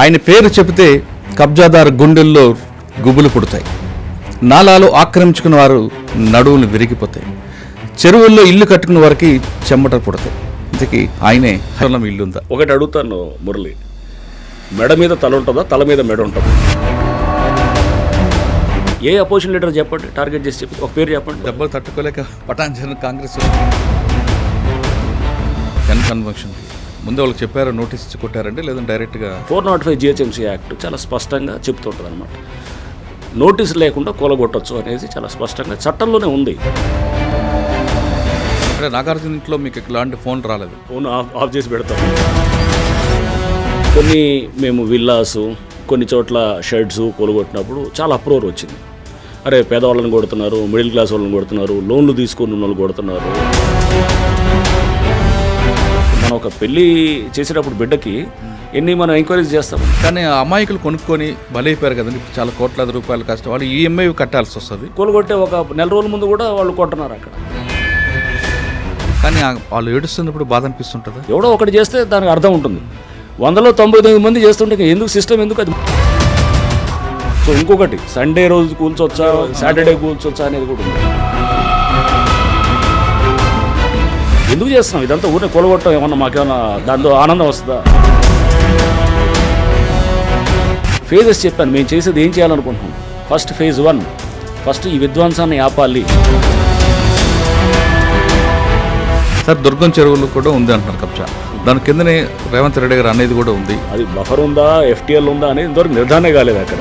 ఆయన పేరు చెబితే కబ్జాదారు గుండెల్లో గుబులు పుడతాయి, నాలాలు ఆక్రమించుకున్న వారు నడువులు విరిగిపోతాయి, చెరువుల్లో ఇల్లు కట్టుకున్న వారికి చెమట పుడతాయి. ఇంతకీ ఆయనే హైదరాబాద్ ఇల్లు ఉందా? ఒకటి అడుగుతాను మురళి, మెడ మీద తల ఉంటుందా, తల మీద మెడ ఉంటుందా? ఏ అపోజిషన్ లీడర్ చెప్పండి, టార్గెట్ చేసి చెప్పి ఒక పేరు చెప్పండి. దెబ్బలు తట్టుకోలేక పటాన్చర్ కాంగ్రెస్ కన్వెన్షన్ ముందు వాళ్ళకి చెప్పారు, నోటీస్ ఇచ్చి కొట్టారండి, లేదంటే డైరెక్ట్గా 405 GHMC యాక్ట్ చాలా స్పష్టంగా చెప్తుంటుంది అనమాట. నోటీస్ లేకుండా కూలగొట్టచ్చు అనేది చాలా స్పష్టంగా చట్టంలోనే ఉంది. అంటే నాగార్జున ఇంట్లో మీకు ఇలాంటి ఫోన్ రాలేదు? ఫోన్ ఆఫ్ చేసి పెడతాం. కొన్ని మేము విల్లాసు, కొన్ని చోట్ల షెడ్స్ కూలగొట్టినప్పుడు చాలా అప్రోర్ వచ్చింది. అరే పేదవాళ్ళని కొడుతున్నారు, మిడిల్ క్లాస్ వాళ్ళని కొడుతున్నారు, లోన్లు తీసుకున్న వాళ్ళు కొడుతున్నారు. మనం ఒక పెళ్ళి చేసేటప్పుడు బిడ్డకి మనం ఎంక్వైరీస్ చేస్తాం, కానీ అమాయకులు కొనుక్కొని బలైపోయారు కదండి. చాలా కోట్లాది రూపాయలు కష్టం, వాళ్ళు ఈఎంఐ కట్టాల్సి వస్తుంది. కూలగొట్టే ఒక నెల రోజుల ముందు కూడా వాళ్ళు కొంటున్నారు అక్కడ. కానీ వాళ్ళు ఏడుస్తున్నప్పుడు బాధ అనిపిస్తుంటుందా? ఎవడో ఒకటి చేస్తే దానికి అర్థం ఉంటుంది. 199 మంది చేస్తుంటే ఎందుకు సిస్టమ్ ఎందుకు అది? సో ఇంకొకటి, సండే రోజు కూల్చొచ్చా, సాటర్డే కూల్చొచ్చా అనేది కూడా ఉంది. ఎందుకు చేస్తున్నాం ఇదంతా? ఊరిని కూలగొట్టడం ఏమన్నా మాకేమన్నా దాంతో ఆనందం వస్తుందా? ఫేజెస్ చెప్పాను, మేము చేసేది ఏం చేయాలనుకుంటున్నాం. ఫస్ట్ ఫేజ్ 1, ఫస్ట్ ఈ విధ్వంసాన్ని ఆపాలి. సార్ దుర్గం చెరువులు కూడా ఉంది అంటున్నారు కబ్జా, దాని కిందనే రేవంత్ రెడ్డి గారు అనేది కూడా ఉంది. అది బఫర్ ఉందా, FTL ఉందా అనేది ఇంతవరకు నిర్ధారణ కాలేదు. అక్కడ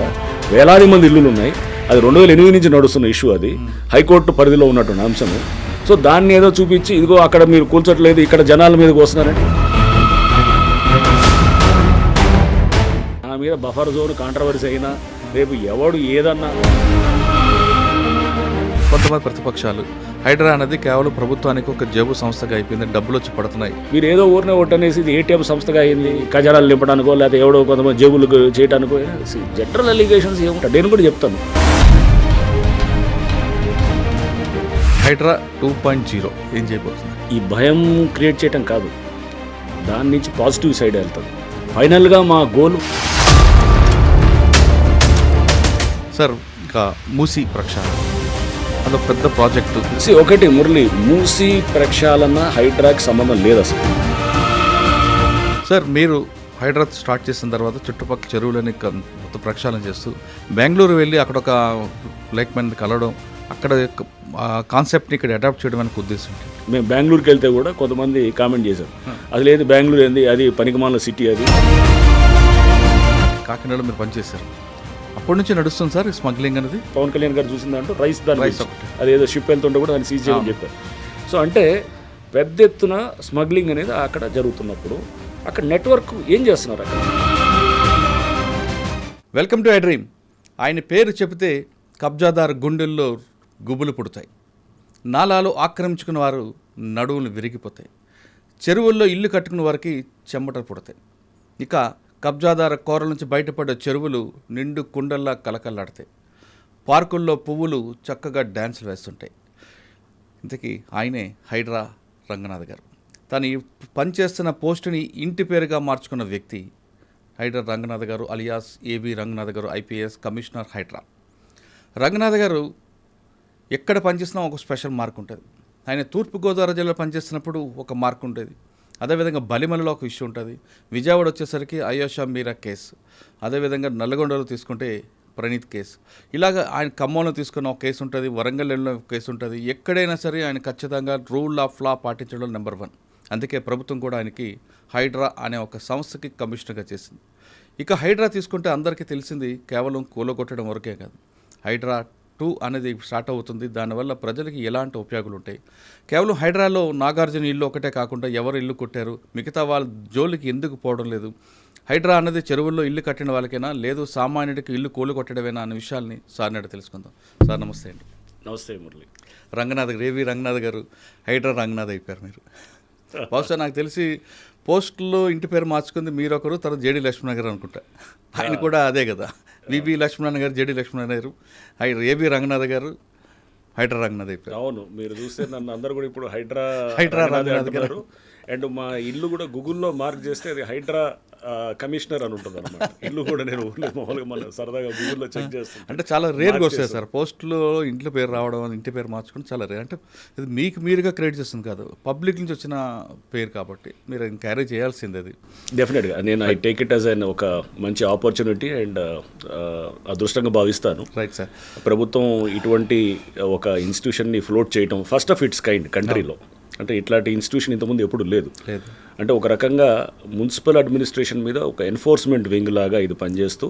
వేలాది మంది ఇల్లులు ఉన్నాయి. అది 2008 నుంచి నడుస్తున్న ఇష్యూ, అది హైకోర్టు పరిధిలో ఉన్నటువంటి అంశము. సో దాన్ని ఏదో చూపించి ఇదిగో అక్కడ మీరు కూల్చట్లేదు, ఇక్కడ జనాల మీదకి వస్తున్నారంటే నా మీద బఫర్ జోన్ కాంట్రవర్సీ అయినా రేపు ఎవడు ఏదన్నా. కొంతమంది ప్రతిపక్షాలు హైడ్రా అనేది కేవలం ప్రభుత్వానికి ఒక జేబు సంస్థగా అయిపోయింది, డబ్బులు వచ్చి పడుతున్నాయి. మీరు ఏదో ఊరినే ఒట్టనేసి ఇది ATM సంస్థగా అయింది, ఖజానాలు నింపడానికో లేకపోతే ఎవడో కొంతమంది జేబులు చేయడానికో. జనరల్ అలిగేషన్స్ ఏముంటాయి నేను కూడా చెప్తాను. హైడ్రా 2.0 ఏం చేయబోతుంది? ఈ భయం క్రియేట్ చేయటం కాదు, దాని నుంచి పాజిటివ్ సైడ్ వెళ్తుంది. ఫైనల్గా మా గోల్. సార్ ఇంకా మూసీ ప్రక్షాళన అదొక పెద్ద ప్రాజెక్టు. ఒకటి మురళి, మూసీ ప్రక్షాళన హైడ్రాకి సంబంధం లేదు అసలు. సార్ మీరు హైడ్రా స్టార్ట్ చేసిన తర్వాత చుట్టుపక్కల చెరువులని మొత్తం ప్రక్షాళన చేస్తూ బెంగళూరు వెళ్ళి అక్కడ ఒక లేక్ మ్యాన్ కలవడం, అక్కడ కాన్సెప్ట్ని ఇక్కడ అడాప్ట్ చేయడం అనే ఉద్దేశం. మేము బెంగళూరుకి వెళ్తే కూడా కొంతమంది కామెంట్ చేశారు, అది లేదు బెంగళూరు ఏంది, అది పనికిమాల సిటీ. అది కాకినాడలో మీరు పనిచేశారు, అప్పటి నుంచి నడుస్తుంది సార్ స్మగ్లింగ్ అనేది. పవన్ కళ్యాణ్ గారు చూసిందంటూ రైస్ అదేదో షిప్ వెళ్తుంటే కూడా దాన్ని సీజ్ చేయమని చెప్పారు. సో అంటే పెద్ద ఎత్తున స్మగ్లింగ్ అనేది అక్కడ జరుగుతున్నప్పుడు అక్కడ నెట్వర్క్ ఏం చేస్తున్నారు అక్కడ? Welcome to I dream. ఆయన పేరు చెబితే కబ్జాదారు గుండెల్లో గుబులు పుడతాయి, నాలాలు ఆక్రమించుకున్న వారు నడువులు విరిగిపోతాయి, చెరువుల్లో ఇల్లు కట్టుకున్న వారికి చెమట పుడతాయి. ఇక కబ్జాదార కోరల నుంచి బయటపడ్డ చెరువులు నిండు కుండల్లా కలకల్లాడతాయి, పార్కుల్లో పువ్వులు చక్కగా డ్యాన్సులు వేస్తుంటాయి. ఇంతకీ ఆయనే హైడ్రా రంగనాథ్ గారు. తను పనిచేస్తున్న పోస్టుని ఇంటి పేరుగా మార్చుకున్న వ్యక్తి హైడ్రా రంగనాథ్ గారు అలియాస్ AB రంగనాథ్ గారు, IPS కమిషనర్ హైడ్రా. రంగనాథ్ గారు ఎక్కడ పనిచేసినా ఒక స్పెషల్ మార్క్ ఉంటుంది. ఆయన తూర్పుగోదావరి జిల్లాలో పనిచేస్తున్నప్పుడు ఒక మార్క్ ఉండేది, అదేవిధంగా బలిమలలో ఒక ఇష్యూ ఉంటుంది, విజయవాడ వచ్చేసరికి అయోషా మీరా కేసు, అదేవిధంగా నల్లగొండలో తీసుకుంటే ప్రణీత్ కేసు, ఇలాగ ఆయన ఖమ్మంలో తీసుకున్న ఒక కేసు ఉంటుంది, వరంగల్లో ఒక కేసు ఉంటుంది. ఎక్కడైనా సరే ఆయన ఖచ్చితంగా రూల్ ఆఫ్ లా పాటించడం నెంబర్ 1. అందుకే ప్రభుత్వం కూడా ఆయనకి హైడ్రా అనే ఒక సంస్థకి కమిషనర్గా చేసింది. ఇక హైడ్రా తీసుకుంటే అందరికీ తెలిసింది కేవలం కూలగొట్టడం వరకే కాదు, హైడ్రా 2 అనేది స్టార్ట్ అవుతుంది. దానివల్ల ప్రజలకి ఎలాంటి ఉపయోగాలు ఉంటాయి? కేవలం హైడ్రాలో నాగార్జున ఇల్లు ఒకటే కాకుండా ఎవరు ఇల్లు కొట్టారు, మిగతా వాళ్ళ జోలికి ఎందుకు పోవడం లేదు, హైడ్రా అనేది చెరువుల్లో ఇల్లు కట్టిన వాళ్ళకైనా లేదు సామాన్యుడికి ఇల్లు కూలు కొట్టడమేనా అనే విషయాల్ని సార్ నాడు తెలుసుకుందాం. సార్ నమస్తే అండి. నమస్తే మురళి. రంగనాథ్ గారు, AB రంగనాథ్ గారు హైడ్రా రంగనాథ్ అయిపోయారు మీరు. బహుశా నాకు తెలిసి పోస్టుల్లో ఇంటి పేరు మార్చుకుంది మీరు ఒకరు, తర్వాత JD లక్ష్మణ్ గారు అనుకుంటా. ఆయన కూడా అదే కదా, VB లక్ష్మణ్ గారు, JD లక్ష్మణ్ గారు, AB రంగనాథ్ గారు హైడ్రా రంగనాథ్ అయిపోయారు. అవును, మీరు చూస్తే నన్ను అందరూ కూడా ఇప్పుడు హైడ్రా రంగనాథ్ గారు. అండ్ మా ఇల్లు కూడా గూగుల్లో మార్క్ చేస్తే అది హైడ్రా కమిషనర్ అని ఉంటుంది అనమాట. ఇల్లు కూడా నేను మామూలుగా మన సరదాగా గూగుల్లో చెక్ చేస్తాను. అంటే చాలా రేర్గా వస్తాయి సార్ పోస్టులో ఇంట్లో పేరు రావడం, ఇంటి పేరు మార్చుకోవడం చాలా రేర్. అంటే ఇది మీకు మీరుగా క్రియేట్ చేస్తుంది కాదు, పబ్లిక్ నుంచి వచ్చిన పేరు కాబట్టి మీరు క్యారీ చేయాల్సింది అది. డెఫినెట్గా నేను I take it as an ఒక మంచి ఆపర్చునిటీ అండ్ అదృష్టంగా భావిస్తాను. Right sir. ప్రభుత్వం ఇటువంటి ఒక ఇన్స్టిట్యూషన్ని ఫ్లోట్ చేయటం ఫస్ట్ ఆఫ్ ఇట్స్ కైండ్ కంట్రీలో. అంటే ఇట్లాంటి ఇన్స్టిట్యూషన్ ఇంతకుముందు ఎప్పుడు లేదు. అంటే ఒక రకంగా మున్సిపల్ అడ్మినిస్ట్రేషన్ మీద ఒక ఎన్ఫోర్స్మెంట్ వింగ్ లాగా ఇది పనిచేస్తూ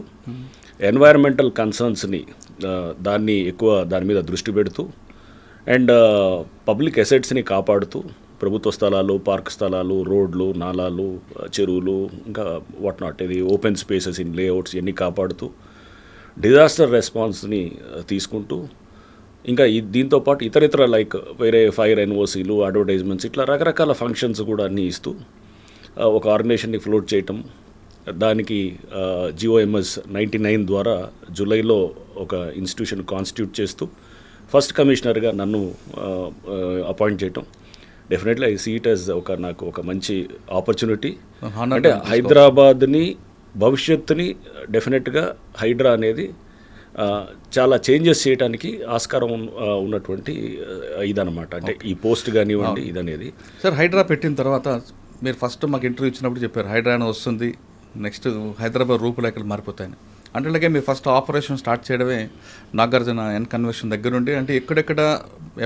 ఎన్వైరన్మెంటల్ కన్సర్న్స్ని దాని మీద దృష్టి పెడుతూ అండ్ పబ్లిక్ అసెట్స్ని కాపాడుతూ ప్రభుత్వ స్థలాలు, పార్క్ స్థలాలు, రోడ్లు, నాలాలు, చెరువులు, ఇంకా వాట్ నాట్ ఇది ఓపెన్ స్పేసెస్ ఇన్ లేఅవుట్స్ ఇవన్నీ కాపాడుతూ డిజాస్టర్ రెస్పాన్స్ని తీసుకుంటూ ఇంకా దీంతోపాటు ఇతరితర లైక్ వేరే ఫైర్ ఎన్ఓసీలు, అడ్వర్టైజ్మెంట్స్, ఇట్లా రకరకాల ఫంక్షన్స్ కూడా అన్నీ ఇస్తూ ఒక ఆర్గనైజేషన్ని ఫ్లోట్ చేయటం. దానికి GOMS 99 ద్వారా జూలైలో ఒక ఇన్స్టిట్యూషన్ కాన్స్టిట్యూట్ చేస్తూ ఫస్ట్ కమిషనర్గా నన్ను అపాయింట్ చేయటం. Definitely I see it as నాకు ఒక మంచి ఆపర్చునిటీ. అంటే హైదరాబాద్ని భవిష్యత్తుని డెఫినెట్గా హైడ్రా అనేది చాలా చేంజెస్ చేయడానికి ఆస్కారం ఉన్నటువంటి ఇదనమాట. అంటే ఈ పోస్ట్ కానివ్వండి ఇదనేది. సార్ హైడ్రా పెట్టిన తర్వాత మీరు ఫస్ట్ మాకు ఇంటర్వ్యూ ఇచ్చినప్పుడు చెప్పారు హైడ్రా అని వస్తుంది, నెక్స్ట్ హైదరాబాద్ రూపురేఖలు మారిపోతాయని. అంటే అలాగే మీరు ఫస్ట్ ఆపరేషన్ స్టార్ట్ చేయడమే నాగార్జున కన్వెన్షన్ దగ్గర నుండి, అంటే ఎక్కడెక్కడ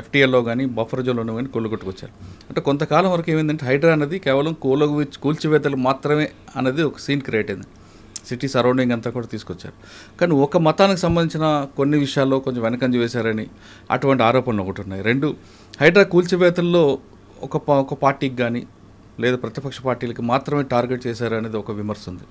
FTLలో కానీ బఫర్ జోన్లో కానీ కొట్టుకొచ్చారు. అంటే కొంతకాలం వరకు ఏమైందంటే హైడ్రా అనేది కేవలం కూల్చివేతలు మాత్రమే అనేది ఒక సీన్ క్రియేట్ అయింది. సిటీ సరౌండింగ్ అంతా కూడా తీసుకొచ్చారు. కానీ ఒక మతానికి సంబంధించిన కొన్ని విషయాల్లో కొంచెం వెనకంజ వేశారని అటువంటి ఆరోపణలు ఒకటి ఉన్నాయి. రెండు, హైడ్రా కూల్చివేతల్లో ఒక పార్టీకి కానీ లేదా ప్రతిపక్ష పార్టీలకి మాత్రమే టార్గెట్ చేశారనేది ఒక విమర్శ ఉంది.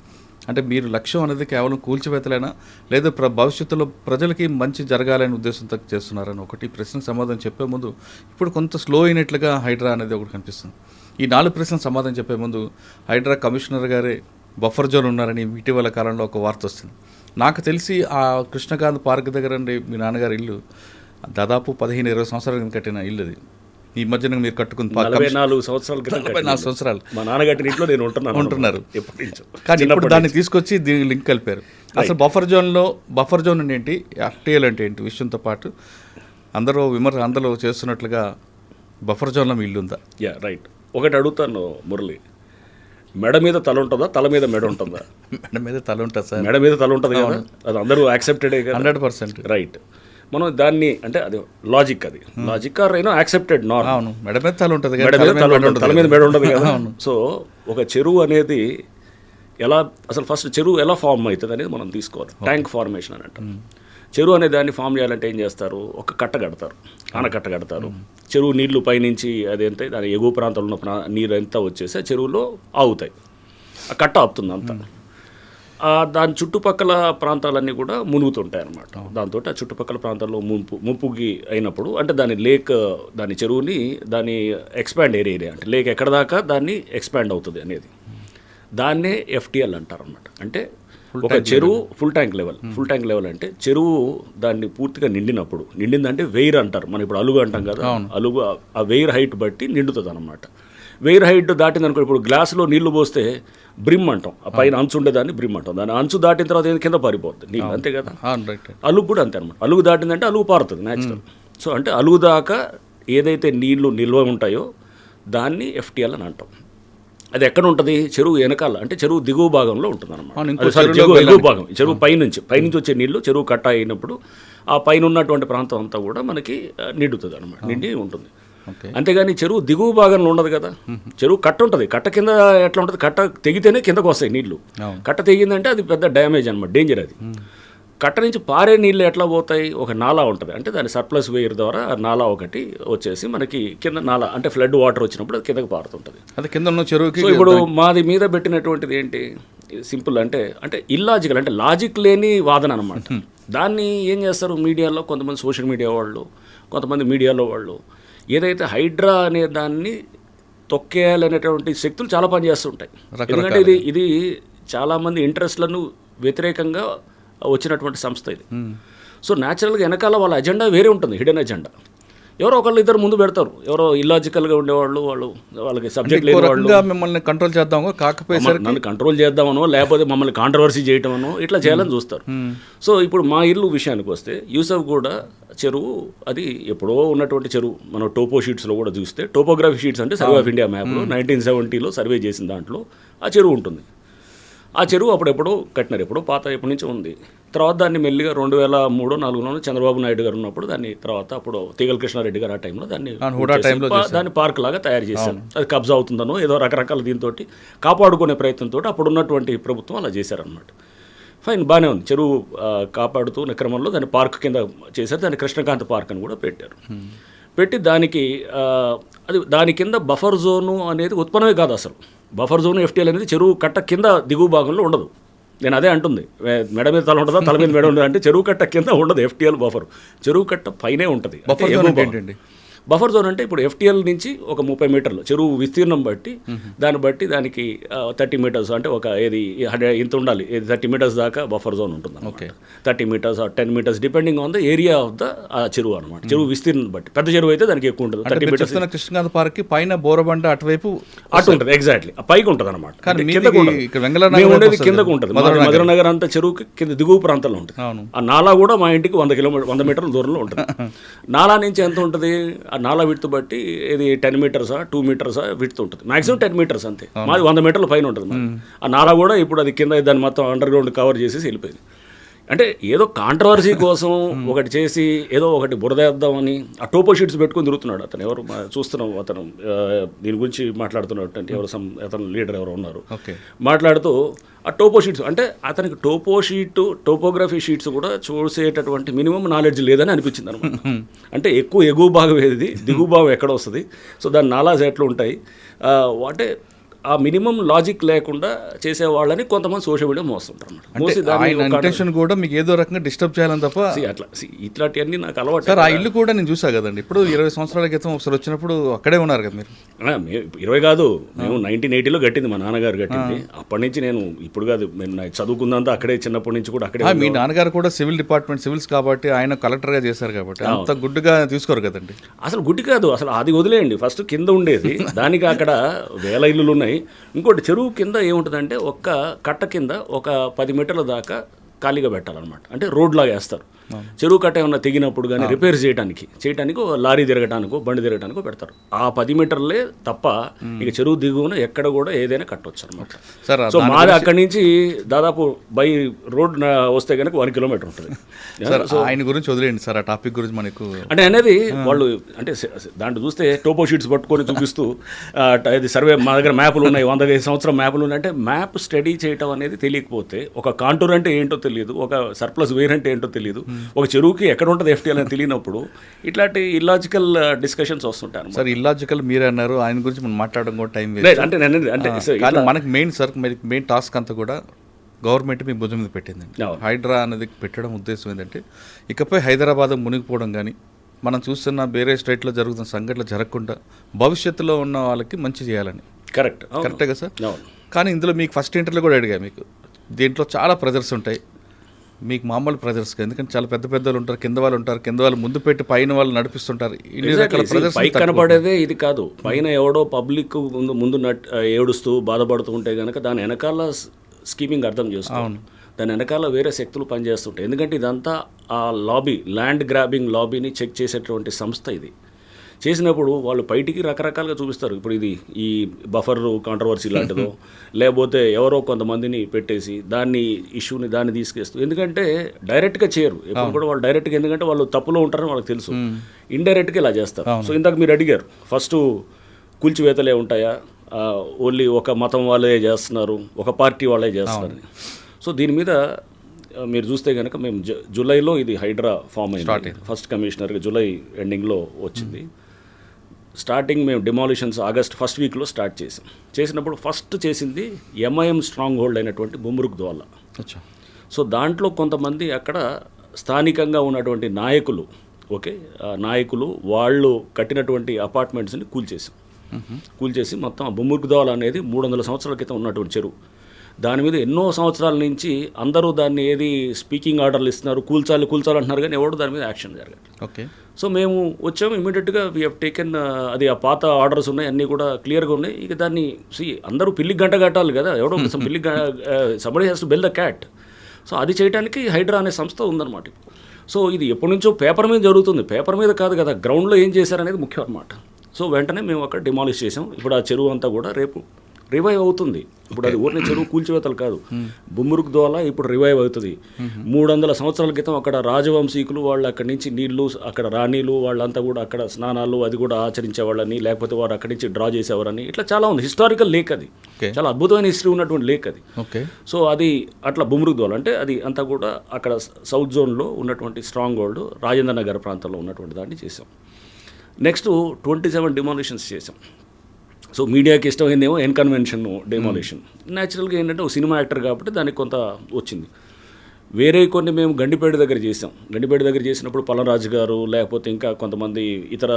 అంటే మీరు లక్ష్యం అనేది కేవలం కూల్చివేతలైనా లేదా భవిష్యత్తులో ప్రజలకి మంచి జరగాలనే ఉద్దేశంతో చేస్తున్నారని ఒకటి ప్రశ్నకు సమాధానం చెప్పే ముందు ఇప్పుడు కొంత స్లో అయినట్లుగా హైడ్రా అనేది ఒకటి కనిపిస్తుంది. ఈ 4 ప్రశ్నలకు సమాధానం చెప్పే ముందు హైడ్రా కమిషనర్ గారే బఫర్ జోన్ ఉన్నారని ఇటీవల కాలంలో ఒక వార్త వస్తుంది. నాకు తెలిసి ఆ కృష్ణకాంత్ పార్క్ దగ్గర మీ నాన్నగారి ఇల్లు దాదాపు 15-20 సంవత్సరాల కింద కట్టిన ఇల్లు అది. ఈ మధ్యన మీరు కట్టుకున్న 44 సంవత్సరాలు మా నాన్నగారి ఇంట్లో నేను ఉంటున్నారు. కానీ ఇప్పుడు దాన్ని తీసుకొచ్చి దీనికి లింక్ కలిపారు. అసలు బఫర్ జోన్ అంటే ఏంటి, FTL అంటే ఏంటి విషయంతో పాటు అందరూ చేస్తున్నట్లుగా బఫర్ జోన్లో మీ ఇల్లు ఉందా? రైట్. ఒకటి అడుగుతాను మురళి, మెడ మీద తల ఉంటుందా, తల మీద మెడ ఉంటుందా? మెడ మీద తల ఉంటుంది సార్. మెడ మీద తల ఉంటుంది కదా, అది అందరూ యాక్సెప్టెడే కదా. 100% రైట్. మనం దాన్ని అంటే అది లాజిక్ ఆర్ యాక్సెప్టెడ్ నాట్. అవును, మెడ మీద తల ఉంటుంది, తల మీద మెడ ఉంటుంది కదా. సో ఒక చెరువు అనేది అసలు ఫస్ట్ చెరువు ఎలా ఫామ్ అవుతుంది అనేది మనం తీసుకోవాలి. ట్యాంక్ ఫార్మేషన్ అని అంటారు. చెరువు అనే దాన్ని ఫామ్ చేయాలంటే ఏం చేస్తారు, ఒక కట్ట కడతారు, ఆనకట్ట కడతారు. చెరువు నీళ్లు పైనుంచి అదేంటే దాని ఎగువ ప్రాంతంలో ఉన్న నీరు అంతా వచ్చేసి చెరువులో ఆగుతాయి, ఆ కట్ట ఆపుతుంది అంతా. దాని చుట్టుపక్కల ప్రాంతాలన్నీ కూడా మునుగుతుంటాయి అన్నమాట. దాంతో ఆ చుట్టుపక్కల ప్రాంతాల్లో ముంపుకి అయినప్పుడు అంటే దాని చెరువుని దాని ఎక్స్పాండ్ ఏరియా అంటే లేక్ ఎక్కడ దాకా దాన్ని ఎక్స్పాండ్ అవుతుంది అనేది దాన్నే FTL అంటారు అన్నమాట. అంటే ఒక చెరువు ఫుల్ ట్యాంక్ లెవెల్ అంటే చెరువు దాన్ని పూర్తిగా నిండిందంటే వెయిర్ అంటారు. మనం ఇప్పుడు అలుగు అంటాం కదా, అలుగు ఆ వెయిర్ హైట్ బట్టి నిండుతుంది అనమాట. వెయిర్ హైట్ దాటింది అనుకో, ఇప్పుడు గ్లాసులో నీళ్లు పోస్తే బ్రిమ్ అంటాం, ఆ పైన అంచు ఉండేదాన్ని బ్రిమ్ అంటాం. దాని అంచు దాటిన తర్వాత కింద పారిపోతుంది నీళ్ళు, అంతే కదా. అలుగు కూడా అంతే అనమాట. అలుగు దాటిందంటే అలుగు పారుతుంది న్యాచురల్. సో అంటే అలుగు దాకా ఏదైతే నీళ్లు నిల్వ ఉంటాయో దాన్ని FTL అని అంటాం. అది ఎక్కడ ఉంటుంది, చెరువు వెనకాల అంటే చెరువు దిగువ భాగంలో ఉంటుంది అనమాట. ఎగువ భాగం, చెరువు పైనుంచి వచ్చే నీళ్లు చెరువు కట్ట అయినప్పుడు ఆ పైన ఉన్నటువంటి ప్రాంతం అంతా కూడా మనకి నిండుతుంది అనమాట, నిండి ఉంటుంది. అంతేగాని చెరువు దిగువ భాగంలో ఉండదు కదా. చెరువు కట్ట ఉంటుంది, కట్ట కింద ఎట్లా ఉంటుంది, కట్ట తెగితేనే కిందకు వస్తాయి నీళ్లు. కట్ట తెగిందంటే అది పెద్ద డ్యామేజ్ అనమాట, డేంజర్ అది. కట్ట నుంచి పారే నీళ్ళు ఎట్లా పోతాయి, ఒక నాలా ఉంటుంది, అంటే దాని సర్ప్లస్ వేయర్ ద్వారా నాలా ఒకటి వచ్చేసి మనకి కింద నాలా అంటే ఫ్లడ్ వాటర్ వచ్చినప్పుడు అది కిందకి పారుతుంటుంది. అది కింద ఉన్న చెరువుకి. సో ఇప్పుడు మాది మీద పెట్టినటువంటిది ఏంటి, సింపుల్ అంటే ఇల్లాజికల్, అంటే లాజిక్ లేని వాదన అనమాట. దాన్ని ఏం చేస్తారు మీడియాలో, కొంతమంది సోషల్ మీడియా వాళ్ళు, కొంతమంది మీడియాలో వాళ్ళు ఏదైతే హైడ్రా అనే దాన్ని తొక్కేయాలనేటువంటి శక్తులు చాలా పనిచేస్తుంటాయి. ఎందుకంటే ఇది చాలామంది ఇంట్రెస్ట్లను వ్యతిరేకంగా వచ్చినటువంటి సంస్థ ఇది. సో న్యాచురల్గా వెనకాల వాళ్ళ అజెండా వేరే ఉంటుంది, హిడెన్ అజెండా. ఎవరో ఒకళ్ళు ఇద్దరు ముందు పెడతారు, ఎవరో ఇల్లాజికల్గా ఉండేవాళ్ళు, వాళ్ళకి సబ్జెక్ట్ లేని వాళ్ళు రకంగా మిమ్మల్ని కంట్రోల్ చేద్దామో కాకపోయేసరికి నన్ను కంట్రోల్ చేద్దామనో లేకపోతే మమ్మల్ని కాంట్రవర్సీ చేయటమనో ఇట్లా చేయాలని చూస్తారు. సో ఇప్పుడు మా ఇల్లు విషయానికి వస్తే యూసఫ్ కూడా చెరువు అది ఎప్పుడో ఉన్నటువంటి చెరువు. మనం టోపో షీట్స్లో కూడా చూస్తే, టోపోగ్రఫీ షీట్స్ అంటే సర్వే ఆఫ్ ఇండియా మ్యాప్లో 1970లో సర్వే చేసిన దాంట్లో ఆ చెరువు ఉంటుంది. ఆ చెరువు అప్పుడెప్పుడో కట్టినారు, ఎప్పుడో పాత ఎప్పటి నుంచి ఉంది. తర్వాత దాన్ని మెల్లిగా 2003-2004 చంద్రబాబు నాయుడు గారు ఉన్నప్పుడు దాన్ని తర్వాత అప్పుడు తీగల కృష్ణారెడ్డి గారు ఆ టైంలో దాన్ని పార్క్ లాగా తయారు చేశారు. అది కబ్జా అవుతుందనో ఏదో రకరకాల దీంతో కాపాడుకునే ప్రయత్నంతో అప్పుడు ఉన్నటువంటి ప్రభుత్వం అలా చేశారనమాట. ఫైన్, బాగానే ఉంది. చెరువు కాపాడుతూ క్రమంలో దాన్ని పార్క్ కింద చేశారు. దాన్ని కృష్ణకాంత్ పార్క్ అని కూడా పెట్టారు. పెట్టి దానికి దాని కింద బఫర్ జోను అనేది ఉత్పన్నమే కాదు అసలు. బఫర్ జోన్ ఎఫ్టీఎల్ అనేది చెరువు కట్ట కింద దిగువ భాగంలో ఉండదు. నేను అదే అంటుంది, మెడ మీద తల ఉంటుందా, తల మీద మెడ ఉండదు అంటే చెరువు కట్ట కింద ఉండదు ఎఫ్టీఎల్ బఫర్, చెరువు కట్ట పైనే ఉంటుంది. బఫర్ జోన్ అంటే ఇప్పుడు ఎఫ్టీఎల్ నుంచి ఒక 30 మీటర్లు చెరువు విస్తీర్ణం బట్టి దానికి 30 మీటర్స్ అంటే ఒక ఏది ఇంత ఉండాలి, 30 మీటర్స్ దాకా బఫర్ జోన్ ఉంటుంది. Okay, 30 meters 10 meters depending on the area of the చెరువు అనమాట. చెరువు విస్తీర్ణం బట్టి పెద్ద చెరువు అయితే దానికి ఎక్కువ ఉంటుంది. 30 మీటర్స్ కృష్ణకాంత్ పార్క్ పైన బోరబండ అటువైపు అటు ఉంటుంది, ఎగ్జాక్ట్లీ పైకి ఉంటుంది అనమాట. కిందకు ఉంటుంది. మధురనగర్ అంతా చెరువుకి కింద దిగువ ప్రాంతంలో ఉంటుంది. ఆ నాలా కూడా మా ఇంటికి 100 మీటర్ల దూరంలో ఉంటుంది. నాలా నుంచి ఎంత ఉంటుంది, ఆ నాలా విడ్త్ బట్టి ఇది 10 మీటర్సా 2 మీటర్సా విడ్త్ ఉంటుంది. మాక్సిమం 10 మీటర్స్ అంతే. మాది 100 మీటర్ల పైన ఉంటుంది. ఆ నాలా కూడా ఇప్పుడు అది కింద దాన్ని మొత్తం అండర్ గ్రౌండ్ కవర్ చేసేసి వెళ్ళిపోయింది. అంటే ఏదో కాంట్రవర్సీ కోసం ఒకటి చేసి ఏదో ఒకటి బురదేద్దామని ఆ టోపో షీట్స్ పెట్టుకొని తిరుగుతున్నాడు అతను. ఎవరు చూస్తున్నాం, అతను దీని గురించి మాట్లాడుతున్నట్టు అంటే ఎవరు అతను లీడర్ ఎవరు ఉన్నారు మాట్లాడుతూ ఆ టోపో షీట్స్ అంటే అతనికి టోపోగ్రఫీ షీట్స్ కూడా చూసేటటువంటి మినిమం నాలెడ్జ్ లేదని అనిపించింది అనమాట. అంటే ఎక్కువ ఎగువ భాగం ఏది, దిగువ భాగం ఎక్కడ వస్తుంది, సో దాని నాలాజ్ ఎట్లా ఉంటాయి అంటే ఆ మినిమం లాజిక్ లేకుండా చేసే వాళ్ళని కొంతమంది సోషల్ మీడియా మోస్తుంటారు అన్నమాట. కూడా మీకు ఏదో రకంగా డిస్టర్బ్ చేయాలని తప్ప అట్లా ఇట్లాంటివన్నీ నాకు అలవాటు. సార్, ఆ ఇల్లు కూడా నేను చూసా కదండి. ఇప్పుడు 20 సంవత్సరాల క్రితం ఒకసారి వచ్చినప్పుడు అక్కడే ఉన్నారు కదా మీరు. 20 కాదు, మేము 1980లో కట్టింది, మా నాన్నగారు కట్టింది. అప్పటి నుంచి నేను ఇప్పుడు కాదు, నేను చదువుకుందంతా అక్కడే, చిన్నప్పటి నుంచి కూడా అక్కడే. మీ నాన్నగారు కూడా సివిల్ డిపార్ట్మెంట్ సివిల్స్ కాబట్టి ఆయన కలెక్టర్గా చేశారు కాబట్టి అంత గుడ్డుగా తీసుకోరు కదండి. అసలు గుడ్డి కాదు, అసలు అది వదిలేయండి. ఫస్ట్ కింద ఉండేది దానికి అక్కడ వేల ఇల్లులు ఉన్నాయి. ఇంకోటి చెరువు కింద ఏముంటుందంటే ఒక్క కట్ట కింద ఒక 10 మీటర్ల దాకా ఖాళీగా పెట్టాలన్నమాట. అంటే రోడ్ లాగా వేస్తారు. చెరువు కట్ట ఏమన్నా తెగినప్పుడు కానీ రిపేర్ చేయడానికి లారీ తిరగటానికో బండి తిరగటానికో పెడతారు. ఆ 10 మీటర్లే తప్ప ఇక చెరువు దిగువన ఎక్కడ కూడా ఏదైనా కట్టవచ్చు అనమాట. సో మాది అక్కడి నుంచి దాదాపు బై రోడ్ వస్తే కనుక 1 కిలోమీటర్ ఉంటుంది. సో ఆయన గురించి వదిలేండి సార్, ఆ టాపిక్ గురించి మనకు అంటే అనేది వాళ్ళు అంటే దాంట్లో చూస్తే టోపో షీట్స్ పట్టుకొని చూపిస్తూ ఇది సర్వే మా దగ్గర మ్యాపులు ఉన్నాయి, 100 సంవత్సరం మ్యాపులు ఉన్నాయి అంటే మ్యాప్ స్టడీ చేయటం అనేది తెలియకపోతే, ఒక కాంటూర్ అంటే ఏంటో తెలియదు, ఒక సర్ప్లస్ వేర్ అంటే ఏంటో తెలియదు, ఒక చెరువుకి ఎక్కడ ఉంటుంది ఎఫ్టీఎల్ అని తెలియనప్పుడు ఇట్లాంటి ఇల్లాజికల్ డిస్కషన్స్ వస్తుంటారు. సార్, ఇల్లాజికల్ మీరే అన్నారు, ఆయన గురించి మనం మాట్లాడడం కూడా టైం అంటే మనకి మెయిన్ టాస్క్ అంతా కూడా గవర్నమెంట్ మీ భుజం మీద పెట్టిందండి. హైడ్రా అనేది పెట్టడం ఉద్దేశం ఏంటంటే ఇకపై హైదరాబాద్ మునిగిపోవడం కానీ మనం చూస్తున్న వేరే స్టేట్లో జరుగుతున్న సంఘటనలు జరగకుండా భవిష్యత్తులో ఉన్న వాళ్ళకి మంచి చేయాలని. కరెక్టే కదా సార్? కానీ ఇందులో మీకు ఫస్ట్ ఇంటర్లో కూడా అడిగా, మీకు దీంట్లో చాలా ప్రెజర్స్ ఉంటాయి. మీకు మామూలు ప్రెజర్స్, ఎందుకంటే చాలా పెద్ద పెద్దలు ఉంటారు, కింద వాళ్ళు ఉంటారు, కింద వాళ్ళు ముందు పెట్టి పైన వాళ్ళు నడిపిస్తుంటారు. పైకి కనపడేదే ఇది కాదు, పైన ఎవడో పబ్లిక్ ముందు ఏడుస్తూ బాధపడుతూ ఉంటే కనుక దాని వెనకాల స్కీమింగ్ అర్థం చేసుకోవాలి. దాని వెనకాల వేరే శక్తులు పనిచేస్తుంటాయి. ఎందుకంటే ఇదంతా ఆ లాబీ, ల్యాండ్ గ్రాబింగ్ లాబీని చెక్ చేసేటువంటి సంస్థ ఇది. చేసినప్పుడు వాళ్ళు బయటికి రకరకాలుగా చూపిస్తారు. ఇప్పుడు ఇది ఈ బఫర్ కాంట్రవర్సీ లాంటిదో లేకపోతే ఎవరో కొంతమందిని పెట్టేసి ఇష్యూని తీసుకేస్తూ, ఎందుకంటే డైరెక్ట్గా చేయరు ఎప్పుడు కూడా వాళ్ళు డైరెక్ట్గా, ఎందుకంటే వాళ్ళు తప్పులో ఉంటారని వాళ్ళకి తెలుసు. ఇండైరెక్ట్గా ఇలా చేస్తారు. సో ఇందాక మీరు అడిగారు ఫస్ట్ కూల్చివేతలే ఉంటాయా, ఓన్లీ ఒక మతం వాళ్ళే చేస్తున్నారు, ఒక పార్టీ వాళ్ళే చేస్తున్నారని. సో దీని మీద మీరు చూస్తే కనుక మేము జూలైలో ఇది హైడ్రా ఫామ్ అయింది. ఫస్ట్ కమిషనర్గా జూలై ఎండింగ్లో వచ్చింది. స్టార్టింగ్ మేము డిమాలిషన్స్ ఆగస్ట్ ఫస్ట్ వీక్లో స్టార్ట్ చేసినప్పుడు ఫస్ట్ చేసింది ఎంఐఎం స్ట్రాంగ్ హోల్డ్ అయినటువంటి బుమ్రుక్ ద్వాలా. సో దాంట్లో కొంతమంది అక్కడ స్థానికంగా ఉన్నటువంటి నాయకులు నాయకులు వాళ్ళు కట్టినటువంటి అపార్ట్మెంట్స్ని కూల్చేసి మొత్తం బుమ్రుక్ ద్వాలా అనేది 300 సంవత్సరాల క్రితం ఉన్నటువంటి చెరువు. దాని మీద ఎన్నో సంవత్సరాల నుంచి అందరూ దాన్ని ఏది స్పీకింగ్ ఆర్డర్లు ఇస్తున్నారు, కూల్చాలి అంటున్నారు, కానీ ఎవరు దాని మీద యాక్షన్ జరగదు. ఓకే. సో మేము వచ్చాము, ఇమీడియట్గా వీ హ్యావ్ టేకెన్ అది ఆ పాత ఆర్డర్స్ ఉన్నాయి, అన్నీ కూడా క్లియర్గా ఉన్నాయి. ఇక దాన్ని అందరూ పిల్లికి గంట కట్టాలి కదా, ఎవడో పిల్లికి somebody has to build the cat. So అది చేయడానికి హైడ్రా అనే సంస్థ ఉందన్నమాట. సో ఇది ఎప్పటి నుంచో పేపర్ మీద జరుగుతుంది, పేపర్ మీద కాదు కదా, గ్రౌండ్లో ఏం చేశారనేది ముఖ్యం అన్నమాట. సో వెంటనే మేము అక్కడ డిమాలిష్ చేసాం. ఇప్పుడు ఆ చెరువు అంతా కూడా రేపు రివైవ్ అవుతుంది. ఇప్పుడు అది ఊరిని చెరువు కూల్చివేతలు కాదు, బుమ్మురుకు దోల ఇప్పుడు రివైవ్ అవుతుంది. 300 సంవత్సరాల క్రితం అక్కడ రాజవంశీకులు వాళ్ళు అక్కడి నుంచి నీళ్లు, అక్కడ రాణీలు వాళ్ళంతా కూడా అక్కడ స్నానాలు అది కూడా ఆచరించేవాళ్ళని, లేకపోతే వారు అక్కడి నుంచి డ్రా చేసేవారని, ఇట్లా చాలా ఉంది. హిస్టారికల్ లేక్ అది, చాలా అద్భుతమైన హిస్టరీ ఉన్నటువంటి లేక్ అది. సో అది అట్లా బుమ్మురుకు దోల అంటే అది అంతా కూడా అక్కడ సౌత్ జోన్లో ఉన్నటువంటి స్ట్రాంగ్ హోల్డ్ రాజేంద్ర నగర్ ప్రాంతంలో ఉన్నటువంటి దాన్ని చేసాం. నెక్స్ట్ 27 డిమాలిషన్స్ చేసాం. సో మీడియాకి ఇష్టమైందేమో ఎన్కన్వెన్షన్ డెమాలిషన్. న్యాచురల్గా ఏంటంటే ఒక సినిమా యాక్టర్ కాబట్టి దానికి కొంత వచ్చింది. వేరే కొన్ని మేము గండిపేట దగ్గర చేసాం. గండిపేట దగ్గర చేసినప్పుడు పల్లరాజు గారు లేకపోతే ఇంకా కొంతమంది ఇతర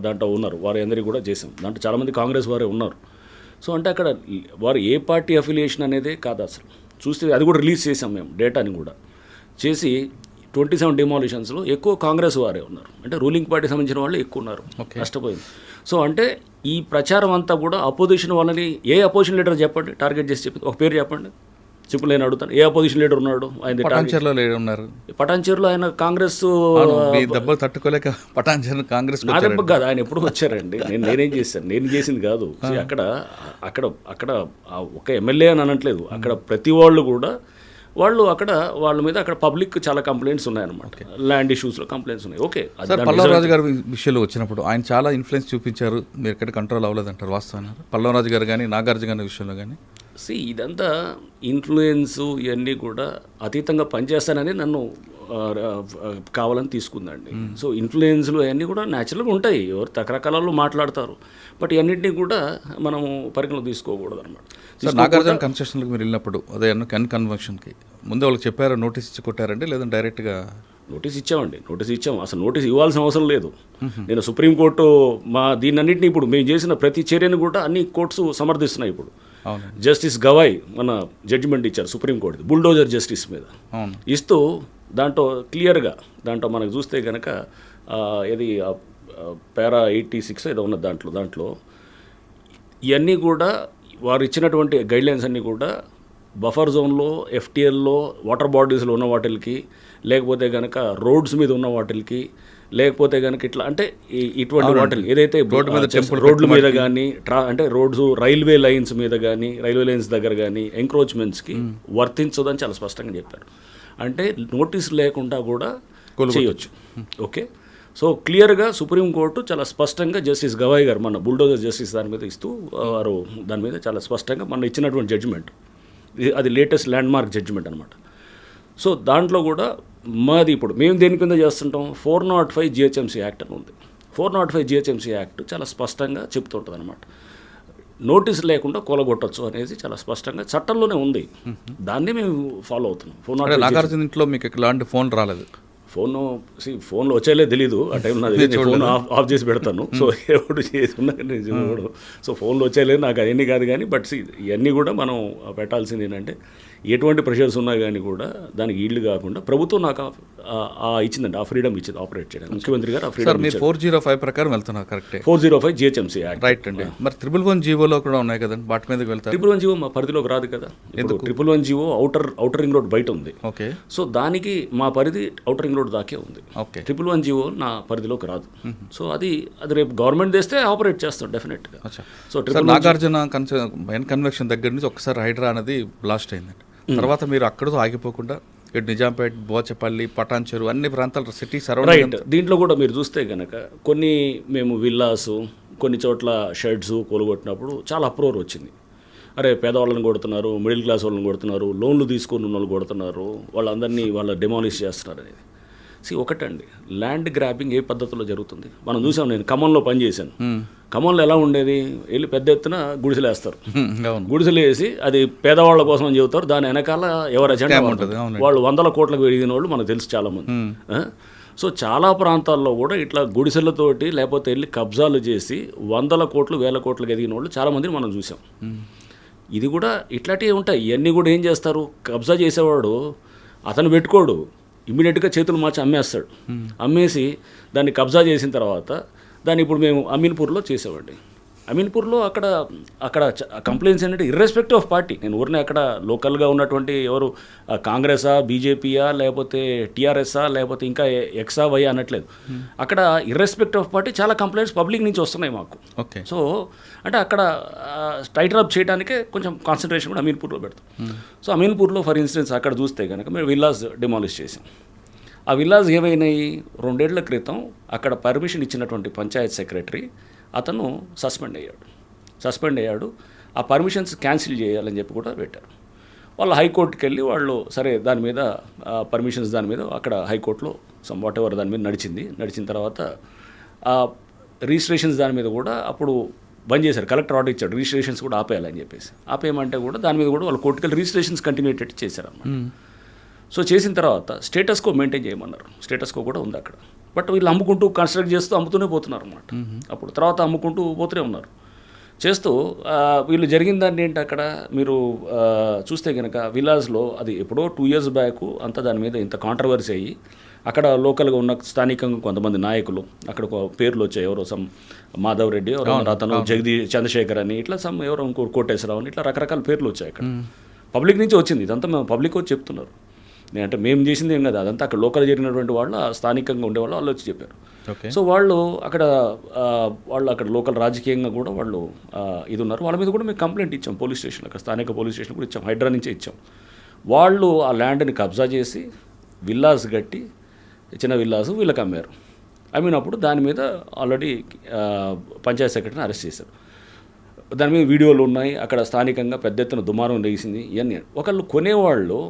దాంట్లో ఉన్నారు, వారి అందరికీ కూడా చేసాం. దాంట్లో చాలామంది కాంగ్రెస్ వారే ఉన్నారు. సో అంటే అక్కడ వారు ఏ పార్టీ అఫిలియేషన్ అనేదే కాదు అసలు. చూస్తే అది కూడా రిలీజ్ చేసాం మేము, డేటాని కూడా చేసి 27 డిమాలిషన్స్లో ఎక్కువ కాంగ్రెస్ వారే ఉన్నారు. అంటే రూలింగ్ పార్టీ సంబంధించిన వాళ్ళు ఎక్కువ ఉన్నారు. నష్టపోయింది. సో అంటే ఈ ప్రచారం అంతా కూడా అపోజిషన్ వాళ్ళని, ఏ అపోజిషన్ లీడర్ చెప్పండి టార్గెట్ చేసి చెప్పింది, ఒక పేరు చెప్పండి, సింపుల్ నేను అడుగుతాను. ఏ అపోజిషన్ లీడర్ ఉన్నాడు? ఆయన పటాన్చేరులో ఆయన కాంగ్రెస్ దెబ్బలు తట్టుకోలేక పటాన్చేరు కాంగ్రెస్. నా దెబ్బ కాదు, ఆయన ఎప్పుడు వచ్చారండి. నేనేం చేశాను, నేను చేసింది కాదు. అక్కడ అక్కడ అక్కడ ఒక ఎమ్మెల్యే అని అనట్లేదు, అక్కడ ప్రతి వాళ్ళు కూడా వాళ్ళు అక్కడ వాళ్ళ మీద అక్కడ పబ్లిక్ చాలా కంప్లైంట్స్ ఉన్నాయన్నమాట. ల్యాండ్ ఇష్యూస్లో కంప్లైంట్స్ ఉన్నాయి. ఓకే. పల్లవరాజు గారి విషయంలో వచ్చినప్పుడు ఆయన చాలా ఇన్ఫ్లుయెన్స్ చూపించారు, మీరు ఎక్కడ కంట్రోల్ అవ్వలేదంటారు, వాస్తవాన్ని పల్లవరాజు గారు కానీ నాగార్జున గారి విషయంలో కానీ? ఇదంతా ఇన్ఫ్లుయెన్స్ ఇవన్నీ కూడా అతీతంగా పనిచేస్తానని నన్ను కావాలని తీసుకుందండి. సో ఇన్ఫ్లుయెన్స్లు అవన్నీ కూడా న్యాచురల్గా ఉంటాయి, ఎవరు రకరకాలలో మాట్లాడతారు. బట్ ఇవన్నింటినీ కూడా మనము పరిగణలో తీసుకోకూడదు అనమాట. నాగార్జున కన్సెషన్కి మీరు వెళ్ళినప్పుడు అదే కన్వెన్షన్కి ముందే వాళ్ళకి చెప్పారు, నోటీస్ ఇచ్చి కొట్టారండి లేదంటే డైరెక్ట్గా? నోటీస్ ఇచ్చామండి, నోటీస్ ఇచ్చాము. అసలు నోటీస్ ఇవ్వాల్సిన అవసరం లేదు. నేను సుప్రీంకోర్టు దీన్నన్నింటినీ ఇప్పుడు మేము చేసిన ప్రతి చర్యను కూడా అన్ని కోర్ట్స్ సమర్థిస్తున్నాయి. ఇప్పుడు జస్టిస్ గవాయ్ మన జడ్జిమెంట్ ఇచ్చారు సుప్రీంకోర్టు బుల్డోజర్ జస్టిస్ మీద ఇస్తూ, దాంట్లో క్లియర్గా దాంట్లో మనకు చూస్తే కనుక ఇది పారా 86 ఏదో ఉన్నది దాంట్లో ఇవన్నీ కూడా వారు ఇచ్చినటువంటి గైడ్లైన్స్ అన్నీ కూడా బఫర్ జోన్లో, ఎఫ్టీఎల్లో, వాటర్ బాడీస్లో ఉన్న వాటికి, లేకపోతే కనుక రోడ్స్ మీద ఉన్న వాటికి, లేకపోతే కనుక ఇట్లా అంటే ఇటువంటి వాటికి ఏదైతే రోడ్ల మీద కానీ అంటే రోడ్స్ రైల్వే లైన్స్ మీద కానీ, రైల్వే లైన్స్ దగ్గర కానీ ఎంక్రోచ్మెంట్స్కి వర్తించదని చాలా స్పష్టంగా చెప్పారు. అంటే నోటీస్ లేకుండా కూడా చేయొచ్చు. ఓకే. సో క్లియర్గా సుప్రీంకోర్టు చాలా స్పష్టంగా జస్టిస్ గవాయ్ గారు మన బుల్డోజర్ జస్టిస్ దాని మీద ఇస్తూ వారు దాని మీద చాలా స్పష్టంగా మన ఇచ్చినటువంటి జడ్జిమెంట్, అది లేటెస్ట్ ల్యాండ్ మార్క్ జడ్జిమెంట్ అనమాట. సో దాంట్లో కూడా మాది ఇప్పుడు మేము దేని కింద చేస్తుంటాం, 405 GHMC యాక్ట్ అని ఉంది. 405 GHMC యాక్ట్ చాలా స్పష్టంగా చెప్తుంటుంది అనమాట. నోటీస్ లేకుండా కూలగొట్టచ్చు అనేది చాలా స్పష్టంగా చట్టంలోనే ఉంది. దాన్ని మేము ఫాలో అవుతున్నాం. 405 ఇంట్లో మీకు ఎలాంటి ఫోన్ రాలేదు? ఫోన్లో వచ్చేలే తెలీదు ఆ టైంలో, ఫోన్ ఆఫ్ చేసి పెడతాను. సో ఎప్పుడు చేసుకున్నా సో ఫోన్లో వచ్చేలేదు నాకు అవన్నీ కాదు. కానీ బట్ ఇవన్నీ కూడా మనం పెట్టాల్సింది ఏంటంటే, ఎటువంటి ప్రెషర్స్ ఉన్నా కానీ కూడా దానికి ఈల్డ్ కాకుండా ప్రభుత్వం నాకు ఇచ్చిందండి, ఆ ఫ్రీడమ్ ఇచ్చింది ఆపరేట్ చేయడానికి. ముఖ్యమంత్రి గారు ఆ ఫ్రీడమ్. 405 ప్రకారం వెళ్తున్నారు కరెక్ట్? 405 GHMC యాక్ట్ రైట్ అండి. మరి 111 జీవోలో కూడా ఉన్నాయి కదండి, వాటి మీదకి వెళ్తారు? 111 జీవో మా పరిధిలోకి రాదు కదా. 111 జీవో అవుటర్ రింగ్ రోడ్ బయట ఉంది. ఓకే. సో దానికి మా పరిధి అవుటర్ రింగ్ రోడ్ దాకే ఉంది. ఓకే. 111 జీవో నా పరిధిలోకి రాదు. సో అది రేపు గవర్నమెంట్ తెస్తే ఆపరేట్ చేస్తాం డెఫినెట్గా. సో నాగార్జున కన్వెన్షన్ దగ్గర నుంచి ఒకసారి హైడ్రా అనేది బ్లాస్ట్ అయిందండి. తర్వాత మీరు అక్కడతో ఆగిపోకుండా ఇటు నిజాంపేట్, బోచపల్లి, పటాన్చెరు అన్ని ప్రాంతాలు సిటీ సరౌండింగ్. దీంట్లో కూడా మీరు చూస్తే కనుక కొన్ని మేము విల్లాస్, కొన్ని చోట్ల షెడ్స్ కూలగొట్టినప్పుడు చాలా అప్రోర్ వచ్చింది. అరే పేదవాళ్ళని కొడుతున్నారు, మిడిల్ క్లాస్ వాళ్ళని కొడుతున్నారు, లోన్లు తీసుకొని ఉన్న వాళ్ళు కొడుతున్నారు, వాళ్ళందరినీ వాళ్ళ డెమాలిష్ చేస్తున్నారు అనేది. ఒకటండి, ల్యాండ్ గ్రాబింగ్ ఏ పద్ధతిలో జరుగుతుంది మనం చూసాం. నేను ఖమ్మంలో పనిచేశాను. ఖమ్మంలో ఎలా ఉండేది, వెళ్ళి పెద్ద ఎత్తున గుడిసెలు వేస్తారు. గుడిసెలు వేసి అది పేదవాళ్ళ కోసం అని చెబుతారు. దాని వెనకాల ఎవరు అజెండా ఉంటుంది, వాళ్ళు 100 కోట్లకు పెరిగిన వాళ్ళు మనకు తెలుసు చాలామంది. సో చాలా ప్రాంతాల్లో కూడా ఇట్లా గుడిసెలతోటి లేకపోతే వెళ్ళి కబ్జాలు చేసి 100 కోట్లు 1000 కోట్లకు ఎదిగిన వాళ్ళు చాలామందిని మనం చూసాం. ఇది కూడా ఇట్లాంటివి ఉంటాయి. ఇవన్నీ కూడా ఏం చేస్తారు, కబ్జా చేసేవాడు అతను పెట్టుకోడు, ఇమ్మీడియట్గా చేతులు మార్చి అమ్మేస్తాడు. అమ్మేసి దాన్ని కబ్జా చేసిన తర్వాత దాన్ని ఇప్పుడు మేము అమీన్పూర్లో చేసేవాడి. అమీన్పూర్లో అక్కడ కంప్లైంట్స్ ఏంటంటే ఇర్రెస్పెక్టివ్ ఆఫ్ పార్టీ, నేను ఊరినే అక్కడ లోకల్గా ఉన్నటువంటి ఎవరు కాంగ్రెసా, బీజేపీయా, లేకపోతే టీఆర్ఎస్ఆ, లేకపోతే ఇంకా ఎక్సా వై అనట్లేదు. అక్కడ ఇర్రెస్పెక్టివ్ ఆఫ్ పార్టీ చాలా కంప్లైంట్స్ పబ్లిక్ నుంచి వస్తున్నాయి మాకు. ఓకే. సో అంటే అక్కడ టైటర్ అప్ చేయడానికే కొంచెం కాన్సన్ట్రేషన్ కూడా అమీన్పూర్లో పెడతాం. సో అమీన్పూర్లో ఫర్ ఇన్స్టెన్స్ అక్కడ చూస్తే కనుక మేము విల్లాస్ డిమాలిష్ చేసాం. ఆ విల్లాస్ ఏమైనాయి, 2 ఏళ్ల క్రితం అక్కడ పర్మిషన్ ఇచ్చినటువంటి పంచాయత్ సెక్రటరీ అతను సస్పెండ్ అయ్యాడు. ఆ పర్మిషన్స్ క్యాన్సిల్ చేయాలని చెప్పి కూడా పెట్టారు. వాళ్ళు హైకోర్టుకి వెళ్ళి వాళ్ళు సరే దాని మీద పర్మిషన్స్ దాని మీద అక్కడ హైకోర్టులో వాట్ ఎవర్ దాని మీద నడిచిన తర్వాత ఆ రిజిస్ట్రేషన్స్ దాని మీద కూడా అప్పుడు బంద్ చేశారు. కలెక్టర్ ఆర్డర్ ఇచ్చాడు రిజిస్ట్రేషన్స్ కూడా ఆపేయాలని చెప్పేసి. ఆపేయమంటే కూడా దాని మీద కూడా వాళ్ళు కోర్టుకి వెళ్ళి రిజిస్ట్రేషన్స్ కంటిన్యూటెడ్ చేశారన్నమాట. సో చేసిన తర్వాత స్టేటస్కో మెయింటైన్ చేయమన్నారు. స్టేటస్కో కూడా ఉంది అక్కడ. బట్ వీళ్ళు అమ్ముకుంటూ కన్స్ట్రక్ట్ చేస్తూ అమ్ముతూనే పోతున్నారు అన్నమాట. అప్పుడు తర్వాత అమ్ముకుంటూ పోతూనే ఉన్నారు. చేస్తూ వీళ్ళు జరిగిన దాన్ని ఏంటి అక్కడ మీరు చూస్తే కనుక విలాజ్లో అది ఎప్పుడో 2 years బ్యాక్ అంతా దాని మీద ఇంత కాంట్రవర్సీ అయ్యి అక్కడ లోకల్గా ఉన్న స్థానికంగా కొంతమంది నాయకులు అక్కడ పేర్లు వచ్చాయి. ఎవరో సమ్ మాధవ్ రెడ్డి, అతను చంద్రశేఖర్ అని, ఇట్లా సమ్ ఎవరో ఇంకో కోటేశ్వరరావు అని, ఇట్లా రకరకాల పేర్లు వచ్చాయి అక్కడ. పబ్లిక్ నుంచి వచ్చింది ఇదంతా, మేము పబ్లిక్ వచ్చి చెప్తున్నారు. అంటే మేము చేసింది ఏం కదా, అదంతా అక్కడ లోకల్ జరిగినటువంటి వాళ్ళు, స్థానికంగా ఉండేవాళ్ళు వాళ్ళు వచ్చి చెప్పారు. సో వాళ్ళు అక్కడ లోకల్ రాజకీయంగా కూడా వాళ్ళు ఇది ఉన్నారు. వాళ్ళ మీద కూడా మేము కంప్లైంట్ ఇచ్చాం పోలీస్ స్టేషన్, అక్కడ స్థానిక పోలీస్ స్టేషన్ కూడా ఇచ్చాం, హైడ్రా నుంచే ఇచ్చాం. వాళ్ళు ఆ ల్యాండ్ని కబ్జా చేసి విల్లాస్ కట్టి చిన్న విల్లాస్ వీళ్ళకి అమ్మారు. అమ్మినప్పుడు దాని మీద ఆల్రెడీ పంచాయత్ సెక్రటరీని అరెస్ట్ చేశారు. దాని మీద వీడియోలు ఉన్నాయి. అక్కడ స్థానికంగా పెద్ద ఎత్తున దుమారం లేచింది. ఇవన్నీ ఒకళ్ళు కొనేవాళ్ళు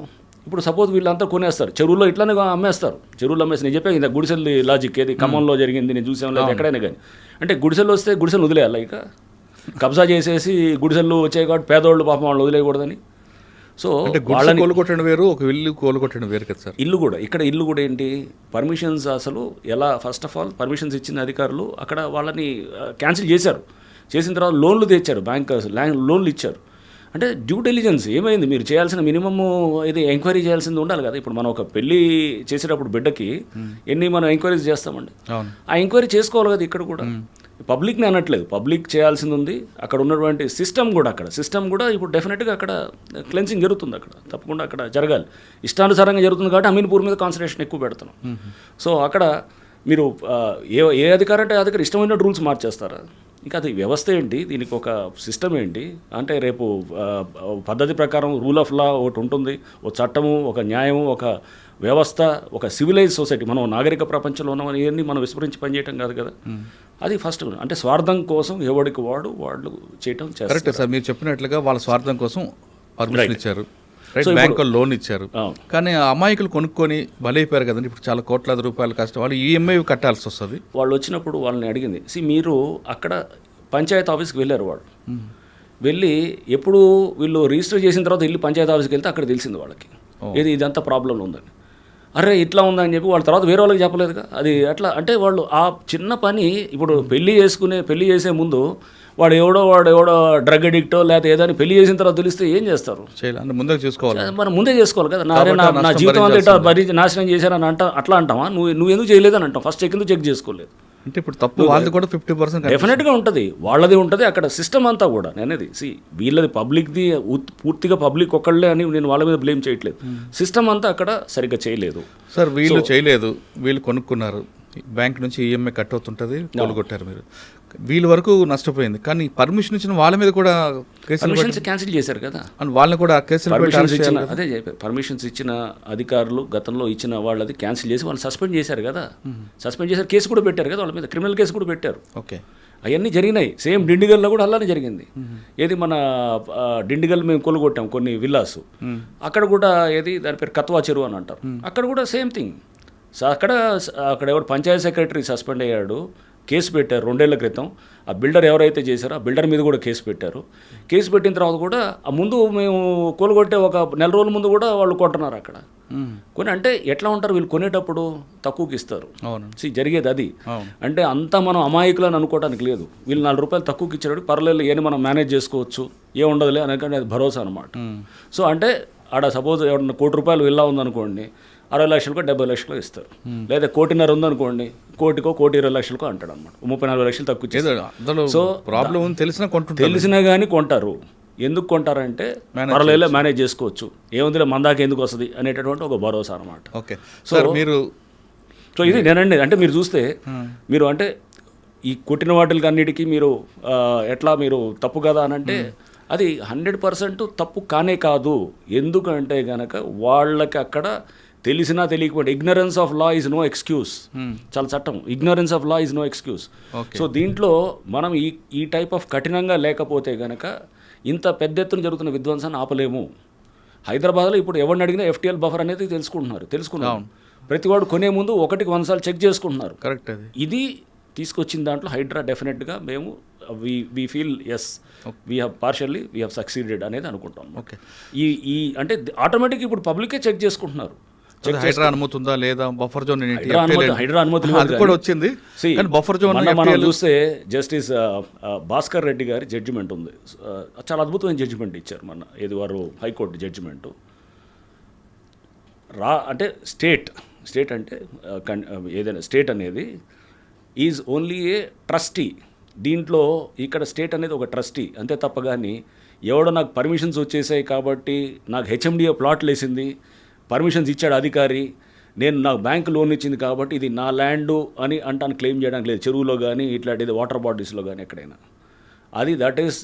ఇప్పుడు సపోజ్ వీళ్ళంతా కొనేస్తారు, చెరువులో ఇట్లానే అమ్మేస్తారు. చెరువులో అమ్మేసి నేను చెప్పాను ఇంత గుడిసెలు లాజిక్ ఏది ఖమ్మంలో జరిగింది, నేను చూసాను లేదు ఎక్కడైనా కానీ. అంటే గుడిసెలు వస్తే గుడిసెలు వదిలేయాలి, ఇక కబ్జా చేసేసి గుడిసెలు వచ్చాయి కాబట్టి పేదవాళ్ళు పాపం వాళ్ళు వదిలేయకూడదని. సో వాళ్ళని కోలుకొట్టడం వేరు, ఒక ఇల్లు కోలుకొట్టడం వేరు కదా సార్. ఇల్లు కూడా ఏంటి పర్మిషన్స్ అసలు ఎలా, ఫస్ట్ ఆఫ్ ఆల్ పర్మిషన్స్ ఇచ్చిన అధికారులు అక్కడ వాళ్ళని క్యాన్సిల్ చేశారు. చేసిన తర్వాత లోన్లు తెచ్చారు, బ్యాంకర్స్ లోన్లు ఇచ్చారు. అంటే డ్యూ డెలిజెన్స్ ఏమైంది, మీరు చేయాల్సిన మినిమమ్ ఇది ఎంక్వైరీ చేయాల్సింది ఉండాలి కదా. ఇప్పుడు మనం ఒక పెళ్లి చేసేటప్పుడు బిడ్డకి ఎన్ని మనం ఎంక్వైరీస్ చేస్తామండి, ఆ ఎంక్వైరీ చేసుకోవాలి కదా. ఇక్కడ కూడా పబ్లిక్ని అనట్లేదు, పబ్లిక్ చేయాల్సింది ఉంది. అక్కడ ఉన్నటువంటి సిస్టమ్ కూడా ఇప్పుడు డెఫినెట్గా అక్కడ క్లెన్సింగ్ జరుగుతుంది. అక్కడ తప్పకుండా అక్కడ జరగాలి. ఇష్టానుసారంగా జరుగుతుంది కాబట్టి అమీన్పూర్ మీద కాన్సన్ట్రేషన్ ఎక్కువ పెడుతున్నాం. సో అక్కడ మీరు ఏ అధికారం అంటే అధికారం ఇష్టమైన రూల్స్ మార్చేస్తారా? ఇంకా అది వ్యవస్థ ఏంటి, దీనికి ఒక సిస్టమ్ ఏంటి అంటే రేపు పద్ధతి ప్రకారం రూల్ ఆఫ్ లా ఒకటి ఉంటుంది, ఒక చట్టము, ఒక న్యాయము, ఒక వ్యవస్థ, ఒక సివిలైజ్ సొసైటీ. మనం నాగరిక ప్రపంచంలో ఉన్నామని ఇవన్నీ మనం విస్మరించి పనిచేయటం కాదు కదా. అది ఫస్ట్ అంటే స్వార్థం కోసం ఎవడికి వాళ్ళు చేయటం కరెక్ట్ సార్. మీరు చెప్పినట్లుగా వాళ్ళ స్వార్థం కోసం పర్మిషన్ ఇచ్చారు, బ్యాంకులో లోన్ ఇచ్చారు. కానీ అమాయకులు కొనుక్కొని బలైపోయారు కదండి. ఇప్పుడు చాలా కోట్లాది రూపాయలు కష్టం, వాళ్ళు ఈఎంఐ కట్టాల్సి వస్తుంది. వాళ్ళు వచ్చినప్పుడు వాళ్ళని అడిగింది, మీరు అక్కడ పంచాయతీ ఆఫీస్కి వెళ్ళారు. వాళ్ళు వెళ్ళి ఎప్పుడు వీళ్ళు రిజిస్టర్ చేసిన తర్వాత వెళ్ళి పంచాయతీ ఆఫీస్కి వెళ్తే అక్కడ తెలిసింది వాళ్ళకి ఇదంతా ప్రాబ్లం ఉందని. అరే ఇట్లా ఉందని చెప్పి వాళ్ళ తర్వాత వేరే వాళ్ళకి చెప్పలేదుగా. అది అట్లా అంటే వాళ్ళు ఆ చిన్న పని ఇప్పుడు పెళ్లి చేసే ముందు వాడు ఎవడో డ్రగ్ అడిక్టో లేకపోతే ఏదైనా పెళ్లి చేసిన తర్వాత తెలిస్తే ఏం చేస్తారు? ముందే చేసుకోవాలి, మనం ముందే చేసుకోవాలి కదా. నా జీవితం అంతా నాశనం చేశారని అట్లా అంటావా? నువ్వు ఎందుకు చేయలేదని అంటాం. ఫస్ట్ ఎందుకు చెక్ చేసుకోలేదు అంటే ఇప్పుడు తప్పు వాళ్ళది కూడా 50% డెఫినెట్గా ఉంటుంది, వాళ్ళది ఉంటుంది. అక్కడ సిస్టమ్ అంతా కూడా నేనేది వీళ్ళది పబ్లిక్ది పూర్తిగా పబ్లిక్ ఒక్కళ్ళే అని నేను వాళ్ళ మీద బ్లేమ్ చేయట్లేదు. సిస్టమ్ అంతా అక్కడ సరిగ్గా చేయలేదు సార్. వీళ్ళు చేయలేదు, వీళ్ళు కొనుక్కున్నారు, బ్యాంక్ నుంచి ఈఎంఐ కట్ అవుతుంటుంది, కొనుగొట్టారు. మీరు వీళ్ళ వరకు నష్టపోయింది. కానీ పర్మిషన్ ఇచ్చిన వాళ్ళ మీద కూడా పర్మిషన్స్ క్యాన్సిల్ చేశారు కదా. వాళ్ళని కూడా కేసులు అదే చెప్పారు. పర్మిషన్స్ ఇచ్చిన అధికారులు గతంలో ఇచ్చిన వాళ్ళది క్యాన్సిల్ చేసి వాళ్ళు సస్పెండ్ చేశారు కదా. సస్పెండ్ చేశారు, కేసు కూడా పెట్టారు కదా వాళ్ళ మీద, క్రిమినల్ కేసు కూడా పెట్టారు. ఓకే, అవన్నీ జరిగినాయి. సేమ్ డిండిగల్లో కూడా అలానే జరిగింది. ఏది మన డిండిగల్ మేము కొలుగొట్టాం కొన్ని విల్లాస్, అక్కడ కూడా ఏది దాని పేరు కత్వా చెరువు అని అంటారు. అక్కడ కూడా సేమ్ థింగ్. అక్కడ ఎవరు పంచాయత్ సెక్రటరీ సస్పెండ్ అయ్యాడు, కేసు పెట్టారు 2 ఏళ్ల క్రితం. ఆ బిల్డర్ ఎవరైతే చేశారో ఆ బిల్డర్ మీద కూడా కేసు పెట్టారు. కేసు పెట్టిన తర్వాత కూడా ఆ ముందు మేము కొలుగొట్టే ఒక 4 రోజుల ముందు కూడా వాళ్ళు కొంటున్నారు అక్కడ. కొన్ని అంటే ఎట్లా ఉంటారు వీళ్ళు కొనేటప్పుడు తక్కువకి ఇస్తారు. అవును. జరిగేది అది. అవును. అంటే అంతా మనం అమాయకులని అనుకోవడానికి లేదు. వీళ్ళు 4 రూపాయలు తక్కువకి ఇచ్చాడు, పర్లేదు ఏని మనం మేనేజ్ చేసుకోవచ్చు, ఏ ఉండదులే అనకంటే అది భరోసా అనమాట. సో అంటే ఆడ సపోజ్ ఎవరన్నా ₹1,00,00,000 విల్లా ఉందనుకోండి, 60 లక్షలకో 70 లక్షలకో ఇస్తారు. లేదా 1,50,00,000 ఉందనుకోండి, 1,20,00,000కో అంటాడు అనమాట. 34 లక్షలు తక్కువ ఇచ్చేది. సో ప్రాబ్లం తెలిసినా కానీ కొంటారు. ఎందుకు కొంటారంటే పర్లేదు మేనేజ్ చేసుకోవచ్చు, ఏముందిలే మందాక ఎందుకు వస్తుంది అనేటటువంటి ఒక భరోసా అనమాట. ఓకే. సో మీరు ఇది నేనండి అంటే మీరు చూస్తే మీరు అంటే ఈ కొట్టిన వాటికి అన్నిటికీ మీరు ఎట్లా మీరు తప్పు కదా అని అంటే అది 100% తప్పు కానే కాదు. ఎందుకంటే గనక వాళ్ళకి అక్కడ తెలిసినా తెలియకపోతే ignorance of law is no excuse. చాలా చట్టం, ignorance of law is no excuse. So దీంట్లో మనం ఈ టైప్ ఆఫ్ కఠినంగా లేకపోతే గనక ఇంత పెద్ద ఎత్తున జరుగుతున్న విధ్వంసాన్ని ఆపలేము. హైదరాబాద్లో ఇప్పుడు ఎవరిని అడిగినా FTL బఫర్ అనేది తెలుసుకున్నారు. ప్రతివాడు కొనే ముందు 1కి 100 సార్లు చెక్ చేసుకుంటున్నారు. కరెక్ట్. ఇది తీసుకొచ్చిన దాంట్లో హైడ్రా డెఫినెట్గా మేము we feel as we have succeeded అనేది అనుకుంటాం. ఓకే. ఈ అంటే ఆటోమేటిక్ ఇప్పుడు పబ్లికే చెక్ చేసుకుంటున్నారు. హైడ్రా అనుమతి ఉందా లేదా, బఫర్ జోన్ హైడ్రా అనుమతి అది కూడా వచ్చింది. బఫర్ జోన్ మనం చూస్తే జస్టిస్ భాస్కర్ రెడ్డి గారి జడ్జిమెంట్ ఉంది. చాలా అద్భుతమైన జడ్జిమెంట్ ఇచ్చారు మన వారు హైకోర్టు జడ్జిమెంట్. అంటే స్టేట్ అంటే ఏదైనా స్టేట్ అనేది ఈజ్ ఓన్లీ ఏ ట్రస్టీ. దీంట్లో ఇక్కడ స్టేట్ అనేది ఒక ట్రస్టీ అంతే తప్ప కానీ ఎవడో నాకు పర్మిషన్స్ వచ్చేసాయి కాబట్టి నాకు HMDA ప్లాట్లు వేసింది, పర్మిషన్స్ ఇచ్చాడు అధికారి, నాకు బ్యాంక్ లోన్ ఇచ్చింది కాబట్టి ఇది నా ల్యాండు అని అంటాను క్లెయిమ్ చేయడానికి లేదు. చెరువులో కానీ ఇట్లాంటిది వాటర్ బాడీస్లో కానీ ఎక్కడైనా అది that is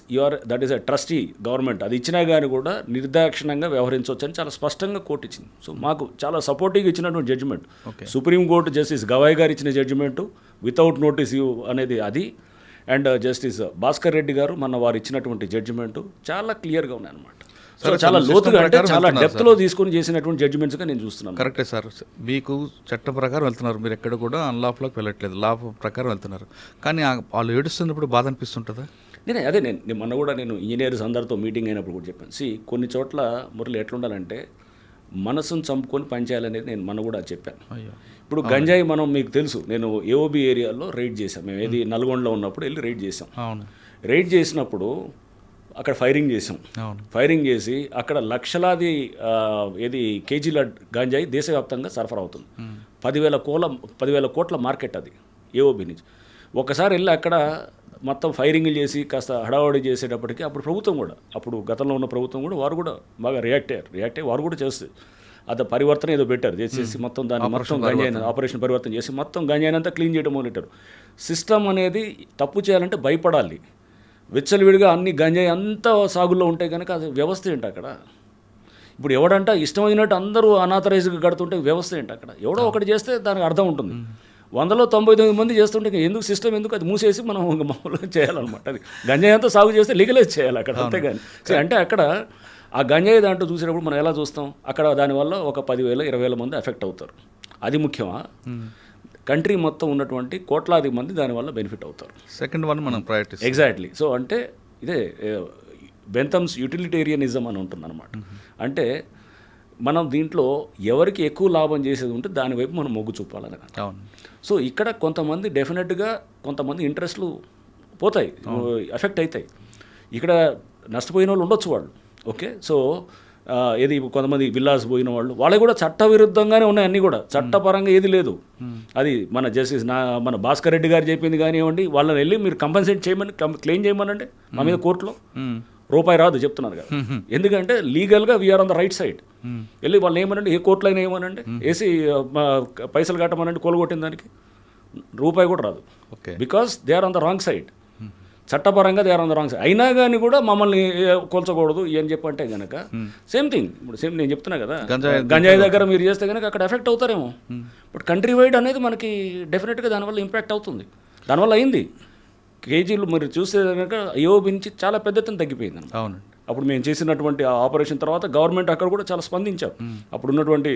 a trustee government. అది ఇచ్చినా కానీ కూడా నిర్దాక్షిణ్యంగా వ్యవహరించవచ్చు అని చాలా స్పష్టంగా కోర్టు ఇచ్చింది. సో మాకు చాలా సపోర్టివ్గా ఇచ్చినటువంటి జడ్జిమెంట్. సుప్రీంకోర్టు జస్టిస్ గవాయ్ గారు ఇచ్చిన జడ్జిమెంటు వితౌట్ నోటీస్ అనేది అది. అండ్ జస్టిస్ భాస్కర్ రెడ్డి గారు వారు ఇచ్చినటువంటి జడ్జిమెంటు చాలా క్లియర్గా ఉన్నాయన్నమాట. సో చాలా లోతుగా అంటే చాలా డెప్త్లో తీసుకొని చేసినటువంటి జడ్జిమెంట్స్గా నేను చూస్తున్నాను. కరెక్టే సార్. మీకు చట్టం ప్రకారం వెళ్తున్నారు, మీరు ఎక్కడ కూడా అన్లాఫ్లోకి వెళ్ళట్లేదు, లా ప్రకారం వెళ్తున్నారు. కానీ వాళ్ళు ఏడుస్తున్నప్పుడు బాధ అనిపిస్తుంటుందా? నేను మొన్న కూడా నేను ఇంజనీర్స్ అందరితో మీటింగ్ అయినప్పుడు కూడా చెప్పాను. కొన్ని చోట్ల మురళి ఎట్లుండాలంటే మనసును చంపుకొని పనిచేయాలనేది నేను మొన్న కూడా చెప్పాను. ఇప్పుడు గంజాయి మనం మీకు తెలుసు, నేను AOB ఏరియాలో రైడ్ చేశాం. మేము ఏది నల్గొండలో ఉన్నప్పుడు వెళ్ళి రైడ్ చేసాం. రైడ్ చేసినప్పుడు అక్కడ ఫైరింగ్ చేసాం. ఫైరింగ్ చేసి అక్కడ లక్షలాది కేజీల గంజాయి దేశవ్యాప్తంగా సరఫరా అవుతుంది. 10,000 కోట్ల మార్కెట్ అది AOB నుంచి. ఒకసారి వెళ్ళి అక్కడ మొత్తం ఫైరింగ్లు చేసి కాస్త హడావడి చేసేటప్పటికి అప్పుడు ప్రభుత్వం కూడా, అప్పుడు గతంలో ఉన్న ప్రభుత్వం కూడా వారు కూడా బాగా రియాక్ట్ అయ్యి వారు కూడా చేస్తారు. అది పరివర్తన ఏదో పెట్టారు, చేసేసి మొత్తం దాన్ని మొత్తం గంజాయిన ఆపరేషన్ పరివర్తన చేసి మొత్తం గంజాయినంతా క్లీన్ చేయడం మొదలెట్టారు. సిస్టమ్ అనేది తప్పు చేయాలంటే భయపడాలి. విచ్చలవిడిగా అన్ని గంజాయి అంతా సాగుల్లో ఉంటే కనుక అది వ్యవస్థ ఏంటి అక్కడ? ఇప్పుడు ఎవడంట ఇష్టమైనట్టు అందరూ అనాథరైజ్గా కడుతుంటే వ్యవస్థ ఏంటి అక్కడ? ఎవడో ఒకటి చేస్తే దానికి అర్థం ఉంటుంది. 100లో 99 మంది చేస్తుంటే ఎందుకు సిస్టమ్ ఎందుకు అది మూసేసి మనం మామూలుగా చేయాలన్నమాట. అది గంజాయి అంతా సాగు చేస్తే లీగలైజ్ చేయాలి అక్కడ, అంతేగాని అంటే అక్కడ ఆ గంజాయి దాంట్లో చూసేటప్పుడు మనం ఎలా చూస్తాం, అక్కడ దానివల్ల ఒక 10,000 20,000 మంది ఎఫెక్ట్ అవుతారు. అది ముఖ్యమా? కంట్రీ మొత్తం ఉన్నటువంటి కోట్లాది మంది దానివల్ల బెనిఫిట్ అవుతారు. సెకండ్ వన్ మనం ప్రయారిటీ. ఎగ్జాక్ట్లీ. సో అంటే ఇదే బెంథమ్స్ యూటిలిటేరియనిజం అని ఉంటుందన్నమాట. అంటే మనం దీంట్లో ఎవరికి ఎక్కువ లాభం చేసేది ఉంటే దానివైపు మనం మొగ్గు చూపాలని. సో ఇక్కడ కొంతమంది డెఫినెట్గా కొంతమంది ఇంట్రెస్ట్లు పోతాయి, ఎఫెక్ట్ అవుతాయి. ఇక్కడ నష్టపోయిన వాళ్ళు ఉండొచ్చు వాళ్ళు. ఓకే. సో కొంతమంది విల్లాస్ పోయిన వాళ్ళకి కూడా చట్టవిరుద్ధంగానే ఉన్నాయి అన్నీ కూడా, చట్టపరంగా ఏది లేదు. అది మన జస్టిస్ మన భాస్కర్ రెడ్డి గారు చెప్పింది కానివ్వండి, వాళ్ళని వెళ్ళి మీరు కంపెన్సేట్ చేయమని క్లెయిమ్ చేయమనంటే మా మీద కోర్టులో రూపాయి రాదు చెప్తున్నారు కదా. ఎందుకంటే లీగల్గా we are on the right side. వెళ్ళి వాళ్ళు ఏమనండి, ఏ కోర్టులో అయినా ఏమనండి, వేసి పైసలు కట్టమనండి, కొలగొట్టిన దానికి రూపాయి కూడా రాదు. Because they are on the wrong side. చట్టపరంగా they are on the wrong side. అయినా కానీ కూడా మమ్మల్ని కోల్చకూడదు అని చెప్పంటే కనుక సేమ్ థింగ్. ఇప్పుడు సేమ్ నేను చెప్తున్నా కదా, గంజాయి దగ్గర మీరు చేస్తే కనుక అక్కడ ఎఫెక్ట్ అవుతారేమో. బట్ కంట్రీ వైడ్ అనేది మనకి డెఫినెట్గా దానివల్ల ఇంపాక్ట్ అవుతుంది. దానివల్ల అయింది. కేజీలు మీరు చూస్తే కనుక AOB నుంచి చాలా పెద్ద ఎత్తున తగ్గిపోయింది. అవునండి. అప్పుడు మేము చేసినటువంటి ఆ ఆపరేషన్ తర్వాత గవర్నమెంట్ అక్కడ కూడా చాలా స్పందించారు. అప్పుడు ఉన్నటువంటి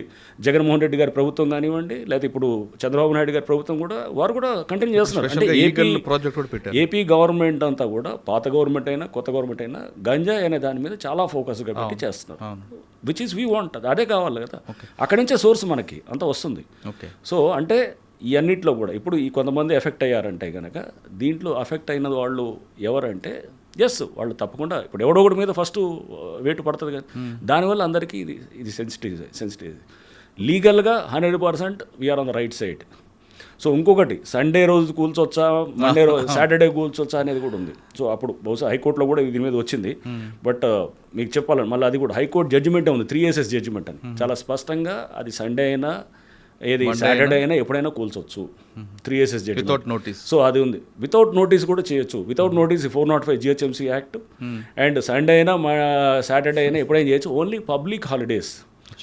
జగన్మోహన్ రెడ్డి గారి ప్రభుత్వం కానివ్వండి, లేదా ఇప్పుడు చంద్రబాబు నాయుడు గారి ప్రభుత్వం కూడా వారు కూడా కంటిన్యూ చేస్తున్నారు. అంటే ప్రాజెక్ట్ కూడా పెట్టారు. ఏపీ గవర్నమెంట్ అంతా కూడా పాత గవర్నమెంట్ అయినా కొత్త గవర్నమెంట్ అయినా గంజాయి అనే దాని మీద చాలా ఫోకస్గా పెట్టి చేస్తున్నారు. విచ్ ఈస్ వీ వాంట్, అదే కావాలి కదా. అక్కడి నుంచే సోర్స్ మనకి అంతా వస్తుంది. సో అంటే ఈ అన్నిట్లో కూడా ఇప్పుడు ఈ కొంతమంది ఎఫెక్ట్ అయ్యారంటే కనుక దీంట్లో ఎఫెక్ట్ అయిన వాళ్ళు ఎవరంటే వాళ్ళు తప్పకుండా ఇప్పుడు ఎవడో ఒకటి మీద ఫస్ట్ వేటు పడుతుంది కదా. దానివల్ల అందరికీ ఇది సెన్సిటివ్ లీగల్గా 100% we are on the right side. So ఇంకొకటి సండే రోజు కూల్చొచ్చా, మండే రోజు సాటర్డే కూల్చొచ్చా అనేది కూడా ఉంది. సో అప్పుడు బహుశా హైకోర్టులో కూడా దీని మీద వచ్చింది. బట్ మీకు చెప్పాలని మళ్ళీ అది కూడా హైకోర్టు జడ్జిమెంటే ఉంది, 3SS జడ్జిమెంట్ అని చాలా స్పష్టంగా. అది సండే అయినా ఏది సాటర్డే అయినా ఎప్పుడైనా కూల్చొచ్చు, 3SS judgement without notice. So అది ఉంది. వితౌట్ నోటీస్ కూడా చేయొచ్చు. Without notice 405 GHMC act. And Sunday అయినా సాటర్డే అయినా ఎప్పుడైనా చేయొచ్చు. Only public holidays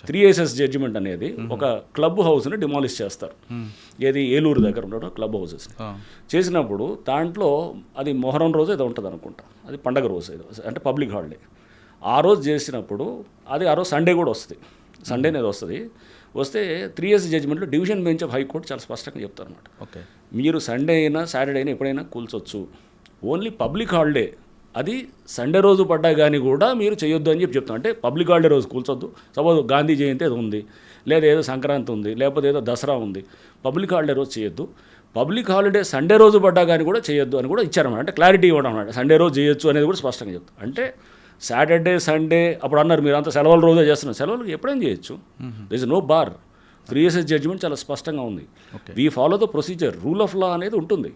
3SS judgement అనేది ఒక క్లబ్ హౌస్ని డిమాలిష్ చేస్తారు. ఏది ఏలూరు దగ్గర ఉండడం క్లబ్ హౌసెస్ చేసినప్పుడు దాంట్లో అది మొహరం రోజు ఏదో ఉంటుంది అనుకుంటా, అది పండగ రోజు ఏదో అంటే పబ్లిక్ హాలిడే. ఆ రోజు చేసినప్పుడు అది ఆ రోజు సండే కూడా వస్తుంది, సండే అనేది వస్తే 3SS జడ్జిమెంట్లో డివిజన్ బెంచ్ ఆఫ్ హైకోర్టు చాలా స్పష్టంగా చెప్తారు అనమాట. మీరు సండే అయినా సాటర్డే అయినా ఎప్పుడైనా కూల్చొచ్చు, ఓన్లీ పబ్లిక్ హాలిడే అది సండే రోజు పడ్డా కానీ కూడా మీరు చేయొద్దు అని చెప్తాం. అంటే పబ్లిక్ హాలిడే రోజు కూల్చొద్దు. సపోజ్ గాంధీ జయంతి అది ఉంది, లేదా ఏదో సంక్రాంతి ఉంది, లేకపోతే ఏదో దసరా ఉంది, పబ్లిక్ హాలిడే రోజు చేయొద్దు. పబ్లిక్ హాలిడే సండే రోజు పడ్డా కానీ కూడా చేయొద్దు అని కూడా ఇచ్చారన్నమాట. అంటే క్లారిటీ ఇవ్వడం అన్నమాట. సండే రోజు చేయొచ్చు అనేది కూడా స్పష్టంగా చెప్తాం. అంటే సాటర్డే సండే అప్పుడు అన్నారు మీరు అంతా సెలవుల రోజే చేస్తున్నారు, సెలవులు ఎప్పుడైనా చేయొచ్చు. There is no bar. 3SS judgement చాలా స్పష్టంగా ఉంది. We follow the procedure, rule of law అనేది ఉంటుంది.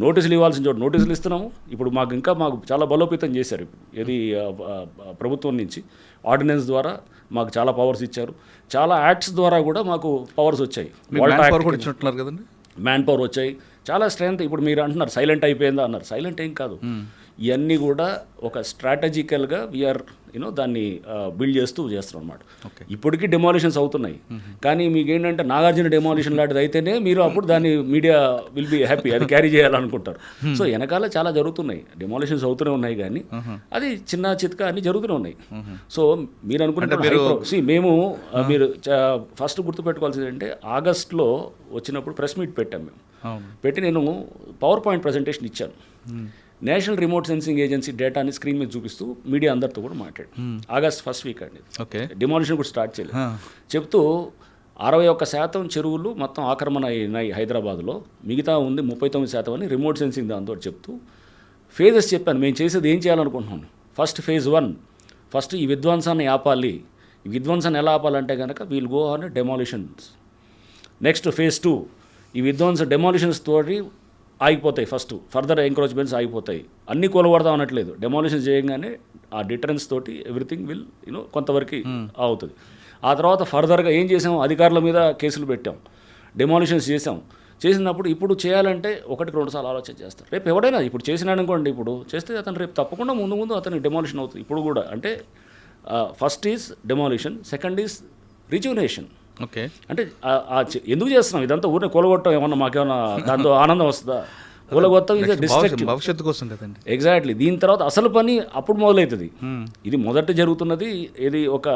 నోటీసులు ఇవ్వాల్సిన చోటు నోటీసులు ఇస్తున్నాము. ఇప్పుడు మాకు చాలా బలోపేతం చేశారు. ఇది ప్రభుత్వం నుంచి ఆర్డినెన్స్ ద్వారా మాకు చాలా పవర్స్ ఇచ్చారు. చాలా యాక్ట్స్ ద్వారా కూడా మాకు పవర్స్ వచ్చాయి. మ్యాన్ పవర్ వచ్చాయి, చాలా స్ట్రెంత్. ఇప్పుడు మీరు అంటున్నారు సైలెంట్ అయిపోయిందా అన్నారు. సైలెంట్ ఏం కాదు. ఇవన్నీ కూడా ఒక స్ట్రాటజికల్గా వీఆర్ దాన్ని బిల్డ్ చేస్తున్నాం అనమాట. ఇప్పటికీ డెమాలిషన్స్ అవుతున్నాయి. కానీ మీకు ఏంటంటే నాగార్జున డెమాలిషన్ లాంటిది అయితేనే మీరు అప్పుడు దాన్ని మీడియా విల్ బి హ్యాపీ, అది క్యారీ చేయాలనుకుంటారు. సో వెనకాల చాలా జరుగుతున్నాయి, డెమాలిషన్స్ అవుతూనే ఉన్నాయి. కానీ అది చిన్న చిత్కా అన్ని జరుగుతూనే ఉన్నాయి. సో మీరు అనుకుంటే మేము మీరు ఫస్ట్ గుర్తుపెట్టుకోవాల్సింది అంటే ఆగస్ట్లో వచ్చినప్పుడు ప్రెస్ మీట్ పెట్టాం మేము. పెట్టి నేను పవర్ పాయింట్ ప్రజెంటేషన్ ఇచ్చాను. నేషనల్ రిమోట్ సెన్సింగ్ ఏజెన్సీ డేటాని స్క్రీన్ మీద చూపిస్తూ మీడియా అందరితో కూడా మాట్లాడు. ఆగస్ట్ ఫస్ట్ వీక్ అండి, డిమాలిషన్ కూడా స్టార్ట్ చేయలేదు. చెప్తూ 61% చెరువులు మొత్తం ఆక్రమణ అయినాయి హైదరాబాద్లో, మిగతా ఉంది 39% అని రిమోట్ సెన్సింగ్ దాంతో చెప్తూ ఫేజెస్ చెప్పాను. మేము చేసేది ఏం చేయాలనుకుంటున్నాను. ఫేజ్ 1 ఫస్ట్ ఈ విధ్వంసాన్ని ఆపాలి. ఈ విధ్వంసాన్ని ఎలా ఆపాలంటే కనుక we'll go on demolitions. Next phase 2 ఈ డెమాలిషన్స్ తోటి ఆగిపోతాయి. ఫస్ట్ ఫర్దర్ ఎంక్రోచ్మెంట్స్ ఆగిపోతాయి. అన్నీ కూలగొడదాం అనట్లేదు. డెమాలిషన్ చేయగానే ఆ డిటరెన్స్ తోటి ఎవ్రీథింగ్ విల్ కొంతవరకు అవుతుంది. ఆ తర్వాత ఫర్దర్గా ఏం చేసాం, అధికారుల మీద కేసులు పెట్టాం, డెమాలిషన్స్ చేసినప్పుడు ఇప్పుడు చేయాలంటే 1-2 సార్లు ఆలోచన చేస్తారు. రేపు ఎవడైనా ఇప్పుడు చేసినాడు అనుకోండి, ఇప్పుడు చేస్తే అతను రేపు తప్పకుండా ముందు అతనికి డెమాలిషన్ అవుతుంది. ఇప్పుడు కూడా అంటే first is demolition, second is రిజ్యునేషన్. అంటే ఎందుకు చేస్తున్నాం ఇదంతా? ఊరిని కూలగొట్టం ఏమన్నా మాకేమన్నా దాంతో ఆనందం వస్తుందా? కూలగొట్టం ఇది డిస్ట్రక్టివ్, భవిష్యత్తు కోసం కదండి. ఎగ్జాక్ట్లీ. దీని తర్వాత అసలు పని అప్పుడు మొదలవుతుంది. ఇది మొదట జరుగుతున్నది, ఇది ఒక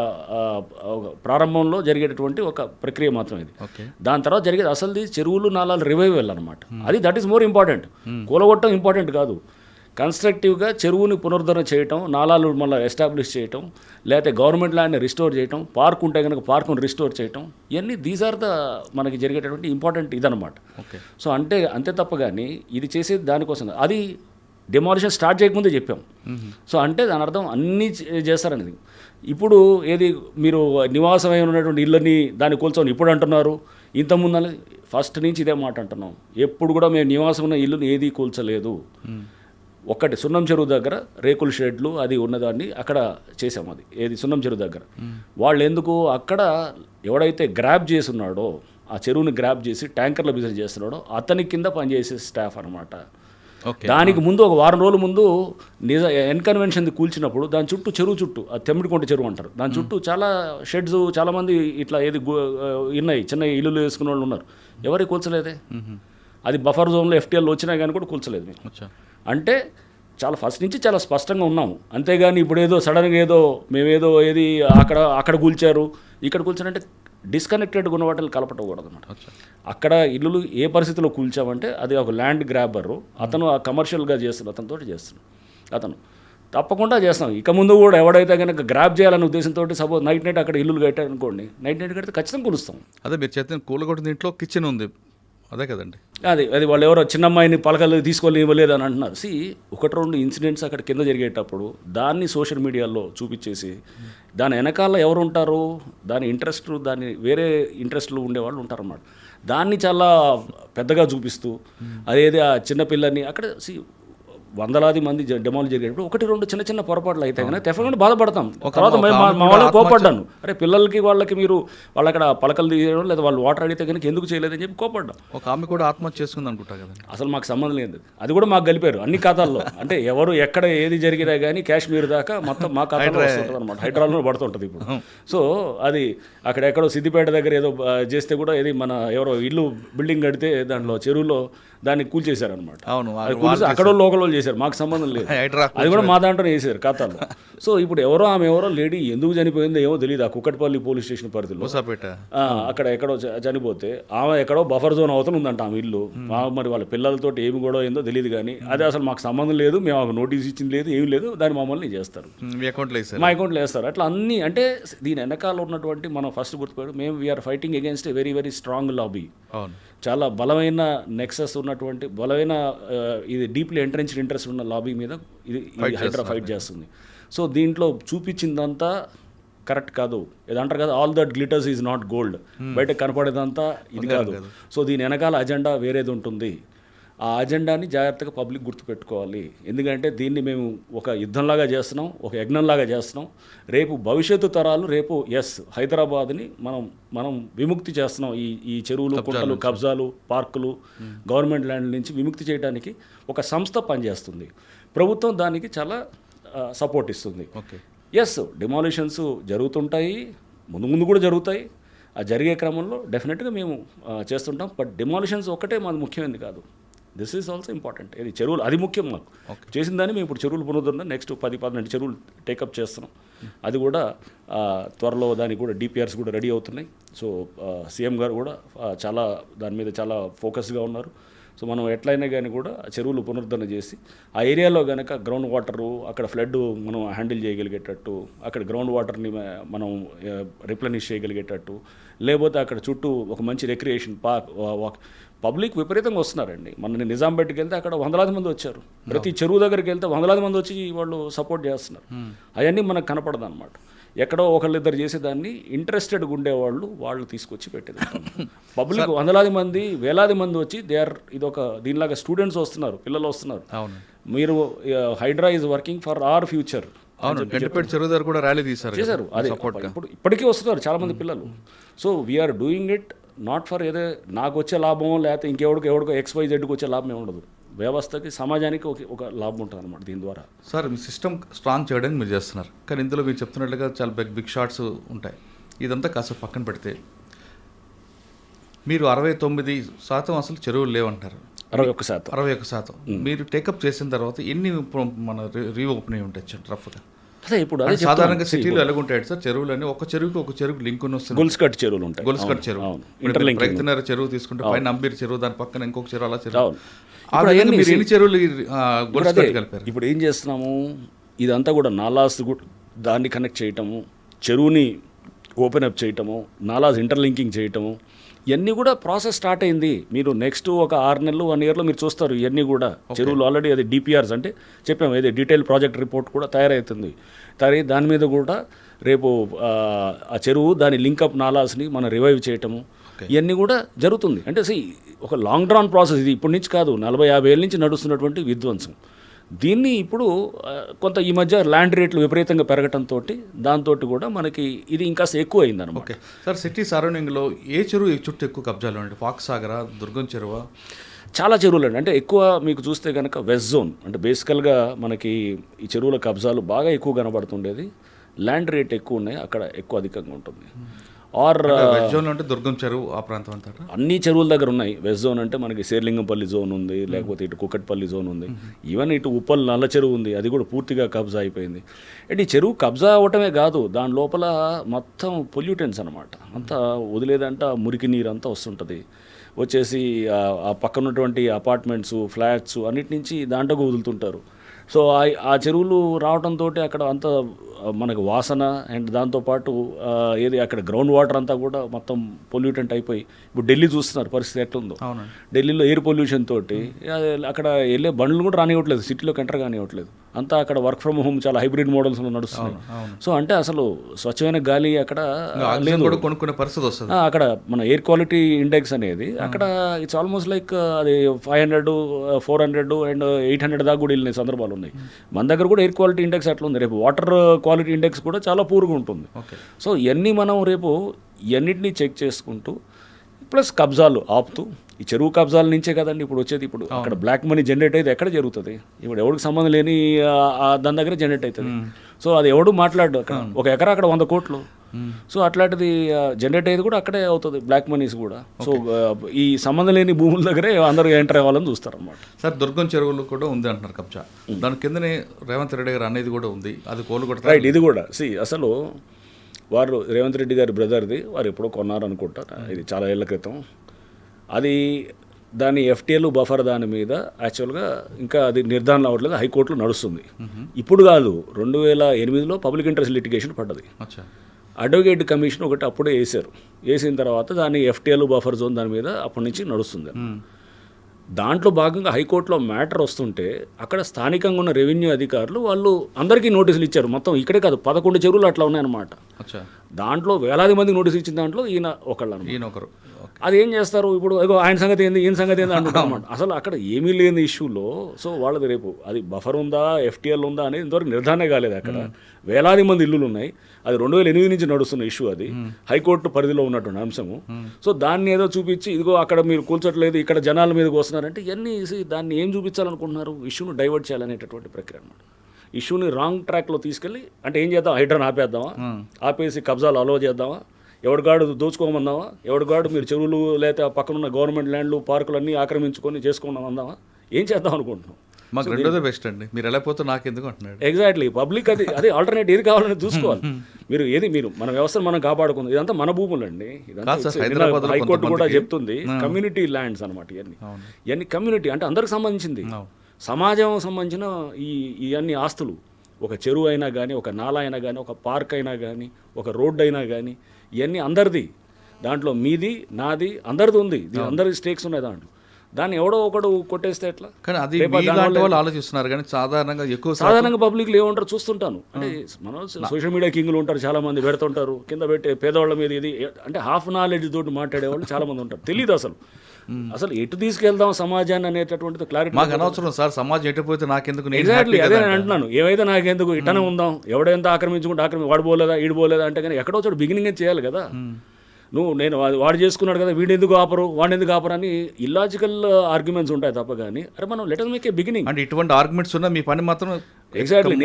ప్రారంభంలో జరిగేటటువంటి ఒక ప్రక్రియ మాత్రం ఇది. దాని తర్వాత జరిగేది అసలు చెరువులు నాలాలు రివైవల్ అనమాట. అది దట్ ఈస్ మోర్ ఇంపార్టెంట్. కూలగొట్టం ఇంపార్టెంట్ కాదు. కన్స్ట్రక్టివ్గా చెరువుని పునరుద్ధరణ చేయటం, నాలాలు మళ్ళీ ఎస్టాబ్లిష్ చేయటం, లేకపోతే గవర్నమెంట్ ల్యాండ్ని రిస్టోర్ చేయటం, పార్క్ ఉంటే కనుక పార్కును రిస్టోర్ చేయటం, ఇవన్నీ దీస్ ఆర్ ద మనకి జరిగేటటువంటి ఇంపార్టెంట్ ఇదనమాట. సో అంటే అంతే తప్ప కానీ ఇది చేసేది దానికోసం. అది డెమాలిషన్ స్టార్ట్ చేయకముందే చెప్పాం. సో అంటే దాని అర్థం అన్నీ చేస్తారనేది. ఇప్పుడు ఏది మీరు నివాసమై ఉన్నటువంటి ఇళ్ళని దాన్ని కూల్చొని ఇప్పుడు అంటున్నారు, ఇంతకుముందు ఫస్ట్ నుంచి ఇదే మాట అంటున్నాం. ఎప్పుడు కూడా మేము నివాసం ఉన్న ఇల్లుని ఏది కూల్చలేదు. ఒకటి సున్నం చెరువు దగ్గర రేకుల షెడ్లు అది ఉన్నదాన్ని అక్కడ చేసాం. అది ఏది సున్నం చెరువు దగ్గర వాళ్ళు ఎందుకు అక్కడ ఎవడైతే గ్రాబ్ చేసి ఉన్నాడో, ఆ చెరువుని గ్రాబ్ చేసి ట్యాంకర్ల బిజినెస్ చేస్తున్నాడో అతని కింద పనిచేసే స్టాఫ్ అనమాట. దానికి ముందు ఒక వారం రోజుల ముందు ఎన్కన్వెన్షన్ కూల్చినప్పుడు దాని చుట్టూ చెరువు చుట్టూ, అది తెమ్మిడికొంట చెరువు అంటారు, దాని చుట్టూ చాలా షెడ్స్ చాలామంది ఇట్లా ఏది ఉన్నాయి, చిన్న ఇల్లులు వేసుకునే వాళ్ళు ఉన్నారు. ఎవరికి కూల్చలేదే. అది బఫర్ జోన్లో FTL వచ్చినా కానీ కూడా కూల్చలేదు మేము. అంటే చాలా ఫస్ట్ నుంచి చాలా స్పష్టంగా ఉన్నాము. అంతేగాని ఇప్పుడు ఏదో సడన్గా ఏదో మేమేదో ఏది అక్కడ కూల్చారు ఇక్కడ కూల్చారంటే డిస్కనెక్టెడ్గా ఉన్న వాటిని కలపటకూడదు అనమాట. అక్కడ ఇల్లులు ఏ పరిస్థితిలో కూల్చామంటే అది ఒక ల్యాండ్ గ్రాబరు, అతను ఆ కమర్షియల్గా చేస్తున్న అతనితో చేస్తున్నాడు. అతను తప్పకుండా చేస్తాం. ఇక ముందు కూడా ఎవడైతే కనుక గ్రాప్ చేయాలనే ఉద్దేశంతో సపోజ్ నైట్ అక్కడ ఇల్లులు కట్టారనుకోండి, నైట్ కడితే ఖచ్చితంగా కూలుస్తాం. అదే మీరు చేసిన కూలగొట్టిన ఇంట్లో కిచెన్ ఉంది, అదే కదండి. అది వాళ్ళు ఎవరో చిన్నమ్మాయిని పలకలు తీసుకొని ఇవ్వలేదు అని అంటున్నారు. ఒకటి రెండు ఇన్సిడెంట్స్ అక్కడ కింద జరిగేటప్పుడు దాన్ని సోషల్ మీడియాలో చూపించేసి దాని వెనకాల ఎవరు ఉంటారు, దాని ఇంట్రెస్ట్, దాని వేరే ఇంట్రెస్ట్లు ఉండేవాళ్ళు ఉంటారన్నమాట. దాన్ని చాలా పెద్దగా చూపిస్తూ అదేది ఆ చిన్నపిల్లని అక్కడ వందలాది మంది డెమోలు జరిగేటప్పుడు ఒకటి రెండు చిన్న చిన్న పొరపాట్లు అయితే కనుక డెఫినెట్గా బాధపడతాం. తర్వాత మా వాళ్ళని కోపడ్డాను, అరే పిల్లలకి వాళ్ళకి మీరు వాళ్ళు అక్కడ పలకలు తీయడం లేదా వాళ్ళు వాటర్ అడిగితే కనుక ఎందుకు చేయలేదని చెప్పి కోపడ్డాం. ఒక ఆమె కూడా ఆత్మహత్య చేసుకుంది అనుకుంటా కదా. అసలు మాకు సంబంధం లేదు, అది కూడా మాకు కలిపారు అన్ని ఖాతాల్లో. అంటే ఎవరు ఎక్కడ ఏది జరిగినా కానీ కాశ్మీర్ దాకా మొత్తం మా ఖాతాలో వస్తుంటుంది అనమాట, హైడ్రాల్లో పడుతుంటుంది ఇప్పుడు. సో అది అక్కడ ఎక్కడో సిద్దిపేట దగ్గర ఏదో చేస్తే కూడా ఏది మన ఎవరో ఇల్లు బిల్డింగ్ కడితే దాంట్లో చెరువులో దాన్ని కూల్చేశారనమాట. అవును, అక్కడ లోకల్ వాళ్ళు చేశారు, మాకు సంబంధం లేదు. అది కూడా మా దాంట్లోనే వేసారు ఖాతాలో. సో ఇప్పుడు ఆమె ఎవరో లేడీ ఎందుకు చనిపోయిందో ఏమో తెలియదు. ఆ కుక్కట్పల్లి పోలీస్ స్టేషన్ పరిధిలో అక్కడ ఎక్కడో చనిపోతే ఆమె ఎక్కడో బఫర్ జోన్ అవతల ఉందంట ఆమె ఇల్లు. మరి వాళ్ళ పిల్లలతో ఏమి గొడవ ఏందో తెలియదు కానీ అది అసలు మాకు సంబంధం లేదు, మేము ఒక నోటీస్ ఇచ్చింది లేదు, ఏమి లేదు, దాన్ని మమ్మల్ని చేస్తారు, మా అకౌంట్లో వేస్తారు. అట్లా అన్నీ అంటే దీని వెనకాల ఉన్నటువంటి మనం ఫస్ట్ గుర్తుపెట్టు, మేము we are fighting against a very very strong lobby. చాలా బలమైన నెక్సెస్ ఉన్నటువంటి బలమైన ఇది డీప్లీ ఎంట్రెన్స్డ్ ఇంట్రెస్ట్ ఉన్న లాబీ మీద ఇది హైడ్రా ఫైట్ చేస్తుంది. సో దీంట్లో చూపించిందంతా కరెక్ట్ కాదు. ఇది అంటారు కదా, all that glitters is not gold, బయట కనపడేదంతా ఇది కాదు. సో దీని వెనకాల అజెండా వేరేది ఉంటుంది. ఆ అజెండాని జాగ్రత్తగా పబ్లిక్ గుర్తుపెట్టుకోవాలి. ఎందుకంటే దీన్ని మేము ఒక యుద్ధంలాగా చేస్తున్నాం, ఒక యజ్ఞంలాగా చేస్తున్నాం. రేపు భవిష్యత్తు తరాలు రేపు హైదరాబాద్ని మనం విముక్తి చేస్తున్నాం. ఈ చెరువులు, కుంటలు, కబ్జాలు, పార్కులు, గవర్నమెంట్ ల్యాండ్ నుంచి విముక్తి చేయడానికి ఒక సంస్థ పనిచేస్తుంది. ప్రభుత్వం దానికి చాలా సపోర్ట్ ఇస్తుంది. డిమాలిషన్స్ జరుగుతుంటాయి, ముందు కూడా జరుగుతాయి. ఆ జరిగే క్రమంలో డెఫినెట్గా మేము చేస్తుంటాం. బట్ డిమాలిషన్స్ ఒక్కటే మాది ముఖ్యమైనది కాదు, దిస్ ఈజ్ ఆల్సో ఇంపార్టెంట్. ఇది చెరువులు అది ముఖ్యం మాకు. చేసిన దాన్ని మేము ఇప్పుడు చెరువులు పునరుద్ధరణ నెక్స్ట్ 10-12 చెరువులు టేకప్ చేస్తున్నాం. అది కూడా త్వరలో దానికి కూడా డిపిఆర్స్ కూడా రెడీ అవుతున్నాయి. సో సీఎం గారు కూడా చాలా దాని మీద చాలా ఫోకస్గా ఉన్నారు. సో మనం ఎట్లయినా కానీ కూడా చెరువులు పునరుద్ధరణ చేసి ఆ ఏరియాలో కనుక గ్రౌండ్ వాటరు అక్కడ ఫ్లడ్ మనం హ్యాండిల్ చేయగలిగేటట్టు, అక్కడ గ్రౌండ్ వాటర్ని మనం రిప్లెనిష్ చేయగలిగేటట్టు, లేకపోతే అక్కడ చుట్టూ ఒక మంచి రిక్రియేషన్ పార్క్. పబ్లిక్ విపరీతంగా వస్తున్నారండి. మన నిజాంపేటకి వెళ్తే అక్కడ వందలాది మంది వచ్చారు. ప్రతి చెరువు దగ్గరికి వెళ్తే వందలాది మంది వచ్చి వాళ్ళు సపోర్ట్ చేస్తున్నారు. అవన్నీ మనకు కనపడదు అనమాట. ఎక్కడో ఒకళ్ళిద్దరు చేసేదాన్ని ఇంట్రెస్టెడ్గా ఉండేవాళ్ళు వాళ్ళు తీసుకొచ్చి పెట్టేది. పబ్లిక్ వందలాది మంది వేలాది మంది వచ్చి ఇదొక దీనిలాగా స్టూడెంట్స్ వస్తున్నారు, పిల్లలు వస్తున్నారు. మీరు Hydraa is working for our future. చెరువు దగ్గర కూడా ర్యాలీ చేశారు. అది ఇప్పటికీ వస్తున్నారు చాలామంది పిల్లలు. So we are doing it not for ఏదో నాకు వచ్చే లాభం లేకపోతే ఇంకెవడికో XYZకి వచ్చే లాభం ఉండదు. వ్యవస్థకి, సమాజానికి ఒక లాభం ఉంటుంది అనమాట దీని ద్వారా. సార్ మీ సిస్టమ్ స్ట్రాంగ్ చేయడానికి మీరు చేస్తున్నారు, కానీ ఇందులో మీరు చెప్తున్నట్లుగా చాలా బిగ్ షాట్స్ ఉంటాయి. ఇదంతా కాస్త పక్కన పెడితే మీరు 69% అసలు చెరువులు లేవంటారు. 61%. మీరు టేకప్ చేసిన తర్వాత ఎన్ని మన రీఓపెన్ అయి ఉంటాయి రఫ్గా? అదే ఇప్పుడు సాధారణంగా సిటీలో ఎలాగుంటాయి సార్ చెరువులని, ఒక చెరువుకి లింక్ వస్తుంది. గొలుసుకట్టు చెరువులు ఉంటాయి. గొలుసుకట్టు చెరువు, రైతున్నర చెరువు తీసుకుంటే పైన అంబీర్ చెరువు, దాని పక్కన ఇంకొక చెరువు, అలా చెరువు. మీరు ఎన్ని చెరువులు గొలుసుకట్టు కలిపారు? ఇప్పుడు ఏం చేస్తున్నాము, ఇదంతా కూడా నాలాస్ దాన్ని కనెక్ట్ చేయటము, చెరువుని ఓపెన్ అప్ చేయటము, నాలాస్ ఇంటర్లింకింగ్ చేయటము, ఇవన్నీ కూడా ప్రాసెస్ స్టార్ట్ అయింది. మీరు నెక్స్ట్ ఒక 6 నెలలు 1 ఇయర్లో మీరు చూస్తారు ఇవన్నీ కూడా చెరువులు ఆల్రెడీ అది డిపిఆర్స్ అంటే చెప్పాము, ఏది డీటెయిల్ ప్రాజెక్ట్ రిపోర్ట్ కూడా తయారవుతుంది. దాని మీద కూడా రేపు ఆ చెరువు దాని లింకప్ నాలాస్ని మనం రివైవ్ చేయటము ఇవన్నీ కూడా జరుగుతుంది. అంటే ఒక లాంగ్ డ్రాన్ ప్రాసెస్ ఇది, ఇప్పటి నుంచి కాదు, 40-50 ఏళ్ళ నుంచి నడుస్తున్నటువంటి విధ్వంసం. దీన్ని ఇప్పుడు కొంత ఈ మధ్య ల్యాండ్ రేట్లు విపరీతంగా పెరగటంతో దాంతో కూడా మనకి ఇది ఇంకా ఎక్కువ అయిందన్నమాట. ఓకే సార్, సిటీ సరౌండింగ్లో ఏ చెరువు చుట్టూ ఎక్కువ కబ్జాలు అండి? ఫాక్స్ సాగరా, దుర్గం చెరువా? చాలా చెరువులు అండి. అంటే ఎక్కువ మీకు చూస్తే కనుక వెస్ట్ జోన్ అంటే బేసికల్గా మనకి ఈ చెరువుల కబ్జాలు బాగా ఎక్కువ కనబడుతుండేది. ల్యాండ్ రేట్ ఎక్కువ ఉన్నాయి, అక్కడ ఎక్కువ అధికంగా ఉంటుంది. ఆర్ వెస్ట్ జోన్ అంటే దుర్గం చెరువు ఆ ప్రాంతం అంతా అన్ని చెరువుల దగ్గర ఉన్నాయి. వెస్ట్ జోన్ అంటే మనకి శేర్లింగంపల్లి జోన్ ఉంది, లేకపోతే ఇటు కుక్కట్పల్లి జోన్ ఉంది, ఈవెన్ ఇటు ఉప్పల్ నల్ల చెరువు ఉంది, అది కూడా పూర్తిగా కబ్జా అయిపోయింది. అంటే ఈ చెరువు కబ్జా అవ్వటమే కాదు, దాని లోపల మొత్తం పొల్యూటెంట్స్ అనమాట, అంతా వదిలేదంట మురికి నీరు అంతా వస్తుంటుంది, వచ్చేసి ఆ పక్కన ఉన్నటువంటి అపార్ట్మెంట్స్ ఫ్లాట్స్ అన్నిటి నుంచి దాంట్లోకి వదులుతుంటారు. సో ఆ చెరువులు రావడంతో అక్కడ అంత మనకు వాసన అండ్ దాంతోపాటు ఏది అక్కడ గ్రౌండ్ వాటర్ అంతా కూడా మొత్తం పొల్యూటెంట్ అయిపోయి, ఇప్పుడు ఢిల్లీ చూస్తున్నారు పరిస్థితి ఎట్లుందో. ఢిల్లీలో ఎయిర్ పొల్యూషన్ తోటి అక్కడ వెళ్ళే బండ్లు కూడా రానివ్వట్లేదు, సిటీలోకి ఎంటర్ కానివ్వట్లేదు, అంతా అక్కడ వర్క్ ఫ్రమ్ హోమ్ చాలా హైబ్రిడ్ మోడల్స్లో నడుస్తున్నాయి. సో అంటే అసలు స్వచ్ఛమైన గాలి అక్కడ లేదు, కొనుక్కునే పరిస్థితి వస్తుంది. అక్కడ మన ఎయిర్ క్వాలిటీ ఇండెక్స్ అనేది అక్కడ ఇట్స్ ఆల్మోస్ట్ లైక్ అది 500, 400 అండ్ 800 దాకా కూడా వెళ్ళిన సందర్భాలు ఉన్నాయి. మన దగ్గర కూడా ఎయిర్ క్వాలిటీ ఇండెక్స్ అట్లా ఉంది, రేపు వాటర్ క్వాలిటీ ఇండెక్స్ కూడా చాలా పూర్గా ఉంటుంది. సో ఇవన్నీ మనం రేపు ఇవన్నిటినీ చెక్ చేసుకుంటూ ప్లస్ కబ్జాలు ఆపుతూ, ఈ చెరువు కబ్జాల నుంచే కదండి ఇప్పుడు వచ్చేది. ఇప్పుడు అక్కడ బ్లాక్ మనీ జనరేట్ అయితే ఎక్కడ జరుగుతుంది? ఇప్పుడు ఎవరికి సంబంధం లేని దాని దగ్గర జనరేట్ అవుతుంది. సో అది ఎవడు మాట్లాడు, అక్కడ ఒక ఎకరా అక్కడ 100 కోట్లు. సో అట్లాంటిది జనరేట్ అయ్యేది కూడా అక్కడే అవుతుంది, బ్లాక్ మనీస్ కూడా. సో ఈ సంబంధం లేని భూముల దగ్గరే అందరూ ఎంటర్ అవ్వాలని చూస్తారు అన్నమాట. సార్ దుర్గం చెరువులు కూడా ఉంది అంటున్నారు కబ్జా, దాని కిందనే రేవంత్ రెడ్డి గారు అనేది కూడా ఉంది, అది కోలు కూడా రైట్. ఇది కూడా అసలు వారు రేవంత్ రెడ్డి గారి బ్రదర్ది, వారు ఎప్పుడో కొన్నారనుకుంటా, ఇది చాలా ఏళ్ల క్రితం. అది దాని ఎఫ్టీఎల్ బఫర్ దాని మీద యాక్చువల్గా ఇంకా అది నిర్ధారణ అవ్వట్లేదు, హైకోర్టులో నడుస్తుంది. ఇప్పుడు కాదు, 2008లో పబ్లిక్ ఇంట్రెస్ట్ లిటిగేషన్ పడ్డది. అడ్వకేట్ కమిషన్ ఒకటి అప్పుడే వేసిన తర్వాత దాని ఎఫ్టీఎల్ బఫర్ జోన్ దాని మీద అప్పటి నుంచి నడుస్తుంది. దాంట్లో భాగంగా హైకోర్టులో మ్యాటర్ వస్తుంటే అక్కడ స్థానికంగా ఉన్న రెవెన్యూ అధికారులు వాళ్ళు అందరికీ నోటీసులు ఇచ్చారు. మొత్తం ఇక్కడే కాదు 11 చెరువులు అట్లా ఉన్నాయన్నమాట. దాంట్లో వేలాది మందికి నోటీసులు ఇచ్చిన దాంట్లో ఈయన ఒకరు. అది ఏం చేస్తారు ఇప్పుడు, ఆయన సంగతి ఏంది ఈయన సంగతి ఏంది అంటున్నారు అన్నమాట. అసలు అక్కడ ఏమీ లేని ఇష్యూలో సో వాళ్ళది రేపు అది బఫర్ ఉందా ఎఫ్టీఎల్ ఉందా అనేది ఇంతవరకు నిర్ధారణ కాలేదు. అక్కడ వేలాది మంది ఇల్లులు ఉన్నాయి, అది 2008 నుంచి నడుస్తున్న ఇష్యూ, అది హైకోర్టు పరిధిలో ఉన్నటువంటి అంశము. సో దాన్ని ఏదో చూపించి ఇదిగో అక్కడ మీరు కూల్చట్లేదు, ఇక్కడ జనాల మీదకి వస్తున్నారంటే ఇవన్నీ దాన్ని ఏం చూపించాలనుకుంటున్నారు? ఇష్యూను డైవర్ట్ చేయాలనేటటువంటి ప్రక్రియ అన్నమాట. ఇష్యూని రాంగ్ ట్రాక్లో తీసుకెళ్ళి అంటే ఏం చేద్దాం, హైడ్రాన్ ఆపేద్దామా, ఆపేసి కబ్జాలు అలో చేద్దామా, ఎవడిగాడు దోచుకోమందామా, ఎవడిగాడు మీరు చెరువులు లేదా పక్కనున్న గవర్నమెంట్ ల్యాండ్లు పార్కులు అన్నీ ఆక్రమించుకొని చేసుకున్నాం అందామా, ఏం చేద్దాం అనుకుంటున్నాం? మాకు రెండోదే బెస్ట్ అండి, మీరు ఎలా పోతే నాకు ఎందుకు అంటున్నాడు. ఎగ్జాక్ట్లీ, పబ్లిక్ అది ఆల్టర్నేట్ ఏది కావాలని చూసుకోవాలి. మీరు మన వ్యవస్థను మనం కాపాడుకుంది, ఇదంతా మన భూములు అండి. హైకోర్టు కూడా చెప్తుంది కమ్యూనిటీ ల్యాండ్స్ అనమాట. ఇవన్నీ కమ్యూనిటీ అంటే అందరికి సంబంధించింది, సమాజం సంబంధించిన ఇవన్నీ ఆస్తులు. ఒక చెరువు అయినా కానీ, ఒక నాలా అయినా కానీ, ఒక పార్క్ అయినా కానీ, ఒక రోడ్డు అయినా కానీ, ఇవన్నీ అందరిది. దాంట్లో మీది నాది అందరిది ఉంది, అందరి స్టేక్స్ ఉన్నాయి దాంట్లో. దాన్ని ఎవడో ఒకడు కొట్టేస్తే ఎట్లా? కానీ అది వాళ్ళు ఆలోచిస్తున్నారు కానీ సాధారణంగా పబ్లిక్లు ఏమంటారు చూస్తుంటాను. అంటే మనం సోషల్ మీడియా కింగ్లు ఉంటారు, చాలా మంది పెడుతుంటారు కింద పెట్టే పేదవాళ్ళ మీద. ఇది అంటే హాఫ్ నాలెడ్జ్ తోటి మాట్లాడేవాళ్ళు చాలా మంది ఉంటారు, తెలియదు అసలు ఎటు తీసుకెళ్దాం సమాజాన్ని అనేటటువంటిది క్లారిటీ మాకు అనవసరం సార్. సమాజం ఎటుపోతే నాకెందుకు? ఎగ్జాక్ట్లీ అదే నేను అంటున్నాను, ఏవైతే నాకెందుకు, ఇట్టనే ఉందాం, ఎవడెంత ఆక్రమించుకుంటే వాడు పోలేదా ఈడు పోలేదా అంటే కానీ ఎక్కడో చోటు బిగినింగ్ చేయాలి కదా. నేను వాడు చేసుకున్నాడు కదా వాడిని ఎందుకు ఆపరు అని ఇల్లాజికల్ ఆర్గ్యుమెంట్స్ ఉంటాయి తప్ప కానీ అరే మనం let us make a beginning అంటే ఇటువంటి ఆర్గ్యుమెంట్స్ ఉన్నా మీ పని మాత్రం ఎగ్జాక్ట్లీ.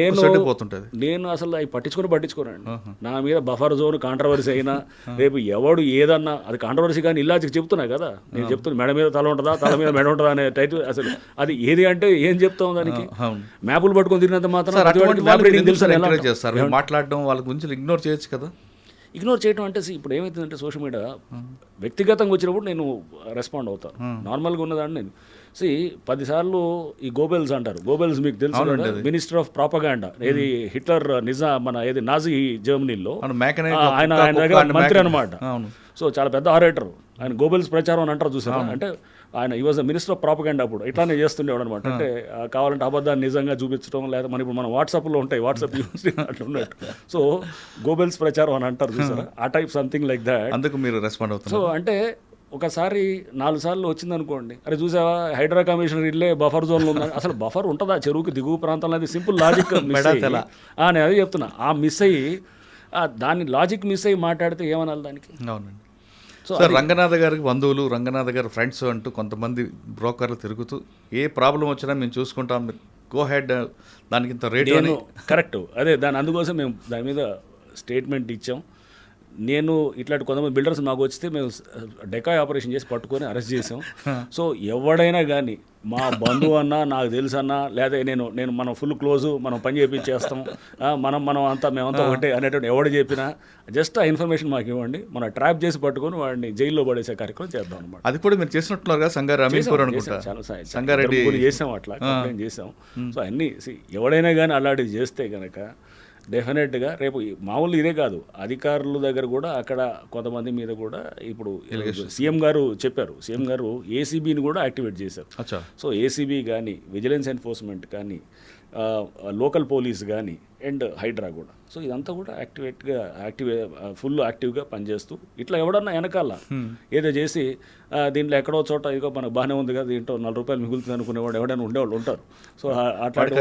నేను అసలు అవి పట్టించుకోనండి. నా మీద బఫర్ జోన్ కాంట్రవర్సీ అయినా రేపు ఎవడు ఏదన్నా అది కాంట్రవర్సీ కానీ ఇల్లాజిక్ చెప్తున్నా కదా. నేను చెప్తున్నా మెడ మీద తల ఉంటుందా, తల మీద మెడ ఉంటుందా అనే టైటిల్. అసలు అది ఏది అంటే ఏం చెప్తాం దానికి? మ్యాపులు పట్టుకొని తిరిగినంత మాత్రం మాట్లాడడం వాళ్ళ గురించి ఇగ్నోర్ చేయొచ్చు కదా. ఇగ్నోర్ చేయడం అంటే ఇప్పుడు ఏమవుతుందంటే సోషల్ మీడియా వ్యక్తిగతంగా వచ్చినప్పుడు నేను రెస్పాండ్ అవుతాను. నార్మల్గా ఉన్నదాన్ని నేను 10 సార్లు ఈ గోబెల్స్ అంటారు. గోబెల్స్ మీకు తెలుసు, మినిస్టర్ ఆఫ్ ప్రాపగాండా, ఏది హిట్లర్ ఏది నాజీ జర్మనీలో ఆయన దగ్గర మంత్రి అనమాట. సో చాలా పెద్ద ఆరేటర్ ఆయన. గోబెల్స్ ప్రచారం అని అంటారు చూసారా, అంటే ఆయన ఈ వాజ్ మినిస్టర్ ఆఫ్ ప్రాపగాండా అప్పుడు. ఇట్లానే చేస్తుండేవాడు అనమాట. అంటే కావాలంటే అబద్ధాన్ని నిజంగా చూపించడం, లేదా మన వాట్సాప్లో ఉంటాయి, వాట్సాప్ యూస్ అట్లా ఉన్నట్టు. సో గోబెల్స్ ప్రచారం అని అంటారు చూసారా, ఆ టైప్ సంథింగ్ లైక్ దాట్. అందుకు మీరు రెస్పాండ్ అవుతారు. సో అంటే ఒకసారి 4 సార్లు వచ్చిందనుకోండి, అరే చూసావా హైడ్రా కమిషనర్ ఇల్లే బఫర్ జోన్లో ఉందని. అసలు బఫర్ ఉంటుందా చెరువుకి దిగువ ప్రాంతంలో? అది సింపుల్ లాజిక్ నేను అదే చెప్తున్నా. ఆ మిస్ అయ్యి దాన్ని లాజిక్ మిస్ అయ్యి మాట్లాడితే ఏమనాలి దానికి? అవునండి. సో రంగనాథ గారికి బంధువులు, రంగనాథ గారి ఫ్రెండ్స్ అంటూ కొంతమంది బ్రోకర్లు తిరుగుతూ ఏ ప్రాబ్లం వచ్చినా మేము చూసుకుంటాం గో హెడ్, దానికి ఇంత రేట్ అని. కరెక్ట్, అదే అందుకోసం మేము దాని మీద స్టేట్మెంట్ ఇచ్చాం. నేను ఇట్లాంటి కొంతమంది బిల్డర్స్ మాకు వస్తే మేము డెకాయ్ ఆపరేషన్ చేసి పట్టుకొని అరెస్ట్ చేసాం. సో ఎవడైనా కానీ మా బంధువు అన్నా, నాకు తెలుసు అన్నా, లేదా నేను మనం ఫుల్ క్లోజు, మనం పని చేపించేస్తాం, మేమంతా ఒకటే అనేటువంటి ఎవడు చెప్పినా జస్ట్ ఆ ఇన్ఫర్మేషన్ మాకు ఇవ్వండి, మనం ట్రాప్ చేసి పట్టుకొని వాడిని జైల్లో పడేసే కార్యక్రమం చేద్దాం అనమాట. అది కూడా మీరు చేసినట్టున్నారు కదా సంగారెడ్డి అమీన్పూర్ అనుకుంటా. సంగారెడ్డి చేసాం, అట్లా కంప్లైంట్ చేసాం. సో అన్నీ ఎవడైనా కానీ అలాంటివి చేస్తే కనుక డెఫినెట్గా రేపు మామూలు ఇదే కాదు, అధికారుల దగ్గర కూడా అక్కడ కొంతమంది మీద కూడా ఇప్పుడు సీఎం గారు చెప్పారు, సీఎం గారు ఏసీబీని కూడా యాక్టివేట్ చేశారు. సో ఏసీబీ కానీ, విజిలెన్స్ ఎన్ఫోర్స్మెంట్ కానీ, లోకల్ పోలీస్ కానీ అండ్ హైడ్రా కూడా, సో ఇదంతా కూడా ఫుల్ యాక్టివ్గా పనిచేస్తూ ఇట్లా ఎవడన్నా వెనకాల ఏదో చేసి దీంట్లో ఎక్కడో చోట ఇదిగో మనకు బాగానే ఉంది కదా, దీంట్లో 4 రూపాయలు మిగులుతుంది అనుకునేవాడు ఎవడైనా ఉండేవాళ్ళు ఉంటారు. సో అట్లాంటి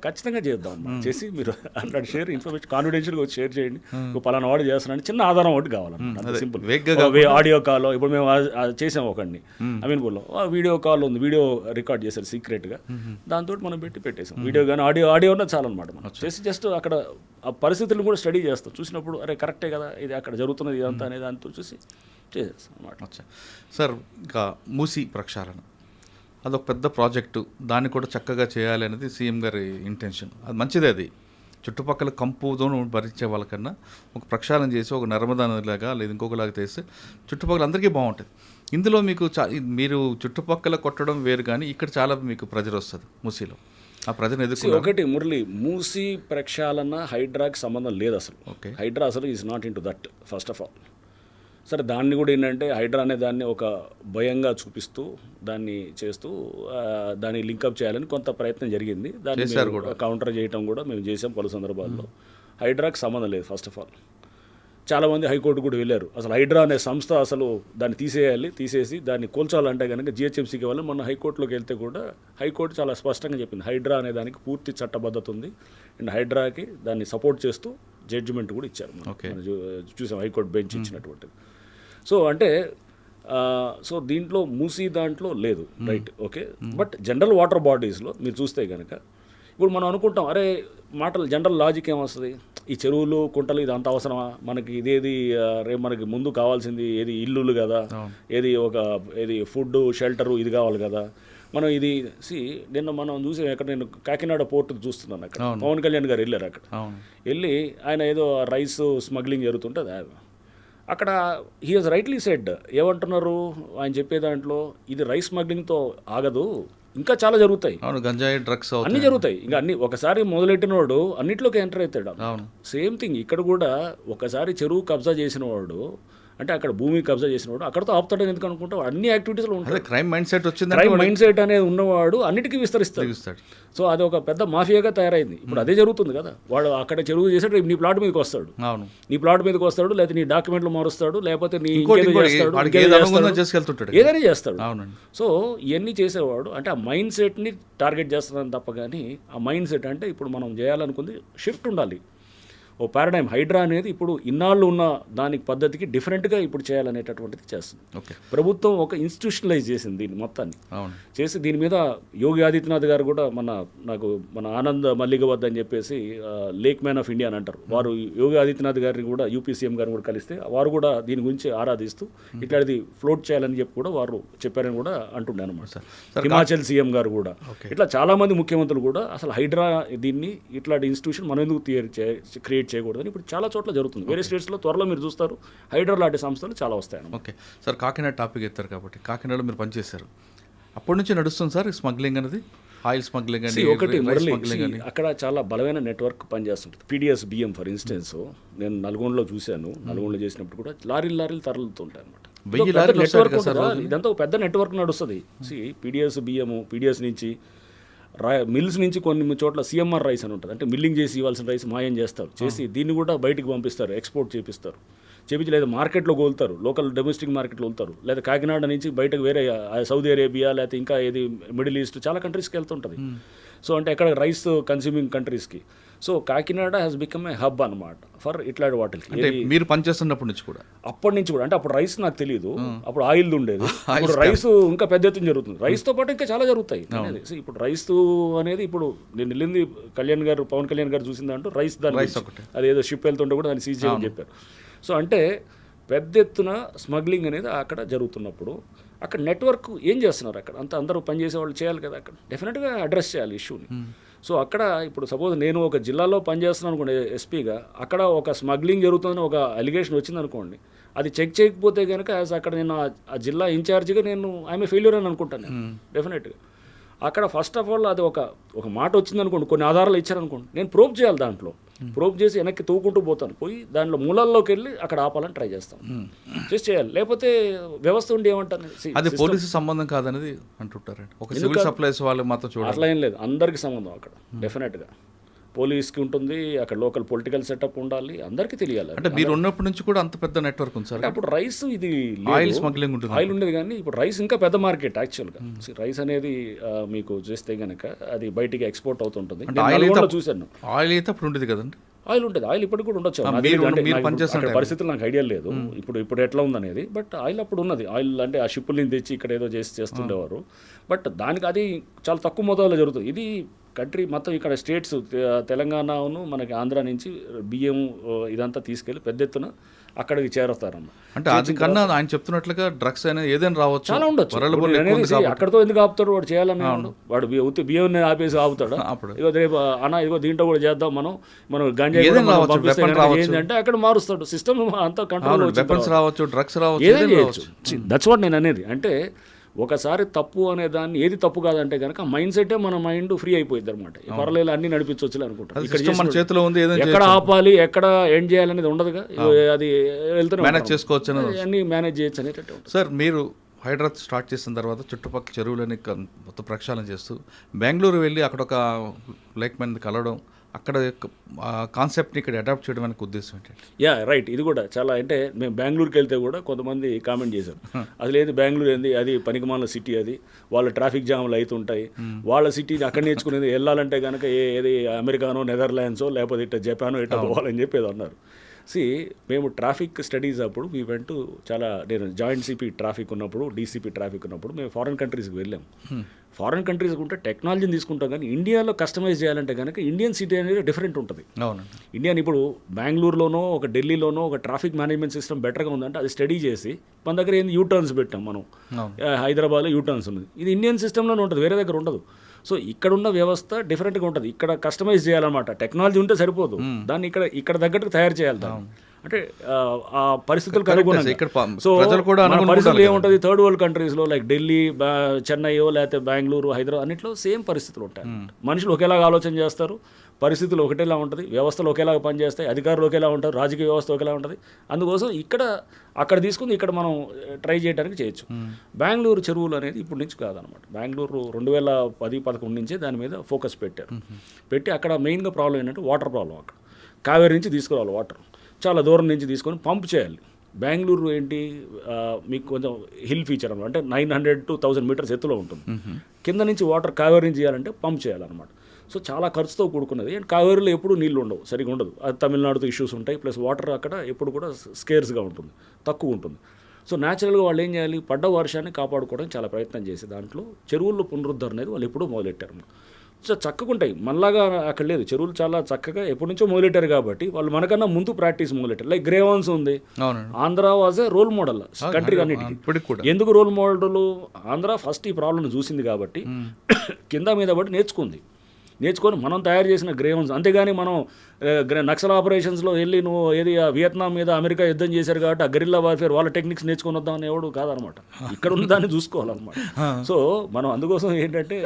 ఖచ్చితంగా చేద్దాం, చేసి మీరు అట్లాంటి షేర్ ఇన్ఫర్మేషన్ కాన్ఫిడెన్షియల్గా వచ్చి షేర్ చేయండి. పలానా వాడు చేస్తున్నాడు, చిన్న ఆధారం ఒకటి కావాలన్నమాట, సింపుల్ ఆడియో కాల్. ఇప్పుడు మేము చేసాం ఒకడిని అమీన్పూర్లో, వీడియో కాల్ ఉంది, వీడియో రికార్డ్ చేశారు సీక్రెట్గా, దాంతో మనం పెట్టేసాం వీడియో కానీ ఆడియో ఉన్నది చాలన్నమాట. మనం చేసి జస్ట్ అక్కడ ఆ పరిస్థితులను కూడా స్టడీ చేస్తాం, చూసినప్పుడు అరే కరెక్టే కదా ఇది అక్కడ జరుగుతున్నది ఇదంతా అనే దాంతో చూసి చేసేస్తాం అన్నమాట. సార్ ఇంకా మూసీ ప్రక్షాళన అదొక పెద్ద ప్రాజెక్టు, దాన్ని కూడా చక్కగా చేయాలి అనేది సీఎం గారి ఇంటెన్షన్. అది మంచిదే, అది చుట్టుపక్కల కంపుతో భరించే వాళ్ళకన్నా ఒక ప్రక్షాళన చేసి ఒక నర్మదా నదిలాగా లేదా ఇంకొకలాగా చేస్తే చుట్టుపక్కల అందరికీ బాగుంటుంది. ఇందులో మీకు మీరు చుట్టుపక్కల కొట్టడం వేరు, కానీ ఇక్కడ చాలా మీకు ప్రెజర్ వస్తుంది మూసీలో. ఆ ప్రజలు ఎదుర్కొన్నారు. ఒకటి మురళి, మూసీ ప్రక్షాళన హైడ్రాకి సంబంధం లేదు అసలు. హైడ్రా అసలు is not in to that first of all. సరే దాన్ని కూడా ఏంటంటే హైడ్రా అనే దాన్ని ఒక భయంగా చూపిస్తూ దాన్ని చేస్తూ దాన్ని లింకప్ చేయాలని కొంత ప్రయత్నం జరిగింది. దాన్ని కౌంటర్ చేయడం కూడా మేము చేసాం పలు సందర్భాల్లో. హైడ్రాకి సంబంధం లేదు ఫస్ట్ ఆఫ్ ఆల్. చాలామంది హైకోర్టు కూడా వెళ్ళారు, అసలు హైడ్రా అనే సంస్థ అసలు దాన్ని తీసేసి దాన్ని కూల్చాలంటే కనుక జిహెచ్ఎంసీకి వాళ్ళు మొన్న హైకోర్టులోకి వెళ్తే కూడా హైకోర్టు చాలా స్పష్టంగా చెప్పింది హైడ్రా అనే దానికి పూర్తి చట్టబద్ధత ఉంది అండ్ హైడ్రాకి దాన్ని సపోర్ట్ చేస్తూ జడ్జిమెంట్ కూడా ఇచ్చారు. చూసాం హైకోర్టు బెంచ్ ఇచ్చినటువంటిది. సో అంటే సో దీంట్లో మూసీ దాంట్లో లేదు, right, okay. But general water బాడీస్లో మీరు చూస్తే కనుక ఇప్పుడు మనం అనుకుంటాం అరే మాటలు జనరల్ లాజిక్ ఏమొస్తుంది, ఈ చెరువులు కుంటలు ఇది అంత అవసరమా మనకి, ఇదేది రేపు మనకి ముందు కావాల్సింది ఏది ఇల్లులు కదా, ఏది ఫుడ్ షెల్టరు ఇది కావాలి కదా. మనం ఇది నిన్న మనం చూసి అక్కడ నేను కాకినాడ పోర్టు చూస్తున్నాను, అక్కడ పవన్ కళ్యాణ్ గారు వెళ్ళారు, అక్కడ వెళ్ళి ఆయన ఏదో రైస్ స్మగ్లింగ్ జరుగుతుంటుంది అక్కడ. హీ హాజ్ రైట్లీ సెడ్, ఏమంటున్నారు ఆయన చెప్పే దాంట్లో, ఇది రైస్ స్మగ్లింగ్తో ఆగదు, ఇంకా చాలా జరుగుతాయి, గంజాయి డ్రగ్స్ అన్నీ జరుగుతాయి. ఇంకా అన్ని ఒకసారి మొదలెట్టినవాడు అన్నిట్లోకి ఎంటర్ అవుతాడు. సేమ్ థింగ్ ఇక్కడ కూడా, ఒకసారి చెరువు కబ్జా చేసిన వాడు అంటే అక్కడ భూమి కబ్జా చేసినవాడు అక్కడతో ఆపుతాడని ఎందుకు అనుకుంటావు, అన్ని యాక్టివిటీస్లో ఉంటాడు. క్రైమ్ మైండ్ సెట్ వచ్చింది, క్రైమ్ మైండ్ సెట్ అనేది ఉన్నవాడు అన్నిటికీ విస్తరిస్తాడు. సో అది ఒక పెద్ద మాఫియాగా తయారైంది. ఇప్పుడు అదే జరుగుతుంది కదా, వాడు అక్కడ చెరువు చేసాడు, నీ ప్లాట్ మీదకి వస్తాడు, నీ ప్లాట్ మీదకి వస్తాడు, లేకపోతే నీ డాక్యుమెంట్లు మారుస్తాడు, లేకపోతే నీ ఏదైనా చేస్తాడు. సో ఇవన్నీ చేసేవాడు అంటే ఆ మైండ్ సెట్ని టార్గెట్ చేస్తున్నాను తప్ప, కానీ ఆ మైండ్ సెట్ అంటే ఇప్పుడు మనం చేయాలనుకుంది షిఫ్ట్ ఉండాలి. ఓ పారాడైమ్ హైడ్రా అనేది ఇప్పుడు ఇన్నాళ్ళు ఉన్న దానికి పద్ధతికి డిఫరెంట్గా ఇప్పుడు చేయాలనేటటువంటిది చేస్తుంది. ప్రభుత్వం ఒక ఇన్స్టిట్యూషనలైజ్ చేసింది దీన్ని మొత్తాన్ని చేసి, దీని మీద యోగి ఆదిత్యనాథ్ గారు కూడా మన ఆనంద్ మల్లిగ వద్ద అని చెప్పేసి లేక్ మ్యాన్ ఆఫ్ ఇండియా అని అంటారు, వారు యోగి ఆదిత్యనాథ్ గారిని కూడా యూపీ సీఎం గారిని కూడా కలిస్తే వారు కూడా దీని గురించి ఆరాధిస్తూ ఇట్లాంటిది ఫ్లోట్ చేయాలని చెప్పి కూడా వారు చెప్పారని కూడా అంటుండే అనమాట. హిమాచల్ సీఎం గారు కూడా ఇట్లా చాలామంది ముఖ్యమంత్రులు కూడా అసలు హైడ్రా దీన్ని ఇట్లాంటి ఇన్స్టిట్యూషన్ మనం ఎందుకు క్రియేట్ చేయకూడదని ఇప్పుడు చాలా చోట్ల జరుగుతుంది. వేరే స్టేట్స్లో త్వరలో మీరు చూస్తారు హైడ్రా లాంటి సంస్థలు చాలా వస్తాయి. ఓకే సార్, కాకినాడ టాపిక్ ఎత్తారు కాబట్టి కాకినాడలో మీరు పనిచేశారు, అప్పటి నుంచి నడుస్తుంది సార్ స్మగ్లింగ్ అనేది, ఆయిల్ స్మగ్లింగ్ అని. ఒకటి అక్కడ చాలా బలమైన నెట్వర్క్ పనిచేస్తుంటుంది. పీడిఎస్ బియ్యం ఫర్ ఇన్స్టెన్స్ నేను నల్గొండలో చూశాను, నల్గొండలో చేసినప్పుడు కూడా లారీలు తరలుతుంటాయి అనమాట. నెట్వర్క్ ఇదంతా ఒక పెద్ద నెట్వర్క్ నడుస్తుంది. పీడిఎస్ బియ్యము, పీడిఎస్ నుంచి మిల్స్ నుంచి కొన్ని చోట్ల సిఎంఆర్ రైస్ అని ఉంటుంది, అంటే మిల్లింగ్ చేసి ఇవ్వాల్సిన రైస్ మాయం చేస్తారు, చేసి దీన్ని కూడా బయటికి పంపిస్తారు, ఎక్స్పోర్ట్ చేపిస్తారు, చేపించి లేదా మార్కెట్లో కోలుతారు, లోకల్ డొమెస్టిక్ మార్కెట్లో వెళ్తారు, లేదా కాకినాడ నుంచి బయటకు వేరే సౌదీ అరేబియా లేకపోతే ఇంకా ఏది మిడిల్ ఈస్ట్ చాలా కంట్రీస్కి వెళ్తుంటుంది. సో అంటే ఎక్కడ రైస్ కన్స్యూమింగ్ కంట్రీస్కి. So Kakinada has become a hub అనమాట ఫర్ ఇట్లాంటి వాటికి. అంటే మీరు పనిచేస్తున్నప్పటి నుంచి కూడా అప్పటి నుంచి కూడా, అంటే అప్పుడు రైస్ నాకు తెలియదు, అప్పుడు ఆయిల్ ఉండేది. ఇప్పుడు రైస్ ఇంకా పెద్ద ఎత్తున జరుగుతుంది. రైస్తో పాటు ఇంకా చాలా జరుగుతాయి అనేది. సో ఇప్పుడు రైస్ అనేది ఇప్పుడు నేను వెళ్ళింది పవన్ కళ్యాణ్ గారు చూసింది అంటూ రైస్ దాని అదేదో షిప్ వెళ్తుంటే కూడా దాన్ని సీజ్ చేయమని చెప్పారు. సో అంటే పెద్ద ఎత్తున స్మగ్లింగ్ అనేది అక్కడ జరుగుతున్నప్పుడు అక్కడ నెట్వర్క్ ఏం చేస్తున్నారు, అక్కడ అంతా అందరూ పనిచేసే వాళ్ళు చేయాలి కదా, అక్కడ డెఫినెట్గా అడ్రస్ చేయాలి ఇష్యూని. సో అక్కడ ఇప్పుడు సపోజ్ నేను ఒక జిల్లాలో పనిచేస్తున్నాను అనుకోండి ఎస్పీగా, అక్కడ ఒక స్మగ్లింగ్ జరుగుతుందని ఒక అలిగేషన్ వచ్చింది అనుకోండి, అది చెక్ చేయకపోతే కనుక అక్కడ నేను ఆ జిల్లా ఇన్ఛార్జిగా నేను ఐఎమ్ ఏ ఫెయిల్యూర్ అని అనుకుంటాను నేను డెఫినెట్గా. అక్కడ ఫస్ట్ ఆఫ్ ఆల్ అది ఒక మాట వచ్చింది అనుకోండి, కొన్ని ఆధారాలు ఇచ్చారనుకోండి, నేను ప్రోబ్ చేయాలి, దాంట్లో ప్రోబ్ చేసి వెనక్కి తూకుంటూ పోతాను, పోయి దాంట్లో మూలాల్లోకి వెళ్ళి అక్కడ ఆపాలని ట్రై చేస్తాను, చేసి చేయాలి. లేకపోతే వ్యవస్థ ఉండి ఏమంటారు, అది పోలీసు సంబంధం కాదనేది అంటుంటారండి. ఒక సివిల్ సప్లైస్ వాళ్ళు మాత్రం చూడాలి, అట్లా ఏం లేదు, అందరికీ సంబంధం అక్కడ డెఫినెట్గా. పోలీస్కి ఉంటుంది, అక్కడ లోకల్ పొలిటికల్ సెటప్ ఉండాలి, అందరికీ తెలియాలి. అంటే మీరు ఉన్నప్పటి నుంచి కూడా అంత పెద్ద నెట్వర్క్ ఉంది సార్. అప్పుడు రైస్ ఇది ఆయిల్ స్మగ్లింగ్ ఉంటుంది, ఆయిల్ ఉండేది, కానీ ఇప్పుడు రైస్ ఇంకా పెద్ద మార్కెట్ యాక్చువల్గా. రైస్ అనేది మీకు చూస్తే కనుక అది బయటికి ఎక్స్పోర్ట్ అవుతుంటుంది. చూశాను ఆయిల్ అయితే అప్పుడు ఉండేది కదండి. ఆయిల్ ఉంటుంది, ఆయిల్ ఇప్పటికి కూడా ఉండొచ్చు, పరిస్థితులు నాకు ఐడియా లేదు ఇప్పుడు ఎట్లా ఉందనేది. బట్ ఆయిల్ అప్పుడు ఉన్నది. ఆయిల్ అంటే ఆ షిప్పుల్ని తెచ్చి ఇక్కడ ఏదో చేస్తుండేవారు. బట్ దానికి అది చాలా తక్కువ మొత్తంలో జరుగుతుంది. ఇది కంట్రీ మొత్తం ఇక్కడ స్టేట్స్ తెలంగాణను మనకి ఆంధ్ర నుంచి బియ్యం ఇదంతా తీసుకెళ్ళి పెద్ద ఎత్తున అక్కడికి చేరుతారన్న. అంటే అందుకన్నా ఆయన చెప్తున్నట్లుగా డ్రగ్స్ అనేది ఏదైనా రావచ్చు, చాలా ఉండొచ్చు. అక్కడతో ఎందుకు ఆపుతాడు, వాడు చేయాలని వాడు బియ్యం ఆపేసి ఆపుతాడు. ఇగో రేపు ఇగో దీంట్లో కూడా చేద్దాం మనం గంజా ఏంటంటే అక్కడ మారుస్తాడు సిస్టమ్ అంతా కంట్రోల్. వెపన్స్ రావచ్చు, డ్రగ్స్ రావచ్చు, ఏదైనా చేయొచ్చు. దట్స్ వాట్ నేను అనేది. అంటే ఒకసారి తప్పు అనే దాన్ని ఏది తప్పు కాదంటే కనుక మైండ్ సెట్టే మన మైండ్ ఫ్రీ అయిపోయింది అనమాట. పర్లేదు అన్ని నడిపించవచ్చు అనుకుంటాం. ఎక్కడ ఆపాలి, ఎక్కడ ఎండ్ చేయాలనేది ఉండదుగా, అది వెళ్తూనే మేనేజ్ చేసుకోవచ్చు, అన్ని మేనేజ్ చేయొచ్చు అనేటట్టు. సార్ మీరు హైదరాబాద్ స్టార్ట్ చేసిన తర్వాత చుట్టుపక్కల చెరువులని మొత్తం ప్రక్షాళన చేస్తూ బెంగళూరు వెళ్ళి అక్కడ ఒక లైక్ మంది కలవడం, అక్కడ కాన్సెప్ట్ని ఇక్కడ అడాప్ట్ చేయడం అనే ఉద్దేశం ఏంటంటే? యా రైట్, ఇది కూడా చాలా. అంటే మేము బెంగళూరుకి వెళ్తే కూడా కొంతమంది కామెంట్ చేశారు, అసలు ఏంది బెంగళూరు ఏంది, అది పనికిమాల సిటీ, అది వాళ్ళ ట్రాఫిక్ జామ్లు అవుతుంటాయి, వాళ్ళ సిటీని అక్కడ నేర్చుకునేది వెళ్ళాలంటే కనుక ఏది అమెరికానో నెదర్లాండ్సో లేకపోతే ఇట్లా జపానో ఇట్లా పోవాలని చెప్పేది అన్నారు. మేము ట్రాఫిక్ స్టడీస్ అప్పుడు వీ వెంట్ చాలా, నేను జాయింట్ సిపి ట్రాఫిక్ ఉన్నప్పుడు, డీసీపీ ట్రాఫిక్ ఉన్నప్పుడు మేము ఫారెన్ కంట్రీస్కి వెళ్ళాము. ఫారెన్ కంట్రీస్ ఉంటే టెక్నాలజీని తీసుకుంటాం, కానీ ఇండియాలో కస్టమైజ్ చేయాలంటే కనుక ఇండియన్ సిటీ అనేది డిఫరెంట్ ఉంటుంది. ఇండియన్ ఇప్పుడు బెంగళూరులోనో ఒక ఢిల్లీలోనో ఒక ట్రాఫిక్ మేనేజ్మెంట్ సిస్టమ్ బెటర్గా ఉందంటే అది స్టడీ చేసి మన దగ్గర ఏంది యూటర్న్స్ పెట్టాం మనం. హైదరాబాద్లో యూటర్న్స్ ఉంది, ఇది ఇండియన్ సిస్టంలోనే ఉంటుంది, వేరే దగ్గర ఉండదు. సో ఇక్కడున్న వ్యవస్థ డిఫరెంట్గా ఉంటుంది, ఇక్కడ కస్టమైజ్ చేయాలన్నమాట. టెక్నాలజీ ఉంటే సరిపోదు, దాన్ని ఇక్కడ తగ్గట్టుగా తయారు చేయాలి దాన్ని. అంటే ఆ పరిస్థితులకు అనుగుణంగా. సో పరిస్థితులు ఏముంటుంది, థర్డ్ వరల్డ్ కంట్రీస్లో లైక్ ఢిల్లీ, చెన్నైయో లేకపోతే బెంగళూరు, హైదరాబాద్ అన్నింటిలో సేమ్ పరిస్థితులు ఉంటాయి. మనుషులు ఒకేలాగా ఆలోచన చేస్తారు, పరిస్థితులు ఒకటేలా ఉంటుంది, వ్యవస్థలు ఒకేలాగా పనిచేస్తాయి, అధికారులు ఒకేలా ఉంటారు, రాజకీయ వ్యవస్థ ఒకేలా ఉంటుంది. అందుకోసం అక్కడ తీసుకుని ఇక్కడ మనం ట్రై చేయడానికి చేయొచ్చు. బెంగళూరు చెరువులు అనేది ఇప్పటి నుంచి కాదనమాట. బెంగళూరు 2010-11 నుంచే దాని మీద ఫోకస్ పెట్టి అక్కడ మెయిన్గా ప్రాబ్లం ఏంటంటే వాటర్ ప్రాబ్లం. అక్కడ కావేరీ నుంచి తీసుకురావాలి వాటర్, చాలా దూరం నుంచి తీసుకొని పంప్ చేయాలి. బెంగళూరు ఏంటి మీకు కొంచెం హిల్ ఫీచర్ అనమాట, అంటే 900 to 1000 మీటర్స్ ఎత్తులో ఉంటుంది. కింద నుంచి వాటర్ కావేరీ నుంచి చేయాలంటే పంప్ చేయాలన్నమాట. సో చాలా ఖర్చుతో కూడుకున్నది. అండ్ కావేరీలో ఎప్పుడు నీళ్ళు ఉండవు, సరిగా ఉండదు. అది తమిళనాడుతో ఇష్యూస్ ఉంటాయి, ప్లస్ వాటర్ అక్కడ ఎప్పుడు కూడా స్కేర్స్గా ఉంటుంది, తక్కువ ఉంటుంది. సో న్యాచురల్గా వాళ్ళు ఏం చేయాలి, పడ్డ వర్షాన్ని కాపాడుకోవడానికి చాలా ప్రయత్నం చేసి దాంట్లో చెరువుల్లో పునరుద్ధరణ అనేది వాళ్ళు ఎప్పుడూ మొదలెట్టారు. సో చక్కగా ఉంటాయి, మనలాగా అక్కడ లేదు. చెరువులు చాలా చక్కగా ఎప్పటి నుంచో మొదలెట్టారు కాబట్టి వాళ్ళు మనకన్నా ముందు ప్రాక్టీస్ మొదలెట్టారు. లైక్ గ్రేవాన్స్ ఉంది, Andhra was a role model country అన్నిటికీ. ఎందుకు రోల్ మోడల్? ఆంధ్ర ఫస్ట్ ఈ ప్రాబ్లం చూసింది కాబట్టి కింద మీద బట్టి నేర్చుకొని మనం తయారు చేసిన గ్రేవన్స్. అంతేగాని మనం నక్సల్ ఆపరేషన్స్లో వెళ్ళి నువ్వు ఏది వియత్నాం మీద అమెరికా యుద్ధం చేశారు కాబట్టి ఆ గెరిల్లా వార్ఫేర్ వాళ్ళ టెక్నిక్స్ నేర్చుకొని వద్దామని ఎవడు కాదనమాట. ఇక్కడ ఉన్న దాన్ని చూసుకోవాలన్నమాట. సో మనం అందుకోసం ఏంటంటే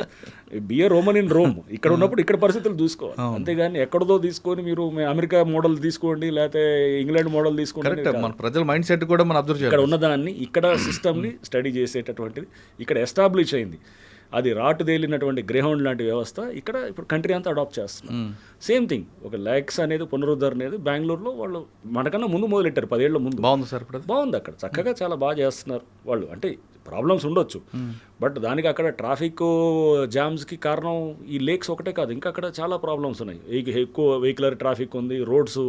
బిఏ రోమన్ ఇన్ రోమ్, ఇక్కడ ఉన్నప్పుడు ఇక్కడ పరిస్థితులు చూసుకోవాలి. అంతేగాని ఎక్కడదో తీసుకొని మీరు అమెరికా మోడల్ తీసుకోండి లేకపోతే ఇంగ్లాండ్ మోడల్ తీసుకోండి. మన ప్రజల మైండ్ సెట్ కూడా మనం అబ్జర్వ్ చేయాలి. ఇక్కడ ఉన్నదాన్ని, ఇక్కడ సిస్టమ్ని స్టడీ చేసేటటువంటిది ఇక్కడ ఎస్టాబ్లిష్ అయింది. అది రాటుదేలినటువంటి గ్రేహౌండ్ లాంటి వ్యవస్థ ఇక్కడ ఇప్పుడు కంట్రీ అంతా అడాప్ట్ చేస్తున్నారు. సేమ్ థింగ్ ఒక ల్యాక్స్ అనేది పునరుద్ధరణ అనేది బెంగళూరులో వాళ్ళు మనకన్నా ముందు మొదలెట్టారు 10 ఏళ్ల ముందు. బాగుంది సార్, ఇప్పుడు బాగుంది అక్కడ చక్కగా చాలా బాగా చేస్తున్నారు వాళ్ళు. అంటే ప్రాబ్లమ్స్ ఉండొచ్చు, బట్ దానికి అక్కడ ట్రాఫిక్ జామ్స్కి కారణం ఈ లేక్స్ ఒకటే కాదు, ఇంకా అక్కడ చాలా ప్రాబ్లమ్స్ ఉన్నాయి. ఎక్కువ వెహికులర్ ట్రాఫిక్ ఉంది, రోడ్స్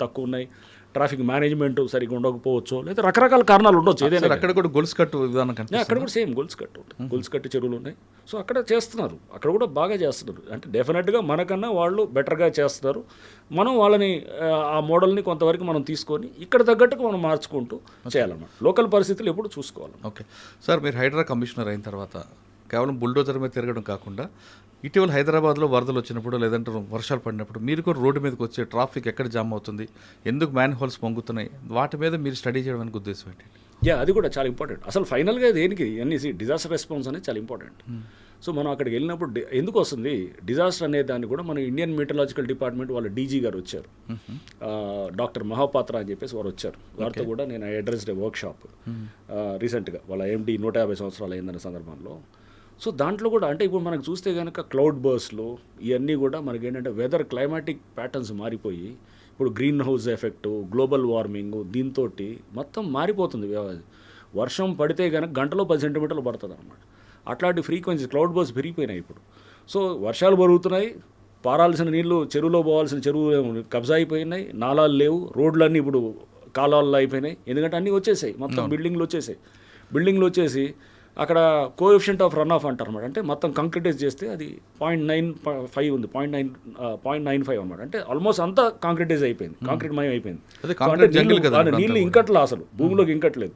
తక్కువ ఉన్నాయి, ట్రాఫిక్ మేనేజ్మెంట్ సరిగ్గా ఉండకపోవచ్చు, లేదా రకరకాల కారణాలు ఉండొచ్చు. ఏదైనా అక్కడ కూడా గొలుసు కట్టు విధానం కనిపిస్తుంది. అక్కడ కూడా సేమ్ గొలుసు కట్టు ఉంటుంది, గొలుసు కట్టు చెరువులు ఉన్నాయి. సో అక్కడ చేస్తున్నారు, అక్కడ కూడా బాగా చేస్తున్నారు. అంటే డెఫినెట్గా మనకన్నా వాళ్ళు బెటర్గా చేస్తున్నారు. మనం వాళ్ళని ఆ మోడల్ని కొంతవరకు మనం తీసుకొని ఇక్కడ తగ్గట్టుగా మనం మార్చుకుంటూ చేయాలన్నమాట. లోకల్ పరిస్థితులు ఎప్పుడు చూసుకోవాలి. ఓకే సార్, మీరు హైడ్రా కమిషనర్ అయిన తర్వాత కేవలం బుల్డోజర్ మీద తిరగడం కాకుండా ఇటీవల హైదరాబాద్లో వరదలు వచ్చినప్పుడు లేదంటే వర్షాలు పడినప్పుడు మీరు కూడా రోడ్డు మీదకి వచ్చే ట్రాఫిక్ ఎక్కడ జామ్ అవుతుంది, ఎందుకు మ్యాన్ హోల్స్ పొంగుతున్నాయి, వాటి మీద మీరు స్టడీ చేయడానికి ఉద్దేశం ఏంటి? అది కూడా చాలా ఇంపార్టెంట్. అసలు ఫైనల్గా దేనికి అన్ని డిజాస్టర్ రెస్పాన్స్ అనేది చాలా ఇంపార్టెంట్. సో మనం అక్కడికి వెళ్ళినప్పుడు ఎందుకు వస్తుంది డిజాస్టర్ అనే దాన్ని కూడా మన ఇండియన్ మెటలాజికల్ డిపార్ట్మెంట్ వాళ్ళ డీజీ గారు వచ్చారు, డాక్టర్ మహాపాత్ర అని చెప్పేసి వారు వచ్చారు. వారితో కూడా నేను అడ్రస్డ్ వర్క్ షాప్ రీసెంట్గా వాళ్ళ ఎండి 150 సంవత్సరాలు అయిందన్న సందర్భంలో. సో దాంట్లో కూడా అంటే ఇప్పుడు మనకు చూస్తే కనుక క్లౌడ్ బర్స్ట్లు ఇవన్నీ కూడా మనకి ఏంటంటే వెదర్ క్లైమాటిక్ ప్యాటర్న్స్ మారిపోయి ఇప్పుడు green house effect, global warming, దీంతో మొత్తం మారిపోతుంది. వర్షం పడితే కనుక గంటలో 10 సెంటీమీటర్లు పడుతుంది అనమాట. అట్లాంటి ఫ్రీక్వెన్సీ క్లౌడ్ బర్స్ పెరిగిపోయినాయి ఇప్పుడు. సో వర్షాలు పెరుగుతున్నాయి, పారాల్సిన నీళ్లు చెరువులో పోవాల్సిన చెరువు కబ్జా అయిపోయినాయి, నాలాలు లేవు, రోడ్లన్నీ ఇప్పుడు కాలాల్లో అయిపోయినాయి. ఎందుకంటే అన్నీ వచ్చేసాయి, మొత్తం బిల్డింగ్లు వచ్చేసి అక్కడ కోఎఫిషియంట్ ఆఫ్ రన్ ఆఫ్ అంటారు అనమాట. అంటే మొత్తం కంక్రీటైజ్ చేస్తే అది 0.95 ఉంది, 0.95 అనమాట. అంటే ఆల్మోస్ట్ అంతా కాంక్రీటైజ్ అయిపోయింది, కాంక్రీట్ మయం అయిపోయింది. నీళ్ళు ఇంకట్లా, అసలు భూమిలోకి ఇంకట్లేదు.